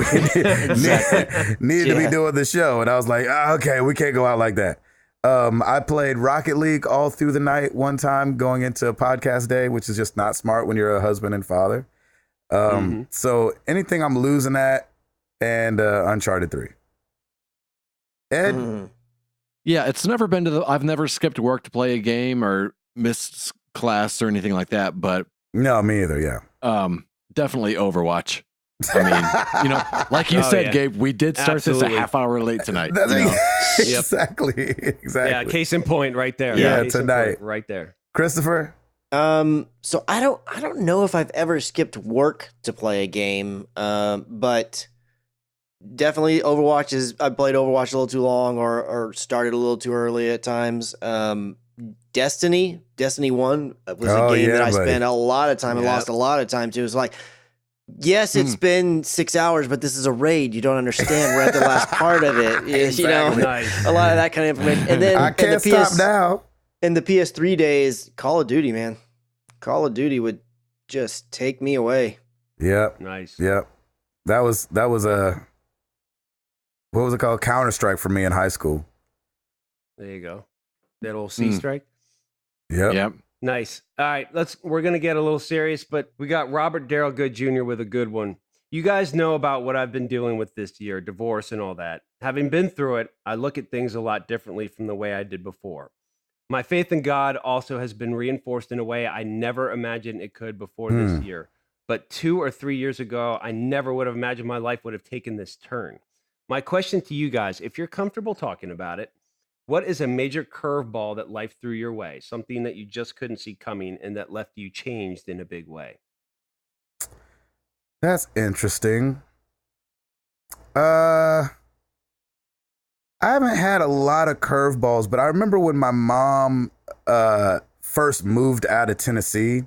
Needed to be doing the show. And I was like, okay, we can't go out like that. I played Rocket League all through the night one time going into a podcast day, which is just not smart when you're a husband and father. So anything I'm losing at, and Uncharted 3. Ed? Yeah, it's never been I've never skipped work to play a game or missed class or anything like that, but no, me either, yeah. Definitely Overwatch. I mean, like you said, Gabe, we did start this a half hour late tonight. Exactly. Yeah, case in point right there. Yeah, tonight. Right there. Christopher? So I don't know if I've ever skipped work to play a game, but definitely Overwatch I played Overwatch a little too long or started a little too early at times. Destiny 1 was a game that I spent a lot of time and lost a lot of time to. It was like, yes, it's been 6 hours, but this is a raid. You don't understand. We're at the last part of it. You know, a lot of that kind of information. And then I can't stop now. In the PS3 days, Call of Duty, man. Call of Duty would just take me away. Yep. Nice. Yep. That was a, what was it called? Counter-Strike for me in high school. There you go. That old C-Strike? Yep. Nice. All right, we're going to get a little serious, but we got Robert Darrell Good Jr. with a good one. You guys know about what I've been dealing with this year, divorce and all that. Having been through it, I look at things a lot differently from the way I did before. My faith in God also has been reinforced in a way I never imagined it could before this year. But 2 or 3 years ago, I never would have imagined my life would have taken this turn. My question to you guys, if you're comfortable talking about it, what is a major curveball that life threw your way? Something that you just couldn't see coming and that left you changed in a big way? That's interesting. I haven't had a lot of curveballs, but I remember when my mom first moved out of Tennessee,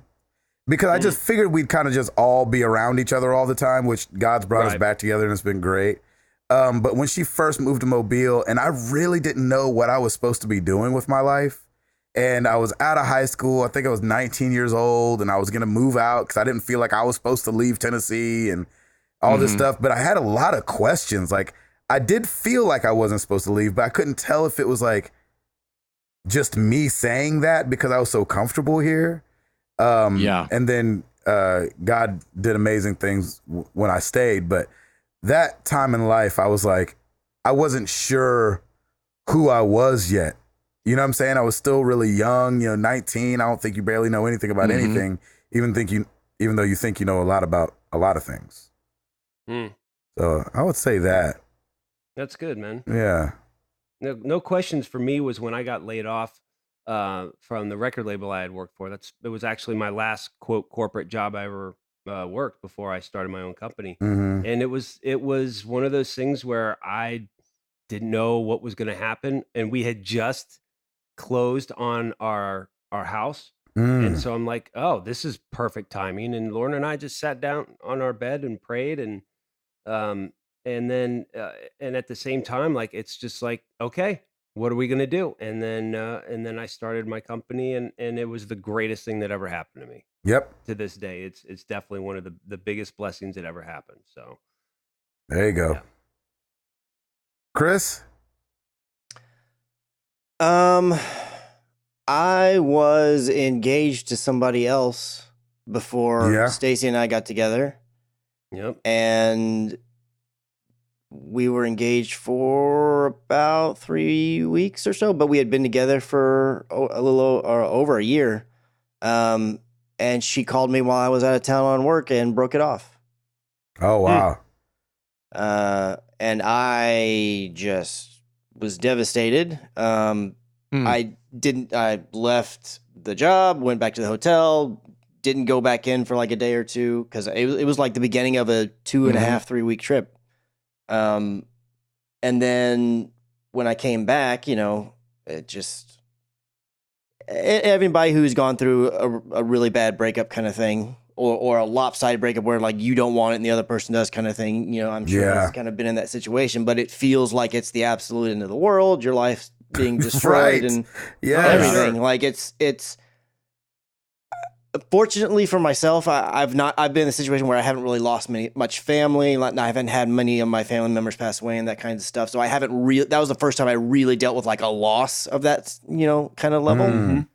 because I just figured we'd kind of just all be around each other all the time, which God's brought us back together and it's been great. But when she first moved to Mobile, and I really didn't know what I was supposed to be doing with my life, and I was out of high school. I think I was 19 years old, and I was going to move out because I didn't feel like I was supposed to leave Tennessee and all this stuff. But I had a lot of questions. Like, I did feel like I wasn't supposed to leave, but I couldn't tell if it was like just me saying that because I was so comfortable here. And then God did amazing things when I stayed. But that time in life, I was like, I wasn't sure who I was yet. You know what I'm saying? I was still really young, 19. I don't think you barely know anything about anything, even though you think you know a lot about a lot of things. So I would say that. That's good, man. Yeah. No questions for me was when I got laid off from the record label I had worked for. It was actually my last quote corporate job I ever worked before I started my own company. And it was one of those things where I didn't know what was going to happen, and we had just closed on our house. And so I'm like, oh, this is perfect timing. And Lauren and I just sat down on our bed and prayed, and then and at the same time, like, it's just like, okay, what are we going to do? And then I started my company, and it was the greatest thing that ever happened to me. Yep. To this day, it's definitely one of the biggest blessings that ever happened. So there you go. Yeah. Chris? I was engaged to somebody else before Stacy and I got together. Yep. And we were engaged for about 3 weeks or so, but we had been together for a little over a year. And she called me while I was out of town on work and broke it off. Oh, wow. And I just was devastated. I left the job, went back to the hotel, didn't go back in for like a day or two, because it was like the beginning of a 2.5, 3 week trip. And then when I came back, everybody who's gone through a really bad breakup kind of thing, or a lopsided breakup where like you don't want it and the other person does kind of thing, I'm sure has kind of been in that situation, but it feels like it's the absolute end of the world. Your life's being destroyed and everything. Sure. Like it's fortunately for myself, I've been in a situation where I haven't really lost much family. I haven't had many of my family members pass away and that kind of stuff. So I haven't that was the first time I really dealt with like a loss of that, kind of level.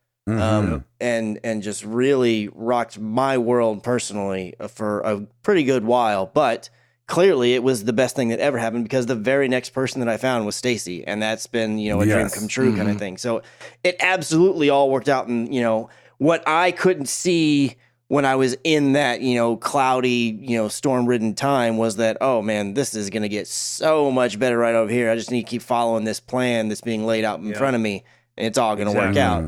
And just really rocked my world personally for a pretty good while. But clearly it was the best thing that ever happened, because the very next person that I found was Stacy, and that's been, a dream come true kind of thing. So it absolutely all worked out. And, what I couldn't see when I was in that, cloudy, storm-ridden time was that, oh man, this is going to get so much better right over here. I just need to keep following this plan that's being laid out in front of me, and it's all going to work out.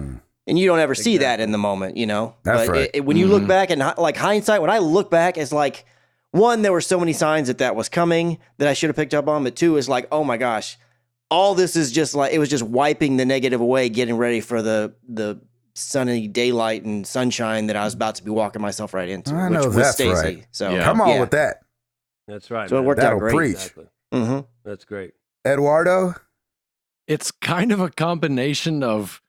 And you don't ever see that in the moment, That's but right. When you look back, and like hindsight, when I look back, it's like, one, there were so many signs that was coming that I should have picked up on, but two, is like, oh my gosh, all this is just like, it was just wiping the negative away, getting ready for the sunny daylight and sunshine that I was about to be walking myself right into, I which know was that's Stacy. right. So come on with that. That's right. So it worked out great. Preach. Exactly. That's great. Eduardo? It's kind of a combination of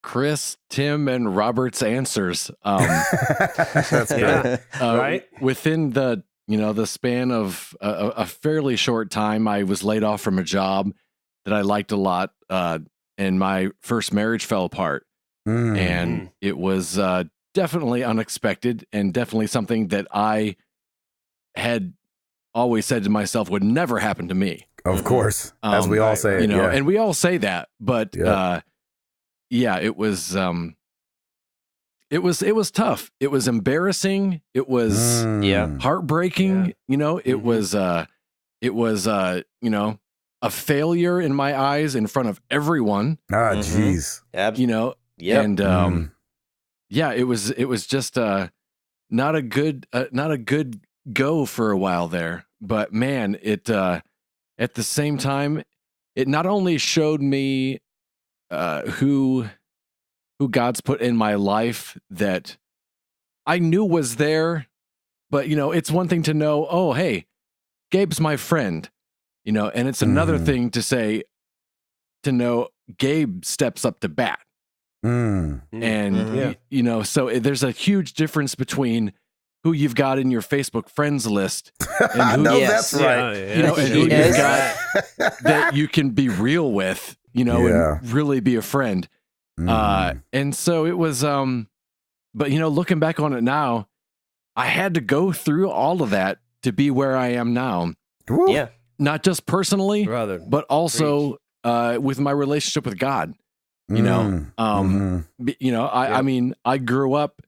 Chris, Tim, and Robert's answers. That's good. Right? Within the span of a fairly short time, I was laid off from a job that I liked a lot, and my first marriage fell apart. And it was definitely unexpected, and definitely something that I had always said to myself would never happen to me. Of course, as we all say, and we all say that, but it was tough. It was embarrassing. It was heartbreaking. It was a failure in my eyes in front of everyone. Ah, jeez. And it was just not a good go for a while there. But man, it at the same time, it not only showed me who God's put in my life that I knew was there, but it's one thing to know, oh hey, Gabe's my friend, and it's another thing to know Gabe steps up to bat. And so there's a huge difference between who you've got in your Facebook friends list and who that's right. and who you've got that you can be real with, and really be a friend. And so it was but looking back on it now, I had to go through all of that to be where I am now. Woo. not just personally, Brother, but also with my relationship with God. You know, I mean, I grew up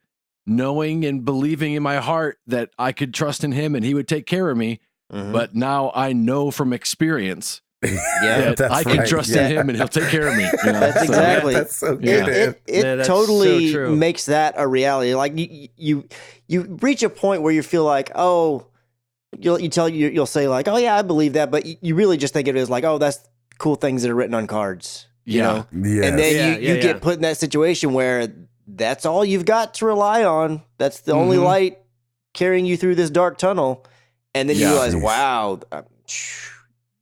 knowing and believing in my heart that I could trust in him and he would take care of me. But now I know from experience that I can trust in him and he'll take care of me. You know? That's exactly. That's so good. It totally makes that a reality. Like you reach a point where you feel like, oh, you'll say like, oh yeah, I believe that, but you really just think of it as like, oh, that's cool things that are written on cards. You know? Yes. And then you get put in that situation where that's all you've got to rely on. That's the only light carrying you through this dark tunnel. And then you realize, wow,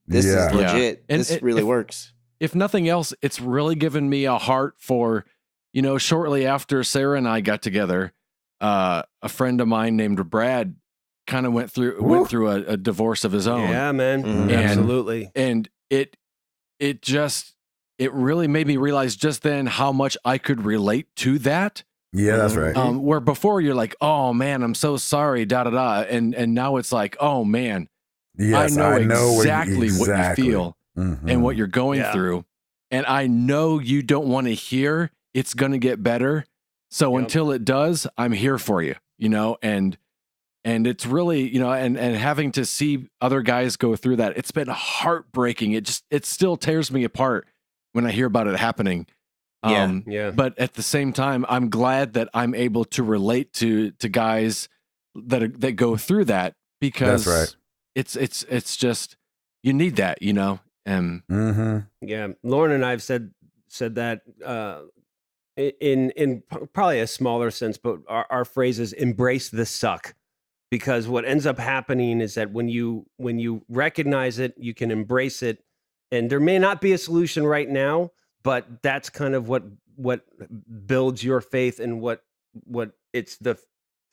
this is legit. And this really works. If nothing else, it's really given me a heart for, you know, shortly after Sarah and I got together, a friend of mine named Brad kind of went through a divorce of his own. Yeah, man. Absolutely. And it really made me realize just then how much I could relate to that. Yeah, that's right. Where before you're like, oh man, I'm so sorry, and now it's like, oh man, yes, I know exactly what you feel and what you're going through, and I know you don't want to hear it's going to get better. So until it does, I'm here for you, you know, and it's really, you know, and having to see other guys go through that, it's been heartbreaking. It still tears me apart when I hear about it happening. But at the same time, I'm glad that I'm able to relate to guys that go through that, because that's right. It's just, you need that, you know. Yeah, Lauren and I have said that in probably a smaller sense, but our phrase is embrace the suck, because what ends up happening is that when you recognize it, you can embrace it, and there may not be a solution right now. But that's kind of what builds your faith, and what it's the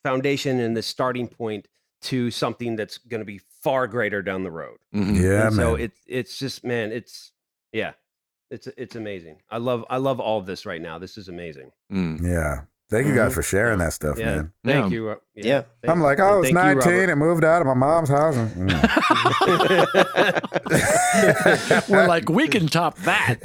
foundation and the starting point to something that's going to be far greater down the road. Yeah, and so man. it's just, man, it's amazing. I love all of this right now. This is amazing. Yeah. Thank you guys for sharing that stuff, man. Thank you. I'm like, I was 19 and moved out of my mom's house. We're like, we can top that.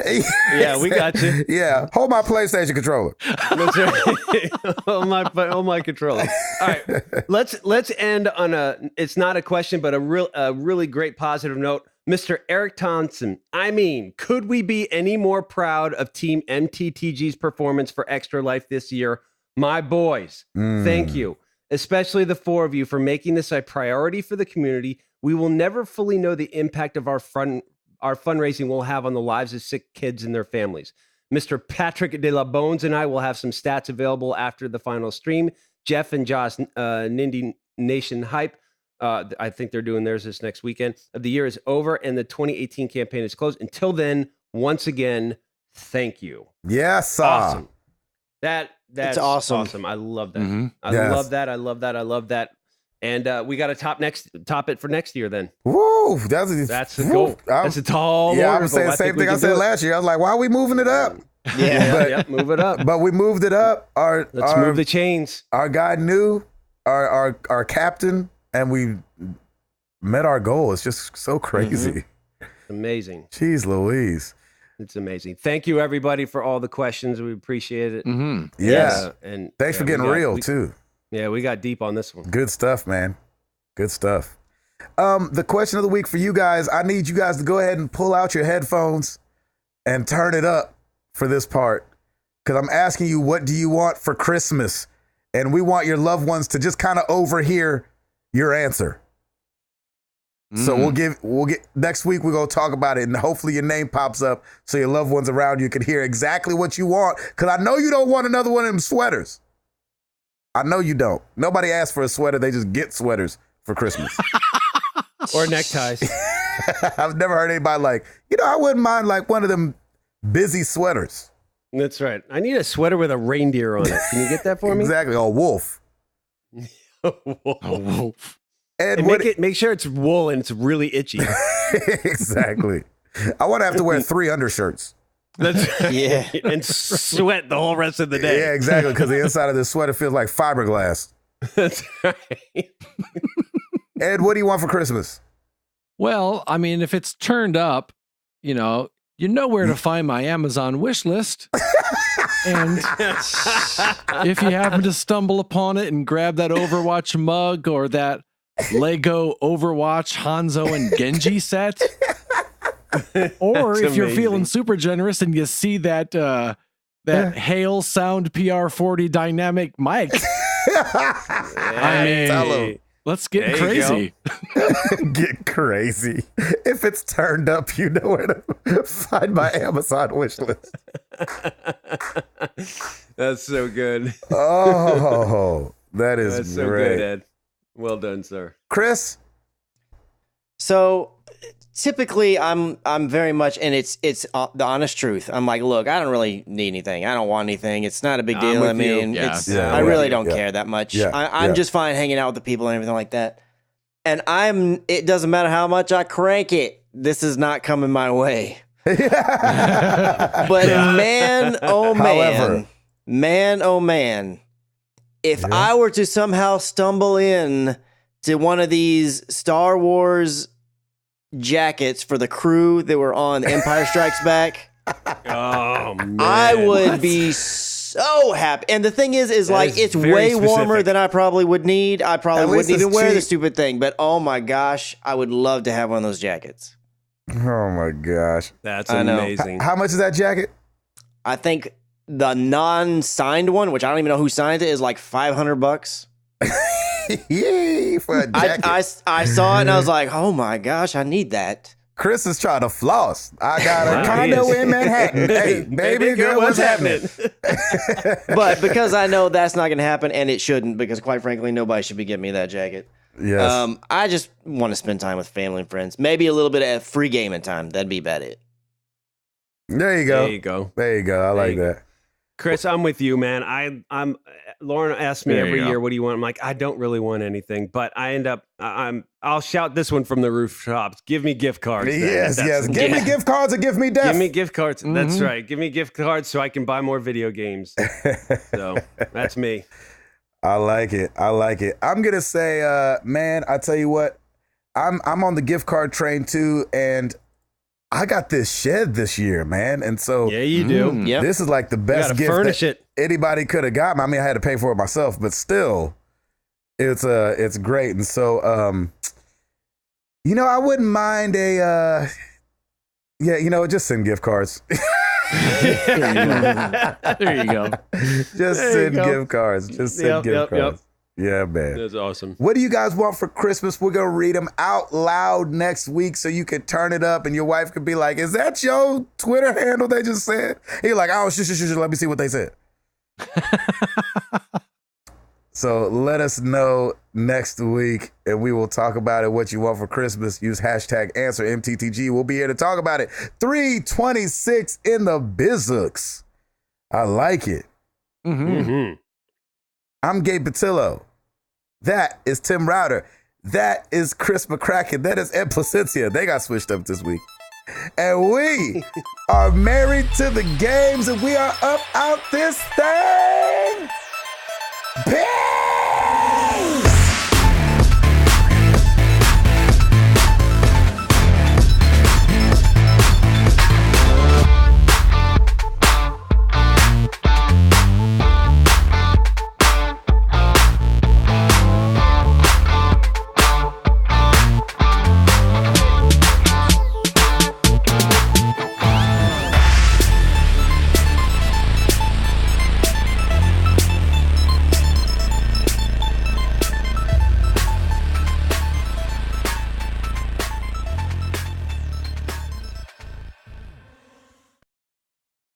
Yeah, we got you. Yeah, hold my PlayStation controller. That's right. hold my controller. All right, let's end on it's not a question, but a really great positive note. Mr. Eric Thompson, I mean, could we be any more proud of Team MTTG's performance for Extra Life this year? My boys, thank you, especially the four of you, for making this a priority for the community. We will never fully know the impact of our fundraising will have on the lives of sick kids and their families. Mr. Patrick de la Bones and I will have some stats available after the final stream. Jeff and Josh, Nindy Nation Hype, I think they're doing theirs this next weekend. The year is over and the 2018 campaign is closed. Until then, once again, thank you. Yes, awesome. That's awesome. I love that. I love that. And we got to top it for next year then. Woo! That's the goal. That's a tall order. I was saying the same thing I said last year. I was like, why are we moving it up? Move it up. But we moved it up. Let's move the chains. Our guy knew, our captain, and we met our goal. It's just so crazy. Amazing. Jeez Louise. It's amazing. Thank you, everybody, for all the questions. We appreciate it. Yeah. And thanks for getting real, too. Yeah, we got deep on this one. Good stuff, man. Good stuff. The question of the week for you guys, I need you guys to go ahead and pull out your headphones and turn it up for this part, because I'm asking you, what do you want for Christmas? And we want your loved ones to just kind of overhear your answer. So we'll get next week, we're going to talk about it, and hopefully your name pops up so your loved ones around you can hear exactly what you want, because I know you don't want another one of them sweaters. I know you don't. Nobody asks for a sweater. They just get sweaters for Christmas. Or neckties. I've never heard anybody like, I wouldn't mind like one of them busy sweaters. That's right. I need a sweater with a reindeer on it. Can you get that for me? Exactly. A wolf. A wolf. And make sure it's wool and it's really itchy. Exactly. I want to have to wear 3 undershirts. That's yeah, and sweat the whole rest of the day. Yeah, exactly. Because the inside of this sweater feels like fiberglass. That's right. Ed, what do you want for Christmas? Well, I mean, if it's turned up, you know where to find my Amazon wish list. And if you happen to stumble upon it and grab that Overwatch mug or that Lego Overwatch Hanzo and Genji set, or if you're feeling super generous and you see that Hale Sound PR40 dynamic mic, let's get crazy. Get crazy. If it's turned up, you know where to find my Amazon wish list. That's so good. Oh, that's so great. good, Ed. Well done, sir. Chris? So typically I'm very much, and it's the honest truth. I'm like, look, I don't really need anything. I don't want anything. It's not a big deal. I mean, I really don't care that much. I'm just fine hanging out with the people and everything like that. And it doesn't matter how much I crank it, this is not coming my way. But man, oh man, if I were to somehow stumble in to one of these Star Wars jackets for the crew that were on Empire Strikes Back, oh man, I would be so happy. And the thing is like, it's way warmer than I probably would need. I probably wouldn't even wear the stupid thing, but oh my gosh, I would love to have one of those jackets. Oh my gosh. That's amazing. How much is that jacket? I think the non-signed one, which I don't even know who signed it, is like $500. Yay, for a jacket. I saw it and I was like, oh my gosh, I need that. Chris is trying to floss. I got a condo in Manhattan. Hey, baby girl, what's happening? But because I know that's not going to happen, and it shouldn't, because quite frankly, nobody should be getting me that jacket. Yes. I just want to spend time with family and friends. Maybe a little bit of free gaming time. That'd be about it. There you go. There you go. I like that. Chris, I'm with you, man. I'm Lauren asks me every year, what do you want? I'm like, I don't really want anything, but I end up, I'll shout this one from the rooftops. Give me gift cards. Yes. Give me gift cards or give me death. Give me gift cards. Mm-hmm. That's right. Give me gift cards so I can buy more video games. So that's me. I like it. I'm going to say, man, I tell you what, I'm on the gift card train too. And I got this shed this year, man. And so yeah, you do. This is like the best gift furnish it. Anybody could have gotten. I mean, I had to pay for it myself, but still it's great. And so, I wouldn't mind just send gift cards. There you go. Just send gift cards. Just send gift cards. Yeah, man. That's awesome. What do you guys want for Christmas? We're going to read them out loud next week so you can turn it up and your wife could be like, is that your Twitter handle they just said? You're like, oh, shush, let me see what they said. So let us know next week and we will talk about it. What you want for Christmas. Use hashtag answer MTTG. We'll be here to talk about it. 326 in the Bizooks. I like it. Mm-hmm. I'm Gabe Patillo. That is Tim Router. That is Chris McCracken. That is Ed Placencia. They got switched up this week. And we are married to the games and we are up out this thing. Bam!